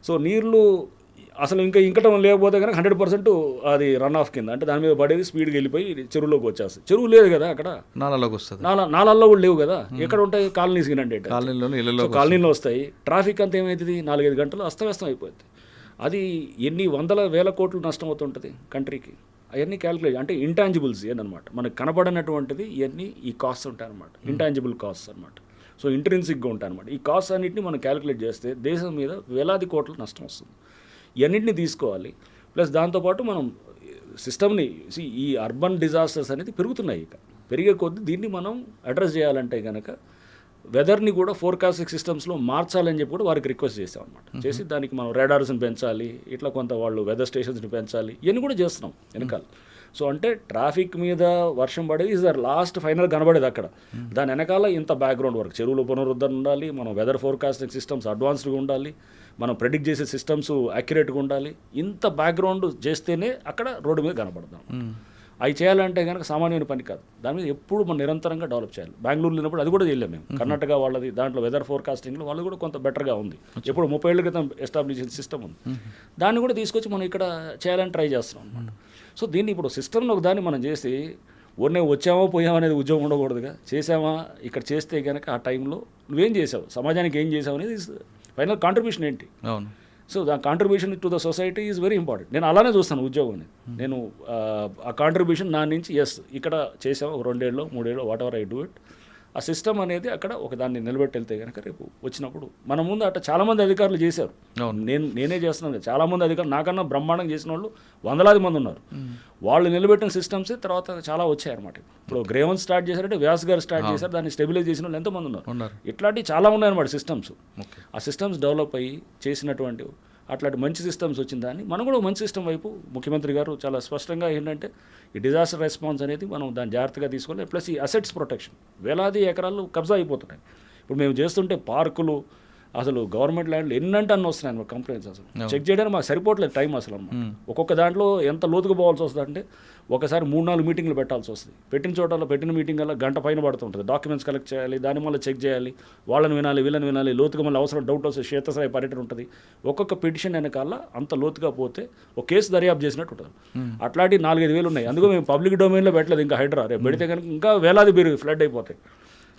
సో నీళ్లు అసలు ఇంకా ఇంకటం లేకపోతే కనుక 100% అది రన్ ఆఫ్ కింద, అంటే దాని మీద పడేది స్పీడ్గా వెళ్ళిపోయి చెరువులోకి వచ్చేస్తుంది. చెరువు లేదు కదా అక్కడ, నాలాలోకి వస్తుంది, నాలాల్లో కూడా లేవు కదా. ఎక్కడ ఉంటాయి? కాలనీస్ కింద కాలనీలో వస్తాయి. ట్రాఫిక్ అంతా ఏమవుతుంది? 4-5 గంటలు అస్తవ్యస్తం అయిపోతుంది. అది ఎన్ని వందల వేల కోట్లు నష్టం అవుతుంటుంది కంట్రీకి. అవన్నీ క్యాలిక్యులేట్ అంటే ఇంటాంజిబుల్స్ ఏంటనమాట, మనకు కనబడినటువంటిది ఇవన్నీ ఈ కాస్ట్ ఉంటాయి అనమాట, ఇంటాంజిబుల్ కాస్ట్ అనమాట. సో ఇంట్రెన్సిక్గా ఉంటాయి అనమాట. ఈ కాస్ట్ అన్నింటినీ మనం క్యాలిక్యులేట్ చేస్తే దేశం మీద వేలాది కోట్ల నష్టం వస్తుంది. ఇవన్నింటినీ తీసుకోవాలి. ప్లస్ దాంతోపాటు మనం సిస్టమ్ని ఈ అర్బన్ డిజాస్టర్స్ అనేది పెరుగుతున్నాయి. ఇక పెరిగే కొద్దీ దీన్ని మనం అడ్రస్ చేయాలంటే కనుక వెదర్ని కూడా ఫోర్కాస్టింగ్ సిస్టమ్స్లో మార్చాలని చెప్పి కూడా వారికి రిక్వెస్ట్ చేసాం అనమాట. చేసి దానికి మనం రాడార్స్ని పెంచాలి, ఇట్లా కొంత వాళ్ళు వెదర్ స్టేషన్స్ని పెంచాలి, ఇవన్నీ కూడా చేస్తున్నాం వెనకాల. సో అంటే ట్రాఫిక్ మీద వర్షం పడేది ఇస్ దర్ లాస్ట్ ఫైనల్ కనబడేది అక్కడ. దాని వెనకాల ఇంత బ్యాక్గ్రౌండ్ వర్క్, చెరువులు పునరుద్ధరణ ఉండాలి, మనం వెదర్ ఫోర్కాస్టింగ్ సిస్టమ్స్ అడ్వాన్స్డ్గా ఉండాలి, మనం ప్రెడిక్ట్ చేసే సిస్టమ్స్ యాక్యురేట్గా ఉండాలి. ఇంత బ్యాక్గ్రౌండ్ చేస్తేనే అక్కడ రోడ్డు మీద కనబడతాం. అవి చేయాలంటే కనుక సామాన్యమైన పని కాదు. దాని మీద ఎప్పుడు మనం నిరంతరంగా డెవలప్ చేయాలి. బెంగళూరు లేనప్పుడు అది కూడా చేయలేము మేము. కర్ణాటక వాళ్ళది దాంట్లో వెదర్ ఫోర్కాస్టింగ్లో వాళ్ళు కూడా కొంత బెటర్గా ఉంది. ఎప్పుడు 30 ఏళ్ళ క్రితం ఎస్టాబ్లిష్ చేసిన సిస్టమ్ ఉంది, దాన్ని కూడా తీసుకొచ్చి మనం ఇక్కడ చేయాలని ట్రై చేస్తున్నాం అనమాట. సో దీన్ని ఇప్పుడు సిస్టమ్లో ఒక దాన్ని మనం చేసి వచ్చామా పోయామా అనేది ఉద్యోగం ఉండకూడదుగా. చేసామా ఇక్కడ చేస్తే కనుక ఆ టైంలో నువ్వేం చేసావు, సమాజానికి ఏం చేసావు అనేది ఫైనల్ కాంట్రిబ్యూషన్ ఏంటి. అవును. So the contribution to the society is very important. నేను అలానే చూస్తాను ఉద్యోగాన్ని. నేను ఆ కాంట్రిబ్యూషన్ నా నుంచి ఇక్కడ చేసాము ఒక 2 ఏళ్ళు 3 ఏళ్ళు what ever I do it. ఆ సిస్టమ్ అనేది అక్కడ ఒక దాన్ని నిలబెట్టి వెళ్తే కనుక రేపు వచ్చినప్పుడు మన ముందు అట్లా చాలామంది అధికారులు చేశారు. నేనే చేస్తున్నాను, చాలామంది అధికారులు నాకన్నా బ్రహ్మాండంగా చేసిన వాళ్ళు వందలాది మంది ఉన్నారు. వాళ్ళు నిలబెట్టిన సిస్టమ్స్ తర్వాత చాలా వచ్చాయన్నమాట. ఇప్పుడు గ్రేవన్ స్టార్ట్ చేశారంటే వ్యాస్ గారు స్టార్ట్ చేశారు, దాన్ని స్టెబిలైజ్ చేసిన వాళ్ళు ఎంతోమంది ఉన్నారు. ఇట్లాంటివి చాలా ఉన్నాయన్నమాట సిస్టమ్స్. ఆ సిస్టమ్స్ డెవలప్ అయ్యి చేసినటువంటి అట్లాంటి మంచి సిస్టమ్స్ వచ్చిన దాన్ని మనం కూడా మంచి సిస్టమ్ వైపు ముఖ్యమంత్రి గారు చాలా స్పష్టంగా ఏంటంటే ఈ డిజాస్టర్ రెస్పాన్స్ అనేది మనం దాన్ని జాగ్రత్తగా తీసుకోవాలి. ప్లస్ ఈ అసెట్స్ ప్రొటెక్షన్, వేలాది ఎకరాలు కబ్జా అయిపోతున్నాయి. ఇప్పుడు మేము చేస్తుంటే పార్కులు అసలు గవర్నమెంట్ ల్యాండ్లు ఎన్నంటే అన్నీ వస్తున్నాయి అన్నమాట కంప్లైంట్స్. అసలు చెక్ చేయడానికి మాకు సరిపోవట్లేదు టైం అసలు అన్నమాట. ఒక్కొక్క దాంట్లో ఎంత లోతుగా పోవాల్సి వస్తుంది అంటే ఒకసారి 3-4 మీటింగ్లు పెట్టాల్సి వస్తుంది. పెట్టిన చోటలో పెట్టిన మీటింగ్ వల్ల గంట పైన పడుతుంటుంది. డాక్యుమెంట్స్ కలెక్ట్ చేయాలి, దాని వల్ల చెక్ చేయాలి, వాళ్ళని వినాలి వీళ్ళని వినాలి, లోతుగా మళ్ళీ అవసరం డౌట్ వస్తే క్షేత్రస్థాయి పర్యటన ఉంటుంది. ఒక్కొక్క పిటిషన్ వెనకాల అంత లోతుగా పోతే ఒక కేసు దర్యాప్తు చేసినట్టు ఉంటుంది. అట్లాంటి 4-5 వేలు ఉన్నాయి. అందుకే మేము పబ్లిక్ డొమైన్లో పెట్టలేదు ఇంకా హైడ్రా. రేపు పెడితే కనుక ఇంకా వేలాది బీరు ఫ్లడ్ అయిపోతాయి.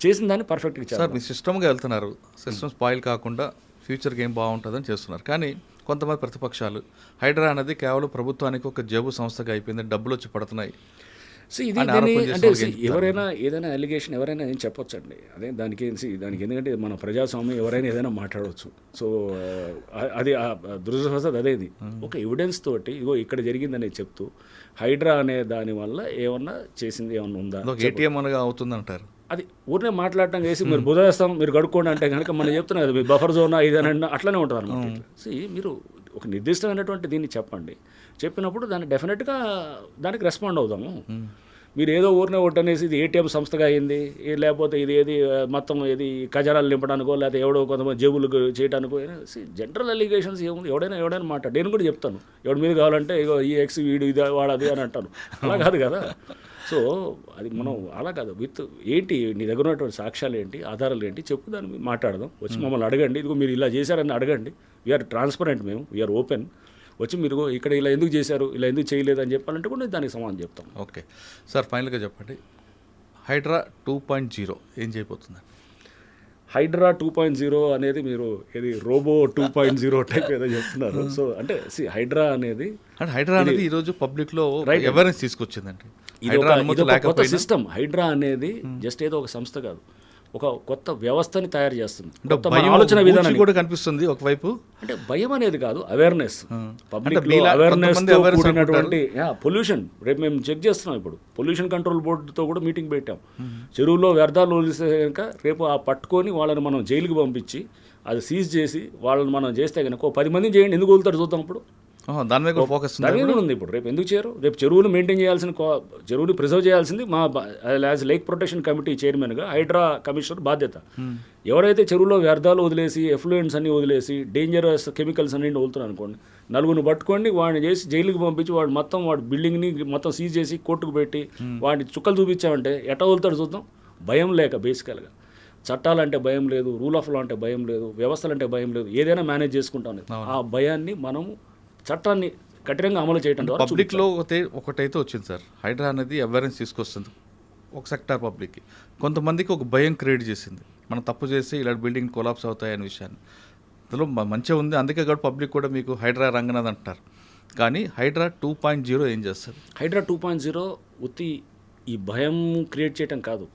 చేసిన దాన్ని పర్ఫెక్ట్గా సార్ మీ సిస్టమ్గా వెళ్తున్నారు, సిస్టమ్ స్పాయిల్ కాకుండా ఫ్యూచర్కి ఏం బాగుంటుందని చేస్తున్నారు. కానీ కొంతమంది ప్రతిపక్షాలు హైడ్రా అనేది కేవలం ప్రభుత్వానికి ఒక జబ్బు సంస్థగా అయిపోయింది, డబ్బులు వచ్చి పడుతున్నాయి, ఇది అని దీన్ని ఆరోపణ చేసిన అంటే వాళ్ళకి ఏం చెప్తారు? ఎవరైనా ఏదైనా అలిగేషన్ ఎవరైనా ఏం చెప్పొచ్చండి. అదే దానికి దానికి ఎందుకంటే మన ప్రజాస్వామ్యం ఎవరైనా ఏదైనా మాట్లాడవచ్చు. సో అది దురదృష్టవశాత్తు అదేది ఒక ఎవిడెన్స్ తోటి ఇగో ఇక్కడ జరిగిందని చెప్తూ హైడ్రా అనే దాని వల్ల ఏమన్నా చేసింది ఏమన్నా ఉందా, ఏటీఎం అనగా అవుతుందంటారు. అది ఊరినే మాట్లాడటం చేసి మీరు బుధవేస్తాం మీరు గడుక్కోండి అంటే కనుక మనం చెప్తున్నాం కదా మీ బఫర్ జోన్ ఇదనండి అట్లనే ఉంటుంది అనమాట. మీరు ఒక నిర్దిష్టమైనటువంటి దీన్ని చెప్పండి, చెప్పినప్పుడు దాన్ని డెఫినెట్గా దానికి రెస్పాండ్ అవుదాము. మీరు ఏదో ఊరినే ఒట్టనేసి ఇది ఏటీఎం సంస్థగా అయింది, లేకపోతే ఇది ఏది మొత్తం ఏది ఖజానాలు నింపడానికో లేకపోతే ఎవడో కొంతమంది జేబులు చేయడానికో జనరల్ అలిగేషన్స్ ఏముంది, ఎవడైనా మాట్లాడు. నేను కూడా చెప్తాను ఎవడి మీద కావాలంటే ఇగో ఈ ఎక్స్ వీడు ఇది వాడది అని అంటాను. అలా కాదు కదా. సో అది మనం అలా కాదు. ఏంటి నీ దగ్గర ఉన్నటువంటి సాక్ష్యాలు ఏంటి, ఆధారాలు ఏంటి చెప్పు, దాన్ని మీద మాట్లాడదాం. వచ్చి మమ్మల్ని అడగండి, ఇదిగో మీరు ఇలా చేశారని అడగండి. వీఆర్ ట్రాన్స్పరెంట్, మేము వీఆర్ ఓపెన్. వచ్చి మీరు ఇక్కడ ఇలా ఎందుకు చేశారు, ఇలా ఎందుకు చేయలేదు అని చెప్పాలంటే కూడా దానికి సమాధానం చెప్తాం. ఓకే సార్, ఫైనల్గా చెప్పండి, హైడ్రా 2.0 ఏం చేయబోతుంది? హైడ్రా 2.0 అనేది మీరు ఏది రోబో 2.0 టైప్ ఏదో చెప్తున్నారు. సో అంటే హైడ్రా అనేది ఈరోజు పబ్లిక్లో అవేర్నెస్ తీసుకొచ్చిందండి. ఇది ఒక కొత్త సిస్టమ్. హైడ్రా అనేది జస్ట్ ఏదో ఒక సంస్థ కాదు, ఒక కొత్త వ్యవస్థని తయారు చేస్తుంది. ఆలోచన విధానం కూడా కనిపిస్తుంది ఒకవైపు. అంటే భయం అనేది కాదు, అవేర్నెస్. పబ్లిక్లో అవేర్నెస్ కూడినటువంటి పొల్యూషన్. రేపు మేము చెక్ చేస్తున్నాం, ఇప్పుడు పొల్యూషన్ కంట్రోల్ బోర్డుతో కూడా మీటింగ్ పెట్టాం. చెరువులో వ్యర్థాలు వదిలిస్తే కనుక రేపు ఆ పట్టుకొని వాళ్ళని మనం జైలుకి పంపించి అది సీజ్ చేసి వాళ్ళని మనం చేస్తే కనుక 10 మందిని చేయండి, ఎందుకు వదులుతారు చూద్దాం. ఇప్పుడు దాని మీద ఫోకస్ ఉంది. ఇప్పుడు రేపు ఎందుకు చేయరు? రేపు చెరువులు మెయింటైన్ చేయాల్సిన, చెరువుని ప్రిజర్వ్ చేయాల్సింది మా యాజ్ లేక్ ప్రొటెక్షన్ కమిటీ చైర్మన్గా హైడ్రా కమిషనర్ బాధ్యత. ఎవరైతే చెరువులో వ్యర్థాలు వదిలేసి ఎఫ్లూయెంట్స్ అన్ని వదిలేసి డేంజరస్ కెమికల్స్ అన్ని వదులుతున్నారు అనుకోండి, నలుగురిని పట్టుకోండి, వాడిని చేసి జైలుకి పంపించి వాడి బిల్డింగ్ని మొత్తం సీజ్ చేసి కోర్టుకు పెట్టి వాడిని చుక్కలు చూపించామంటే ఎట్లా వదులుతాడు చూద్దాం. భయం లేక, బేసికల్గా చట్టాలంటే భయం లేదు, రూల్ ఆఫ్ లా అంటే భయం లేదు, వ్యవస్థలంటే భయం లేదు, ఏదైనా మేనేజ్ చేసుకుంటాం. ఆ భయాన్ని మనము చట్టాన్ని కఠినంగా అమలు చేయడం ద్వారా పబ్లిక్లో ఒకటైతే వచ్చింది సార్. హైడ్రా అనేది అవేర్నెస్ తీసుకొస్తుంది ఒక సెక్టార్ పబ్లిక్కి. కొంతమందికి ఒక భయం క్రియేట్ చేసింది, మనం తప్పు చేసి ఇలాంటి బిల్డింగ్ కొలాప్స్ అవుతాయనే విషయాన్ని. అందులో మంచిగా ఉంది, అందుకే కూడా పబ్లిక్ కూడా మీకు హైడ్రా రంగనాథ్ అంటారు. కానీ హైడ్రా 2.0 ఏం చేస్తారు? హైడ్రా 2.0 ఉత్తి ఈ భయం క్రియేట్ చేయటం కాదు,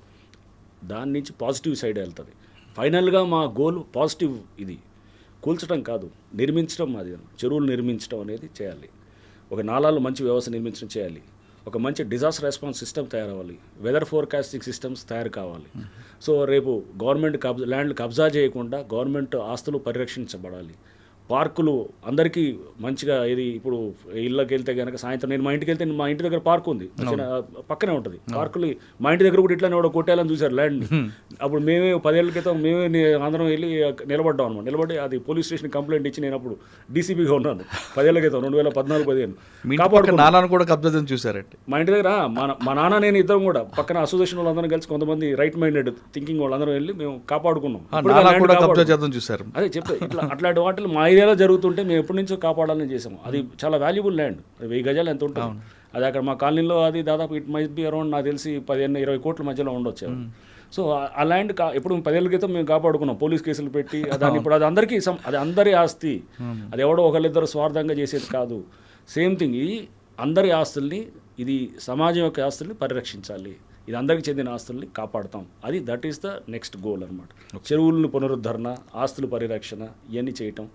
దాని నుంచి పాజిటివ్ సైడ్ వెళ్తుంది. ఫైనల్గా మా గోల్ పాజిటివ్. ఇది కూల్చడం కాదు, నిర్మించడం. అది చెరువులు నిర్మించడం అనేది చేయాలి. ఒక నాలాలు మంచి వ్యవస్థ నిర్మించడం చేయాలి. ఒక మంచి డిజాస్టర్ రెస్పాన్స్ సిస్టమ్ తయారవ్వాలి. వెదర్ ఫోర్కాస్టింగ్ సిస్టమ్స్ తయారు కావాలి. సో రేపు గవర్నమెంట్ ల్యాండ్ కబ్జా చేయకుండా గవర్నమెంట్ ఆస్తులు పరిరక్షించబడాలి. పార్కులు అందరికీ మంచిగా, ఇది ఇప్పుడు ఇళ్ళకి వెళ్తే కనుక సాయంత్రం నేను మా ఇంటికి వెళ్తే మా ఇంటి దగ్గర పార్క్ ఉంది, పక్కనే ఉంటుంది. పార్కులు మా ఇంటి దగ్గర కూడా ఇట్లానే కొట్టేయాలని చూశారు ల్యాండ్ని. అప్పుడు మేమే 10 ఏళ్ల క్రితం అందరం వెళ్ళి నిలబడ్డాం అనమాట. నిలబడి అది పోలీస్ స్టేషన్ కంప్లైంట్ ఇచ్చి నేను అప్పుడు డీసీపీగా ఉన్నాను 10 ఏళ్ల క్రితం 2014-15 కాపాడుకున్నాను కూడా కబ్జా చూసారంటే. మా ఇంటి దగ్గర మా నాన్న నేను ఇద్దరం కూడా పక్కన అసోసియేషన్ వాళ్ళందరం కలిసి కొంతమంది రైట్ మైండెడ్ థింకింగ్ వాళ్ళందరం వెళ్ళి మేము కాపాడుకున్నాం. చూసారు. అదే చెప్తే ఇట్లా అట్లాంటి వాటిలో మా ఏరియాలో జరుగుతుంటే మేము ఎప్పటి నుంచో కాపాడాలని చేసాము. అది చాలా వాల్యుబుల్ ల్యాండ్, 1000 గజాలు ఎంత ఉంటుంది. అది అక్కడ మా కాలనీలో అది దాదాపు ఇట్ మైట్ బి అరౌండ్ నాకు తెలిసి 15-20 కోట్ల మధ్యలో ఉండొచ్చు. సో ఆ ల్యాండ్ ఇప్పుడు 10 ఏళ్ల క్రితం మేము కాపాడుకున్నాం, పోలీస్ కేసులు పెట్టి. దాన్ని ఇప్పుడు అది అందరికీ, అది అందరి ఆస్తి, అది ఎవడో ఒకళ్ళిద్దరు స్వార్థంగా చేసేది కాదు. సేమ్ థింగ్, ఇది అందరి ఆస్తుల్ని, ఇది సమాజం యొక్క ఆస్తుల్ని పరిరక్షించాలి. ఇది అందరికీ చెందిన ఆస్తుల్ని కాపాడుతాం. అది that is the next goal అనమాట. చెరువులను పునరుద్ధరణ, ఆస్తుల పరిరక్షణ ఇవన్నీ చేయటం,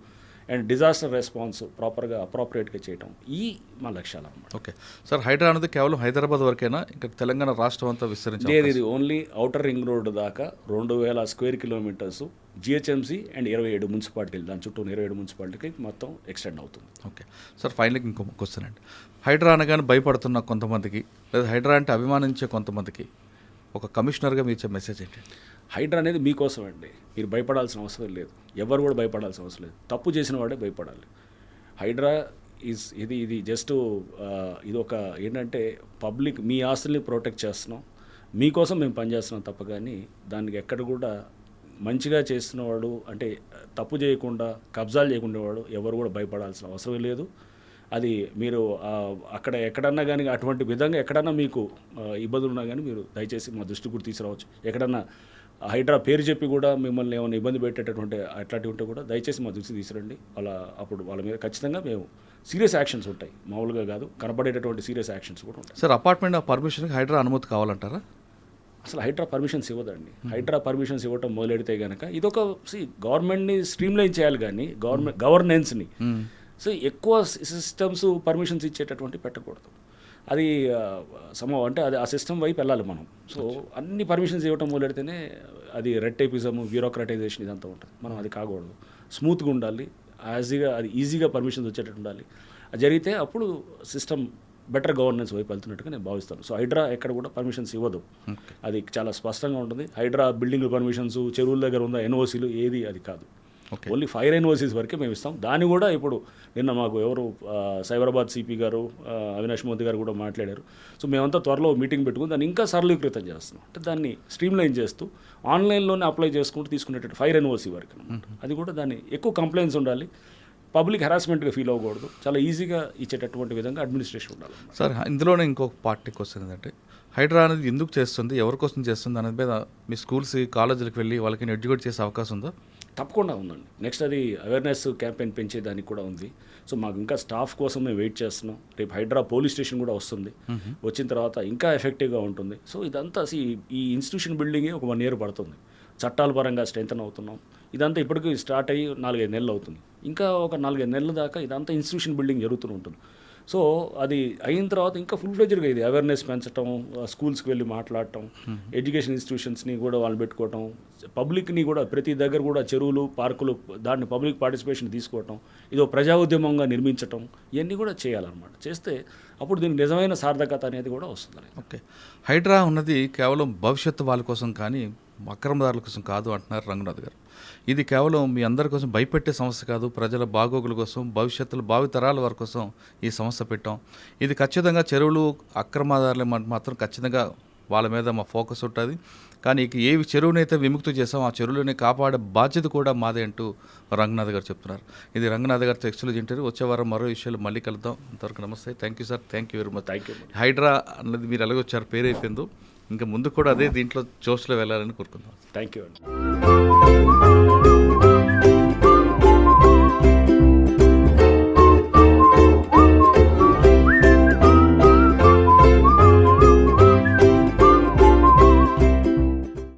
అండ్ డిజాస్టర్ రెస్పాన్స్ ప్రాపర్గా అప్రాప్రియేట్గా చేయటం, ఈ మా లక్ష్యాలు అన్నమాట. ఓకే సార్, హైడ్రా అనేది కేవలం హైదరాబాద్ వరకేనా, ఇంకా తెలంగాణ రాష్ట్రం అంతా విస్తరించాలి? లేదు, ఇది ఓన్లీ ఔటర్ రింగ్ రోడ్ దాకా 2000 స్క్వేర్ కిలోమీటర్స్ జిహెచ్ఎంసీ అండ్ 27 మున్సిపాలిటీలు, దాని చుట్టూ 27 మున్సిపాలిటీకి మొత్తం ఎక్స్టెండ్ అవుతుంది. ఓకే సార్, ఫైనల్గా ఇంకో క్వశ్చన్ అండి. హైడ్రా అనగానే భయపడుతున్న కొంతమందికి, లేదా హైడ్రా అంటే అభిమానించే కొంతమందికి ఒక కమిషనర్గా మీ ఇచ్చే మెసేజ్ ఏంటి? హైడ్రా అనేది మీకోసం అండి, మీరు భయపడాల్సిన అవసరం లేదు. ఎవరు కూడా భయపడాల్సిన అవసరం లేదు. తప్పు చేసిన వాడే భయపడాలి. హైడ్రా ఇది జస్ట్ ఇది ఒక ఏంటంటే పబ్లిక్, మీ ఆస్తుల్ని ప్రొటెక్ట్ చేస్తున్నాం, మీకోసం మేము పనిచేస్తున్నాం తప్ప. కానీ దానికి ఎక్కడ కూడా మంచిగా చేస్తున్నవాడు, అంటే తప్పు చేయకుండా కబ్జాలు చేయకుండా వాడు ఎవరు కూడా భయపడాల్సిన అవసరం లేదు. అది మీరు అక్కడ ఎక్కడన్నా కానీ అటువంటి విధంగా ఎక్కడన్నా మీకు ఇబ్బందులు ఉన్నా కానీ మీరు దయచేసి మా దృష్టి కూడా తీసుకురావచ్చు. ఎక్కడన్నా ఆ హైడ్రా పేరు చెప్పి కూడా మిమ్మల్ని ఏమైనా ఇబ్బంది పెట్టేటటువంటి అట్లాంటివి ఉంటే కూడా దయచేసి మా దృష్టి తీసుకురండి. అప్పుడు వాళ్ళ మీద ఖచ్చితంగా మేము సీరియస్ యాక్షన్స్ ఉంటాయి, మామూలుగా కాదు, కనబడేటటువంటి సీరియస్ యాక్షన్స్ కూడా ఉంటాయి. సార్ అపార్ట్మెంట్ పర్మిషన్కి హైడ్రా అనుమతి కావాలంటారా? అసలు హైడ్రా పర్మిషన్స్ ఇవ్వదండి. హైడ్రా పర్మిషన్స్ ఇవ్వటం మొదలెడితే కనుక ఇదొక గవర్నమెంట్ని స్ట్రీమ్లైన్ చేయాలి, కానీ గవర్నెన్స్ని ఎక్కువ సిస్టమ్స్ పర్మిషన్స్ ఇచ్చేటటువంటి పెట్టకూడదు. అది అంటే అది ఆ సిస్టమ్ వైపు వెళ్ళాలి మనం. సో అన్ని పర్మిషన్స్ ఇవ్వటం మొదలెడితేనే అది రెడ్ టైపిజము, బ్యూరోక్రటైజేషన్ ఇదంతా ఉంటుంది. మనం అది కాకూడదు, స్మూత్గా ఉండాలి, అది ఈజీగా పర్మిషన్స్ వచ్చేటట్టు ఉండాలి. అది జరిగితే అప్పుడు సిస్టమ్ బెటర్ గవర్నెన్స్ వైపు వెళ్తున్నట్టుగా నేను భావిస్తాను. సో హైడ్రా ఎక్కడ కూడా పర్మిషన్స్ ఇవ్వదు, అది చాలా స్పష్టంగా ఉంటుంది. హైడ్రా బిల్డింగ్ పర్మిషన్స్, చెరువుల దగ్గర ఉన్న ఎన్ఓసీలు ఏది అది కాదు, ఓన్లీ ఫైర్ ఎన్ఓసీస్ వరకే మేము ఇస్తాం. దాన్ని కూడా ఇప్పుడు నిన్న మాకు ఎవరు సైబరాబాద్ సిపి గారు అవినాష్ మోదీ గారు కూడా మాట్లాడారు. సో మేమంతా త్వరలో మీటింగ్ పెట్టుకుని దాన్ని ఇంకా సరళీకృతం చేస్తున్నాం. అంటే దాన్ని స్ట్రీమ్లైన్ చేస్తూ ఆన్లైన్లోనే అప్లై చేసుకుంటూ తీసుకునేటట్టు ఫైర్ ఎన్ఓసీ వరకు అనమాట. అది కూడా దాన్ని ఎక్కువ కంప్లైంట్స్ ఉండాలి, పబ్లిక్ హెరాస్మెంట్గా ఫీల్ అవ్వకూడదు, చాలా ఈజీగా ఇచ్చేటటువంటి విధంగా అడ్మినిస్ట్రేషన్ ఉండాలి. సార్ ఇందులోనే ఇంకొక పార్టీ క్వశ్చన్ ఏంటంటే హైడ్రా అనేది ఎందుకు చేస్తుంది, ఎవరి కోసం చేస్తుంది అనేది మీద మీ స్కూల్స్ కాలేజీలకు వెళ్ళి వాళ్ళకి ఎడ్యుకేట్ చేసే అవకాశం ఉందా? తప్పకుండా ఉందండి. నెక్స్ట్ అది అవేర్నెస్ క్యాంపెయిన్ పెంచేదానికి కూడా ఉంది. సో మాకు ఇంకా స్టాఫ్ కోసం మేము వెయిట్ చేస్తున్నాం. రేపు హైడ్రా పోలీస్ స్టేషన్ కూడా వస్తుంది, వచ్చిన తర్వాత ఇంకా ఎఫెక్టివ్గా ఉంటుంది. సో ఇదంతా ఈ ఇన్స్టిట్యూషన్ బిల్డింగే ఒక 1 year పడుతుంది. చట్టాల పరంగా స్ట్రెంథన్ అవుతున్నాం. ఇదంతా ఇప్పటికీ స్టార్ట్ అయ్యి 4-5 నెలలు అవుతుంది. ఇంకా ఒక 4-5 నెలల దాకా ఇదంతా ఇన్స్టిట్యూషన్ బిల్డింగ్ జరుగుతూ ఉంటుంది. సో అది అయిన తర్వాత ఇంకా ఫుల్ ఫ్లెడ్జ్డ్గా ఇది అవేర్నెస్ పెంచడం, స్కూల్స్కి వెళ్ళి మాట్లాడటం, ఎడ్యుకేషన్ ఇన్స్టిట్యూషన్స్ని కూడా వాళ్ళు పెట్టుకోవటం, పబ్లిక్ని కూడా ప్రతి దగ్గర కూడా చెరువులు, పార్కులు, దాన్ని పబ్లిక్ పార్టిసిపేషన్ తీసుకోవటం, ఇదో ప్రజా ఉద్యమంగా నిర్మించటం, ఇవన్నీ కూడా చేయాలన్నమాట. చేస్తే అప్పుడు దీనికి నిజమైన సార్థకత అనేది కూడా వస్తుంది. ఓకే, హైడ్రా ఉన్నది కేవలం భవిష్యత్తు వాళ్ళ కోసం కానీ అక్రమదారుల కోసం కాదు అంటున్నారు రంగనాథ్ గారు. ఇది కేవలం మీ అందరి కోసం భయపెట్టే సమస్య కాదు, ప్రజల బాగోగుల కోసం, భవిష్యత్తులో భావితరాల వారి కోసం ఈ సమస్య పెట్టాం. ఇది ఖచ్చితంగా చెరువులు అక్రమదారులు మాత్రం ఖచ్చితంగా వాళ్ళ మీద మా ఫోకస్ ఉంటుంది. కానీ ఏ చెరువునైతే విముక్తి చేసాం ఆ చెరువులని కాపాడే బాధ్యత కూడా మాదే అంటూ రంగనాథ్ గారు చెప్తున్నారు. ఇది రంగనాథ్ గారితో ఎక్స్క్లూజివ్ ఇంటర్వ్యూ. వచ్చే వారం మరో విషయాలు మళ్ళీ కలుద్దాం. అంతవరకు నమస్తే. Thank you sir. Thank you very much. Thank you. Hydraa అన్నది మీరు ఎలాగొచ్చారు, పేరు అయిపోయిందో ఇంకా ముందు కూడా అదే దీంట్లో జోష్లో వెళ్ళాలని కోరుకుందాం. థ్యాంక్ యూ అండి.